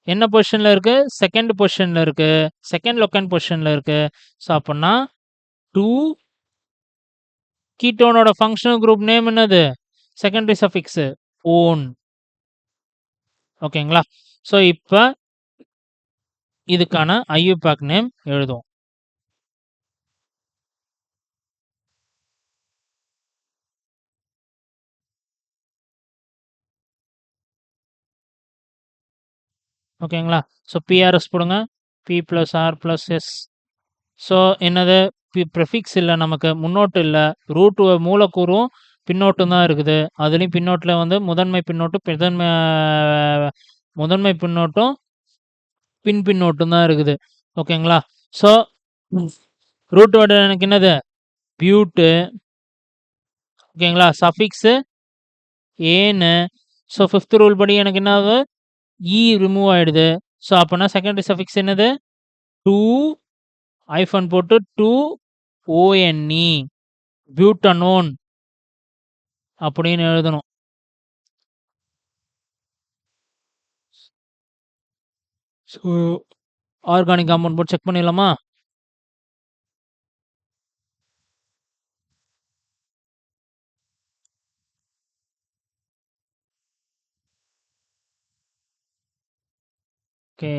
என்ன பொசிஷன்ல இருக்கு? செகண்ட் பொசிஷன்ல இருக்கு. செகண்ட் லொக்கண்ட் பொசிஷன்ல இருக்கு. ஸோ அப்பன்னா 2 கீட்டோனோட ஃபங்ஷனல் குரூப் நேம் என்னது? Secondary suffix own. ஓகேங்களா? ஸோ இப்ப இதுக்கான IUPAC நேம் எழுதுவோம். ஓகேங்களா? ஸோ PRS போடுங்க. P + R + S. ஸோ என்னது? ப்ரிஃபிக்ஸ் இல்ல நமக்கு. முன்னோட்டு இல்ல. ரூட் மூலக்கூறும் பின்னோட்டும் தான் இருக்குது. அதுலயும் பின்னோட்டுல வந்து முதன்மை பின்னோட்டும், முதன்மை பின்னோட்டும், பின்னோட்டும் தான் இருக்குது. ஓகேங்களா? ஸோ ரூட் வேர்டு எனக்கு என்னது? பியூட்டு. ஓகேங்களா? சஃபிக்ஸ் ஏன்னு. ஸோ 5th ரூல் படி எனக்கு என்ன ஆகுது? ரிமூவ் ஆயிடுது. ஸோ அப்பனா செகண்டரி சஃபிக்ஸ் என்னது? 2 ஹைஃபன் போட்டு 2 ONE பியூட்டனோன் அப்படின்னு எழுதணும். ஸோ ஆர்கானிக் காம்பவுண்ட் போட்டு செக் பண்ணிடலாமா? Okay.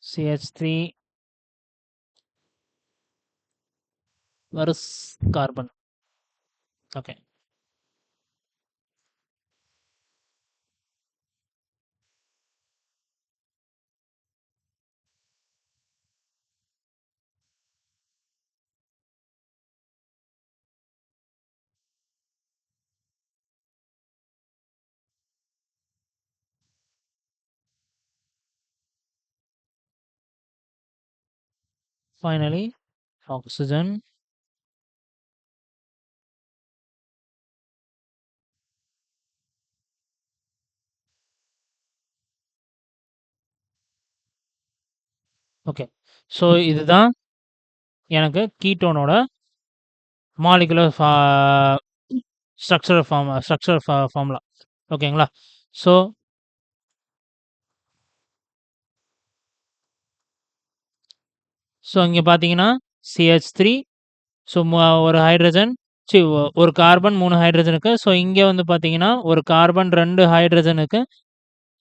CH3 versus carbon. Okay. Finally, oxygen. Okay. So இதுதான் எனக்கு கீட்டோனோட மாலிகுலர் ஸ்ட்ரக்சர் ஃபார்முலா. ஓகேங்களா? ஸோ இங்கே பார்த்தீங்கன்னா CH3. ஸோ ஒரு ஹைட்ரஜன், ஒரு கார்பன் 3 ஹைட்ரஜனுக்கு. ஸோ இங்கே வந்து பார்த்தீங்கன்னா ஒரு கார்பன் 2 ஹைட்ரஜனுக்கு.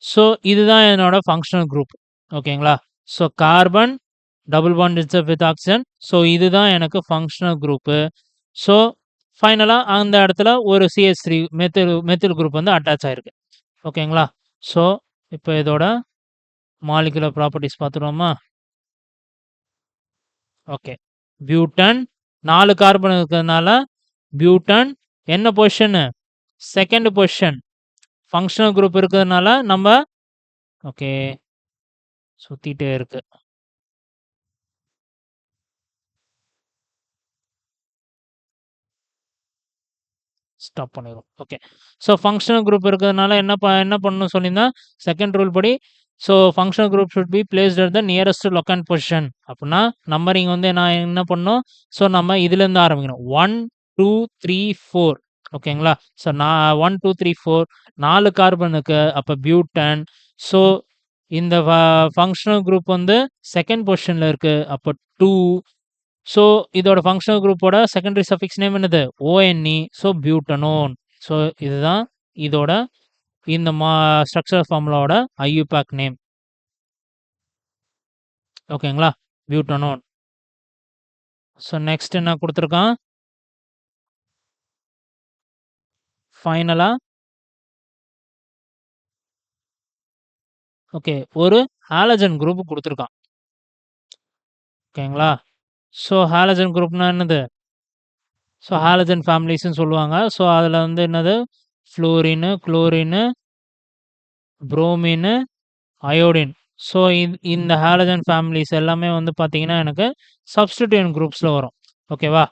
ஸோ இதுதான் என்னோட ஃபங்க்ஷனல் குரூப். ஓகேங்களா? So carbon double bond itself with oxygen. So இதுதான் எனக்கு ஃபங்க்ஷனல் குரூப்பு. ஸோ ஃபைனலாக அந்த இடத்துல ஒரு CH3 மெத்தில் குரூப் வந்து அட்டாச் ஆயிருக்கு. ஓகேங்களா? ஸோ இப்போ இதோட மாலிகுலர் ப்ராப்பர்ட்டிஸ் பார்த்துருவோமா? ஓகே. பியூட்டன் 4 கார்பன் இருக்கிறதுனால பியூட்டன் என்ன position? Second position. Functional group இருக்கிறதுனால நம்ம ஓகே சுத்திட்டே இருக்கு. ஸ்டாப் பண்ணிடுவோம். ஓகே. ஸோ ஃபங்க்ஷனல் குரூப் இருக்கிறதுனால என்ன பண்ணணும்னு சொல்லியிருந்தா செகண்ட் ரூல் படி. So functional group should be placed at the nearest locant position. அப்படின்னா நம்பரிங் வந்து நான் என்ன பண்ணணும்? ஸோ நம்ம இதுலேருந்து ஆரம்பிக்கணும். 1 2 3 4. ஓகேங்களா? ஸோ நான் 1 2 3 4 4 கார்பனுக்கு. அப்போ பியூட்டன். ஸோ இந்த ஃபங்க்ஷனல் குரூப் வந்து செகண்ட் பொசிஷன்ல இருக்கு. அப்போ 2. ஸோ இதோட ஃபங்க்ஷனல் குரூப்போட செகண்டரி சஃபிக்ஸ் நேம் என்னது? ONE. So butanone. ஸோ இதுதான் இதோட இந்த ஸ்ட்ரக்சர் ஃபார்முலாவோட IUPAC நேம். ஓகேங்களா? பியூட்டனோன். ஸோ நெக்ஸ்ட் என்ன கொடுத்துருக்கான்? ஃபைனலா ஓகே ஒரு ஹாலஜன் குரூப் கொடுத்துருக்கான். ஓகேங்களா? ஸோ ஹாலஜன் குரூப்னா என்னது? ஸோ ஹாலஜன் ஃபேமிலிஸ்ன்னு சொல்லுவாங்க. ஸோ அதில் வந்து என்னது? Fluorine, chlorine, bromine, iodine. So இந்த ஹாலஜன் ஃபேமிலிஸ் எல்லாமே வந்து பார்த்தீங்கன்னா எனக்கு சப்ஸ்டிட்யூயன்ட் குரூப்ஸில் வரும். ஓகேவா?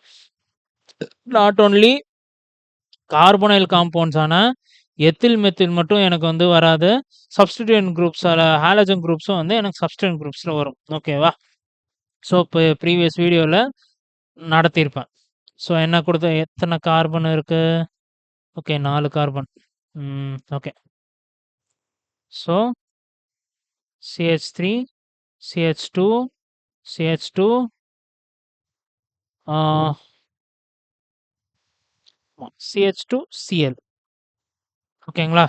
நாட் ஓன்லி கார்பனைல் காம்பவுண்ட்ஸான எத்தில் மெத்தில் மட்டும் எனக்கு வந்து வராது. சப்ஸ்டிட்யூயன்ட் குரூப்ஸ் ஹாலஜன் குரூப்ஸும் வந்து எனக்கு சப்ஸ்டிட்யூயன்ட் குரூப்ஸில் வரும். ஓகேவா? ஸோ, இப்போ ப்ரீவியஸ் வீடியோல நடத்தியிருப்பேன். ஸோ, என்ன குடுத்த எத்தன கார்பன் இருக்கு? Okay 4 carbon. Okay. So, CH3, CH2, CH2 ஆ CH2, Cl. ஓகேங்களா?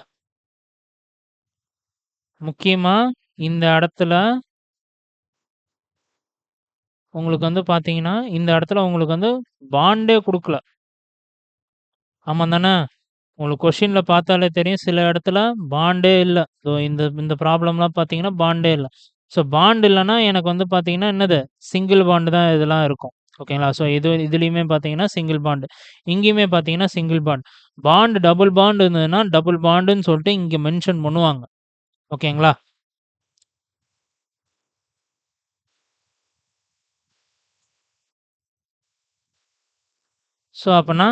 முக்கியமா இந்த இடத்துல உங்களுக்கு வந்து பார்த்தீங்கன்னா, இந்த இடத்துல உங்களுக்கு வந்து பாண்டே குடுக்கல. ஆமா தானே? உங்களுக்கு கொஸ்டின்ல பார்த்தாலே தெரியும். சில இடத்துல பாண்டே இல்ல. ஸோ இந்த இந்த ப்ராப்ளம்லாம் பார்த்தீங்கன்னா, பாண்டே இல்ல. ஸோ பாண்ட் இல்லன்னா எனக்கு வந்து பார்த்தீங்கன்னா, என்னது சிங்கிள் பாண்ட் தான் இதெல்லாம் இருக்கும். ஓகேங்களா? ஸோ இதுலயுமே பார்த்தீங்கன்னா, சிங்கிள் பாண்ட். இங்கேயுமே பார்த்தீங்கன்னா, single bond. Bond double bond இருந்ததுன்னா, டபுள் பாண்டுன்னு சொல்லிட்டு இங்க மென்ஷன் பண்ணுவாங்க. ஓகேங்களா? ஸோ அப்பன்னா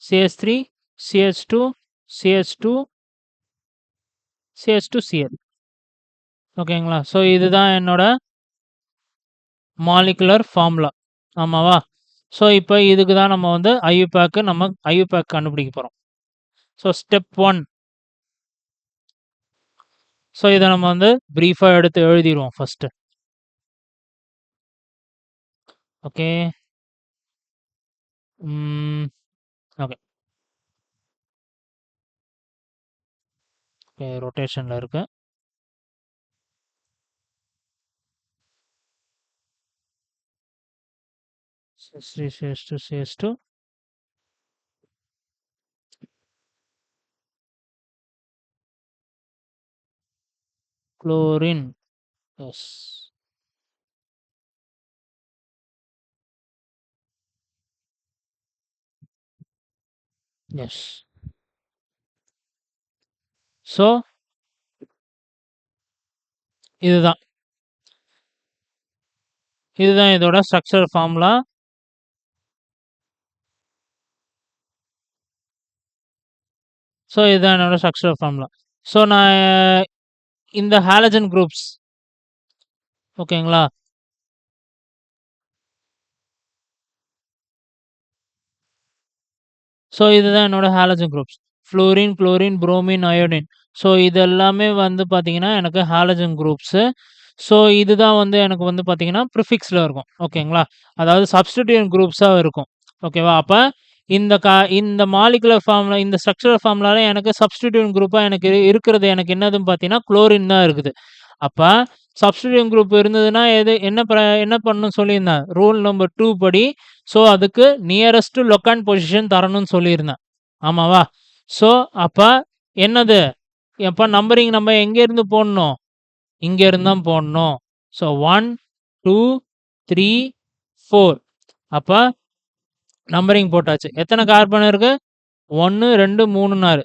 CH3, CH2, CH2, CH2Cl. ஓகேங்களா? ஸோ இதுதான் என்னோட மாலிகுலர் ஃபார்முலா. ஆமாவா? ஸோ இப்ப இதுக்கு தான் நம்ம வந்து ஐயூபேக் கண்டுபிடிக்க போறோம். So step 1. ஸோ இத நம்ம வந்து பிரீஃபா எடுத்து எழுதிருவோம் ஃபர்ஸ்ட்டு. ஓகே. ம். ஓகே. ஓகே. ரொட்டேஷன்ல இருக்கு. CH3CH2CH2 chlorine. S. S. So இதுதான். இதுதான் இதோட ஸ்ட்ரக்சர் ஃபார்முலா. ஸோ இதுதான் என்னோட ஸ்ட்ரக்சர் ஃபார்முலா. ஸோ நான் இந்த ஹாலஜன் குரூப்ஸ் ஓகேங்களா? ஸோ இதுதான் என்னோட halogen groups. Fluorine, chlorine, bromine, iodine. So இது எல்லாமே வந்து பார்த்தீங்கன்னா, எனக்கு ஹாலஜன் குரூப்ஸு. ஸோ இதுதான் வந்து எனக்கு வந்து பார்த்தீங்கன்னா, ப்ரிஃபிக்ஸ்ல இருக்கும். ஓகேங்களா? அதாவது சப்ஸ்டிட்யூயன்ட் குரூப்ஸா இருக்கும். ஓகேவா? அப்ப இந்த இந்த மாலிகுலர் ஃபார்முலா இந்த ஸ்ட்ரக்சரல் ஃபார்முலால எனக்கு சப்ஸ்டிட்யூயன்ட் குரூப்பா எனக்கு இருக்கிறது எனக்கு என்னதுன்னு பார்த்தீங்கன்னா, குளோரின் தான் இருக்குது. அப்ப சப்ஸ்டிட்யூயன்ட் குரூப் இருந்ததுன்னா, என்ன பண்ணணும்னு சொல்லியிருந்தேன். ரூல் நம்பர் 2 படி ஸோ அதுக்கு நியரஸ்ட் லொக்காண்ட் பொசிஷன் தரணும்னு சொல்லியிருந்தேன். ஆமாவா? ஸோ அப்ப என்னது? அப்ப நம்பரிங் நம்ம எங்கேருந்து போடணும்? இங்கேருந்து தான் போடணும். ஸோ 1, 2, 3, 4. அப்ப நம்பரிங் போட்டாச்சு. எத்தனை கார்பன் இருக்கு? 1, 2, 3, 4.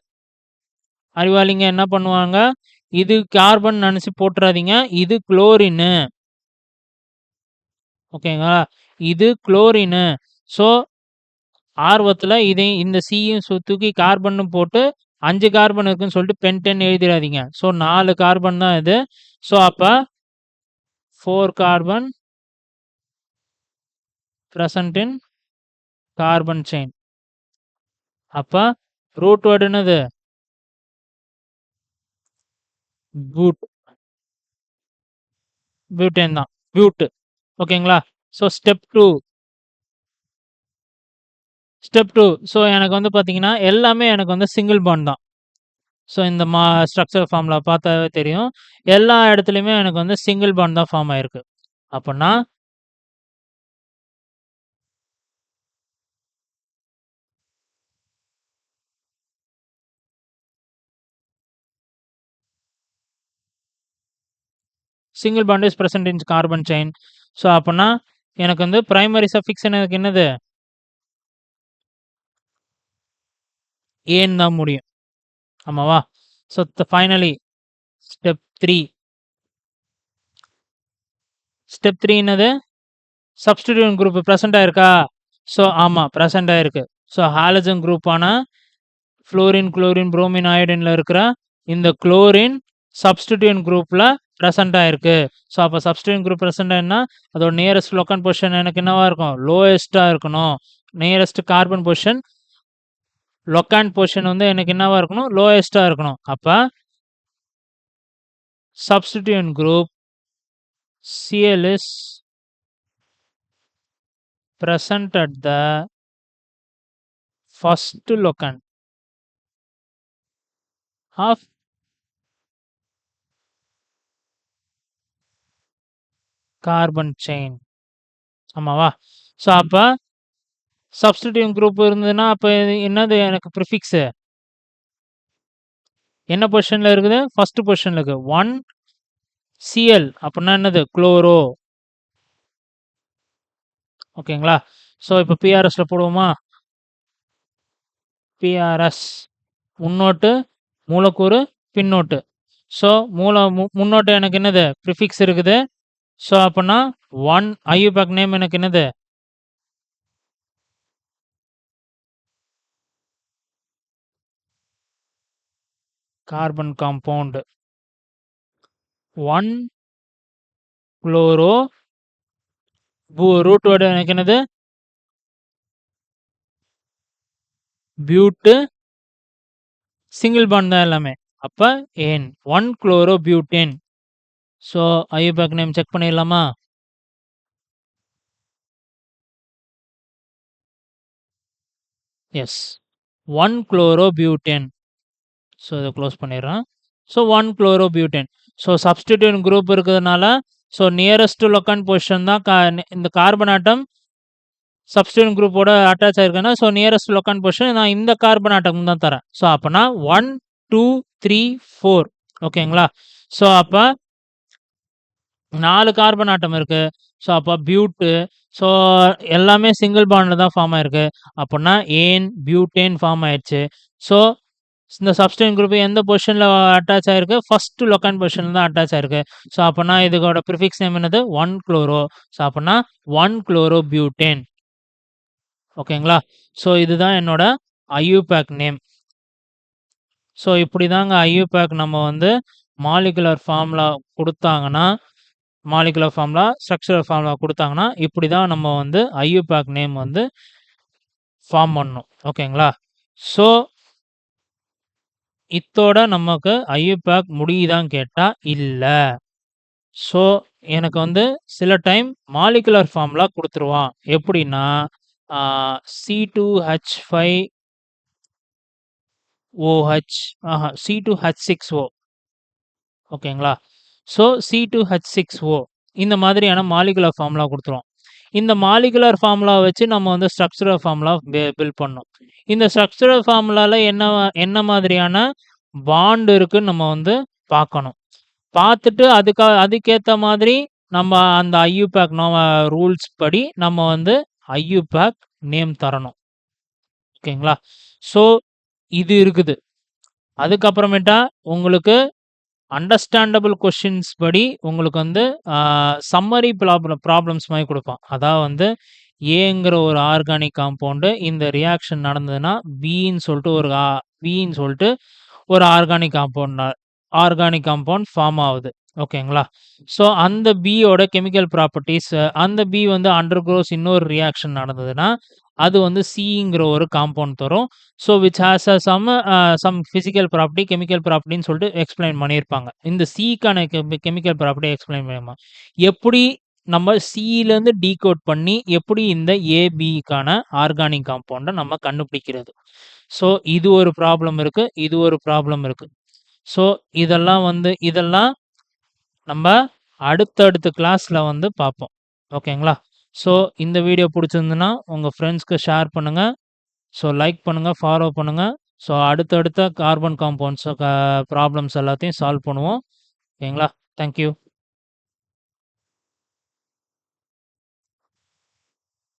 அறிவாளிங்க என்ன பண்ணுவாங்க? இது கார்பன் நெனச்சு போட்டுறாதீங்க. இது குளோரினு. ஓகேங்களா? இது குளோரினு. ஸோ ஆர்வத்துல இந்த சியும் தூக்கி கார்பன்னு போட்டு 5 கார்பன் இருக்குன்னு சொல்லிட்டு பென்டேன் எழுதிடாதீங்க. ஸோ 4 கார்பன் தான் இது. ஸோ அப்ப 4 carbon present in carbon chain. அப்ப ரூட் வேர்டு என்னது? பூட். பியூட்டேன் தான். பியூட். ஓகேங்களா? So step 2. ஸ்டெப் 2. ஸோ எனக்கு வந்து பார்த்தீங்கன்னா, எல்லாமே எனக்கு வந்து சிங்கிள் பாண்ட் தான். ஸோ இந்த ஸ்ட்ரக்சர் ஃபார்முலா பார்த்தாவே தெரியும். எல்லா இடத்துலயுமே எனக்கு வந்து சிங்கிள் பாண்ட் தான் ஃபார்ம் ஆயிருக்கு. அப்பன்னா single bond is present in carbon chain. So அப்பன்னா எனக்கு வந்து பிரைமரி சஃபிக்ஸ் எனக்கு என்னது? ஏன்னு தான் முடியும். ஆமாவா? So finally step 3. ஸ்டெப் 3 என்னது? சப்ஸ்டிட்யூயன்ட் குரூப் பிரசன்ட் ஆயிருக்கா? ஸோ ஆமா பிரசன்ட் ஆயிருக்கு. ஸோ ஹாலஜன் குரூப்பான ஃப்ளோரின், குளோரின், புரோமின், அயோடின்ல இருக்கிற இந்த குளோரின் சப்ஸ்டிட்யூயன்ட் குரூப்ல பிரசன்ட் ஆயிருக்கு. ஸோ, அப்ப சப்ஸ்டிட்யூயன்ட் குரூப் பிரசன்ட் ஆயிருந்தா, அதோட நியரஸ்ட் லொக்கண்ட் பொசிஷன் எனக்கு என்னவா இருக்கும்? லோயஸ்ட்டா இருக்கணும். நியரஸ்ட் கார்பன் பொசிஷன் லொக்கண்ட் பொசிஷன் வந்து எனக்கு என்னவா இருக்கணும்? லோயஸ்ட்டா இருக்கணும். அப்ப substituent group Cl is present at the first locant of carbon chain. ஆமாவா? ஸோ, அப்ப சப்ஸ்டிட்யூயன்ட் குரூப் இருந்ததுன்னா, அப்ப என்னது எனக்கு ப்ரிஃபிக்ஸு? என்ன பொசிஷன்ல இருக்குது? ஃபர்ஸ்ட் பொசிஷன்ல இருக்கு. 1 Cl அப்படின்னா என்னது? குளோரோ. ஓகேங்களா? ஸோ, இப்ப பிஆர்எஸ்ல போடுவோமா? பிஆர்எஸ் முன்னோட்டு, மூலக்கூறு, பின்னோட்டு. ஸோ, முன்னோட்டு எனக்கு என்னது? ப்ரிஃபிக்ஸ் இருக்குது. ஸோ, அப்பன்னா 1 ஐயூபேக் நேம் எனக்கு என்னது? Carbon compound 1 chloro root word எனக்கு என்னது? பியூட்டு சிங்கிள் பாண்ட் தான் எல்லாமே. அப்ப ஏன் 1 chloro butane. So, IUPAC name check பண்ணிடலாமா? Yes 1 chloro butane. ஸோ, இதை க்ளோஸ் பண்ணிடுறேன். So, 1 chloro butane. So, substituent group இருக்கிறதுனால ஸோ நியரஸ்ட் லொக்கண்ட் பொசிஷன் தான் இந்த கார்பன் ஆட்டம் சப்ஸ்டிட்யூயன்ட் குரூப்போட அட்டாச் ஆயிருக்குன்னா, ஸோ நியரஸ்ட் லொக்கண்ட் பொசிஷன் நான் இந்த கார்பன் ஆட்டம் தான் தரேன். ஸோ, அப்பனா 1, 2, 3, 4 ஓகேங்களா? ஸோ, அப்ப 4 கார்பன் ஆட்டம் இருக்கு. ஸோ, அப்ப பியூட்டு ஸோ எல்லாமே சிங்கிள் பாண்ட்ல தான் ஃபார்ம் ஆயிருக்கு. அப்பன்னா ஏன் பியூட்டேன் ஃபார்ம் ஆயிடுச்சு. ஸோ, இந்த சப்ஸ்டிட்யூயன்ட் குரூப் எந்த பொசிஷன்ல அட்டாச் ஆயிருக்கு? ஃபர்ஸ்ட் லொக்கண்ட் பொசிஷன்ல தான் அட்டாச் ஆயிருக்கு. ஸோ, அப்பன்னா இதோட ப்ரிஃபிக்ஸ் நேம் என்னது? 1 குளோரோ. ஸோ, அப்பன்னா 1 குளோரோ பியூட்டேன். ஓகேங்களா? ஸோ, இதுதான் என்னோட ஐயூபேக் நேம். ஸோ, இப்படிதாங்க ஐயூபேக் நம்ம வந்து மாலிகுலர் ஃபார்முலா குடுத்தாங்கன்னா, மாலிகுலர் ஃபார்முலா, ஸ்ட்ரக்சரல் ஃபார்முலா குடுத்தாங்கன்னா, இப்படிதான் நம்ம வந்து ஐயூபேக் நேம் வந்து ஃபார்ம் பண்ணணும். ஓகேங்களா? ஸோ, இத்தோட நமக்கு ஐயூபேக் முடியுதான்னு கேட்டா, இல்ல. ஸோ, எனக்கு வந்து சில டைம் மாலிகுலர் ஃபார்முலா குடுத்துருவான். எப்படின்னா, C2H5OH C2H6O ஓகேங்களா? ஸோ, C2H6O இந்த மாதிரியான மாலிகுலர் ஃபார்முலா குடுத்துருவான். இந்த மாலிகுலர் ஃபார்முலா வச்சு நம்ம வந்து ஸ்ட்ரக்சரல் ஃபார்முலா பில்ட் பண்ணணும். இந்த ஸ்ட்ரக்சரல் ஃபார்முலால என்ன மாதிரியான பாண்ட் இருக்குன்னு நம்ம வந்து பார்க்கணும். பார்த்துட்டு அதுக்கேத்த மாதிரி நம்ம அந்த ஐயூபேக் ரூல்ஸ் படி நம்ம வந்து ஐயூபேக் நேம் தரணும். ஓகேங்களா? ஸோ, இது இருக்குது. அதுக்கப்புறமேட்டா உங்களுக்கு அண்டர்ஸ்டாண்டபிள் கொஸ்டின்ஸ் படி உங்களுக்கு வந்து சம்மரி ப்ராப்ளம்ஸ் மாதிரி குடுப்பான். அதாவது வந்து ஏங்கிற ஒரு ஆர்கானிக் காம்பவுண்டு இந்த ரியாக்ஷன் நடந்ததுன்னா, பின்னு சொல்லிட்டு ஒரு ஆர்கானிக் காம்பவுண்ட் ஃபார்ம் ஆகுது. ஓகேங்களா? ஸோ, அந்த பியோட கெமிக்கல் ப்ராப்பர்ட்டீஸ் அந்த பி வந்து அண்டர்கோஸ் இன்னொரு ரியாக்ஷன் நடந்ததுன்னா, அது வந்து சிங்கிற ஒரு காம்பவுண்ட் தரும். So, which has some physical property, chemical ப்ராப்பர்ட்டின்னு சொல்லிட்டு எக்ஸ்பிளைன் பண்ணியிருப்பாங்க. இந்த சிக்கான கெமிக்கல் ப்ராப்பர்ட்டி எக்ஸ்பிளைன் பண்ணியிருப்பாங்க. எப்படி நம்ம சியிலேருந்து டீகோட் பண்ணி எப்படி இந்த ஏபிக்கான ஆர்கானிக் காம்பவுண்ட நம்ம கண்டுபிடிக்கிறது. ஸோ, இது ஒரு ப்ராப்ளம் இருக்கு. இது ஒரு ப்ராப்ளம் இருக்கு. ஸோ, இதெல்லாம் நம்ம அடுத்தடுத்த கிளாஸ்ல வந்து பார்ப்போம். ஓகேங்களா? ஸோ, இந்த வீடியோ புடிச்சிருந்ததுன்னா, உங்க ஃப்ரெண்ட்ஸ்க்கு ஷேர் பண்ணுங்க. ஸோ, லைக் பண்ணுங்க, ஃபாலோ பண்ணுங்க. ஸோ, அடுத்தடுத்த கார்பன் காம்பவுண்ட்ஸ் ப்ராப்ளம்ஸ் எல்லாத்தையும் சால்வ் பண்ணுவோம். ஓகேங்களா? Thank you.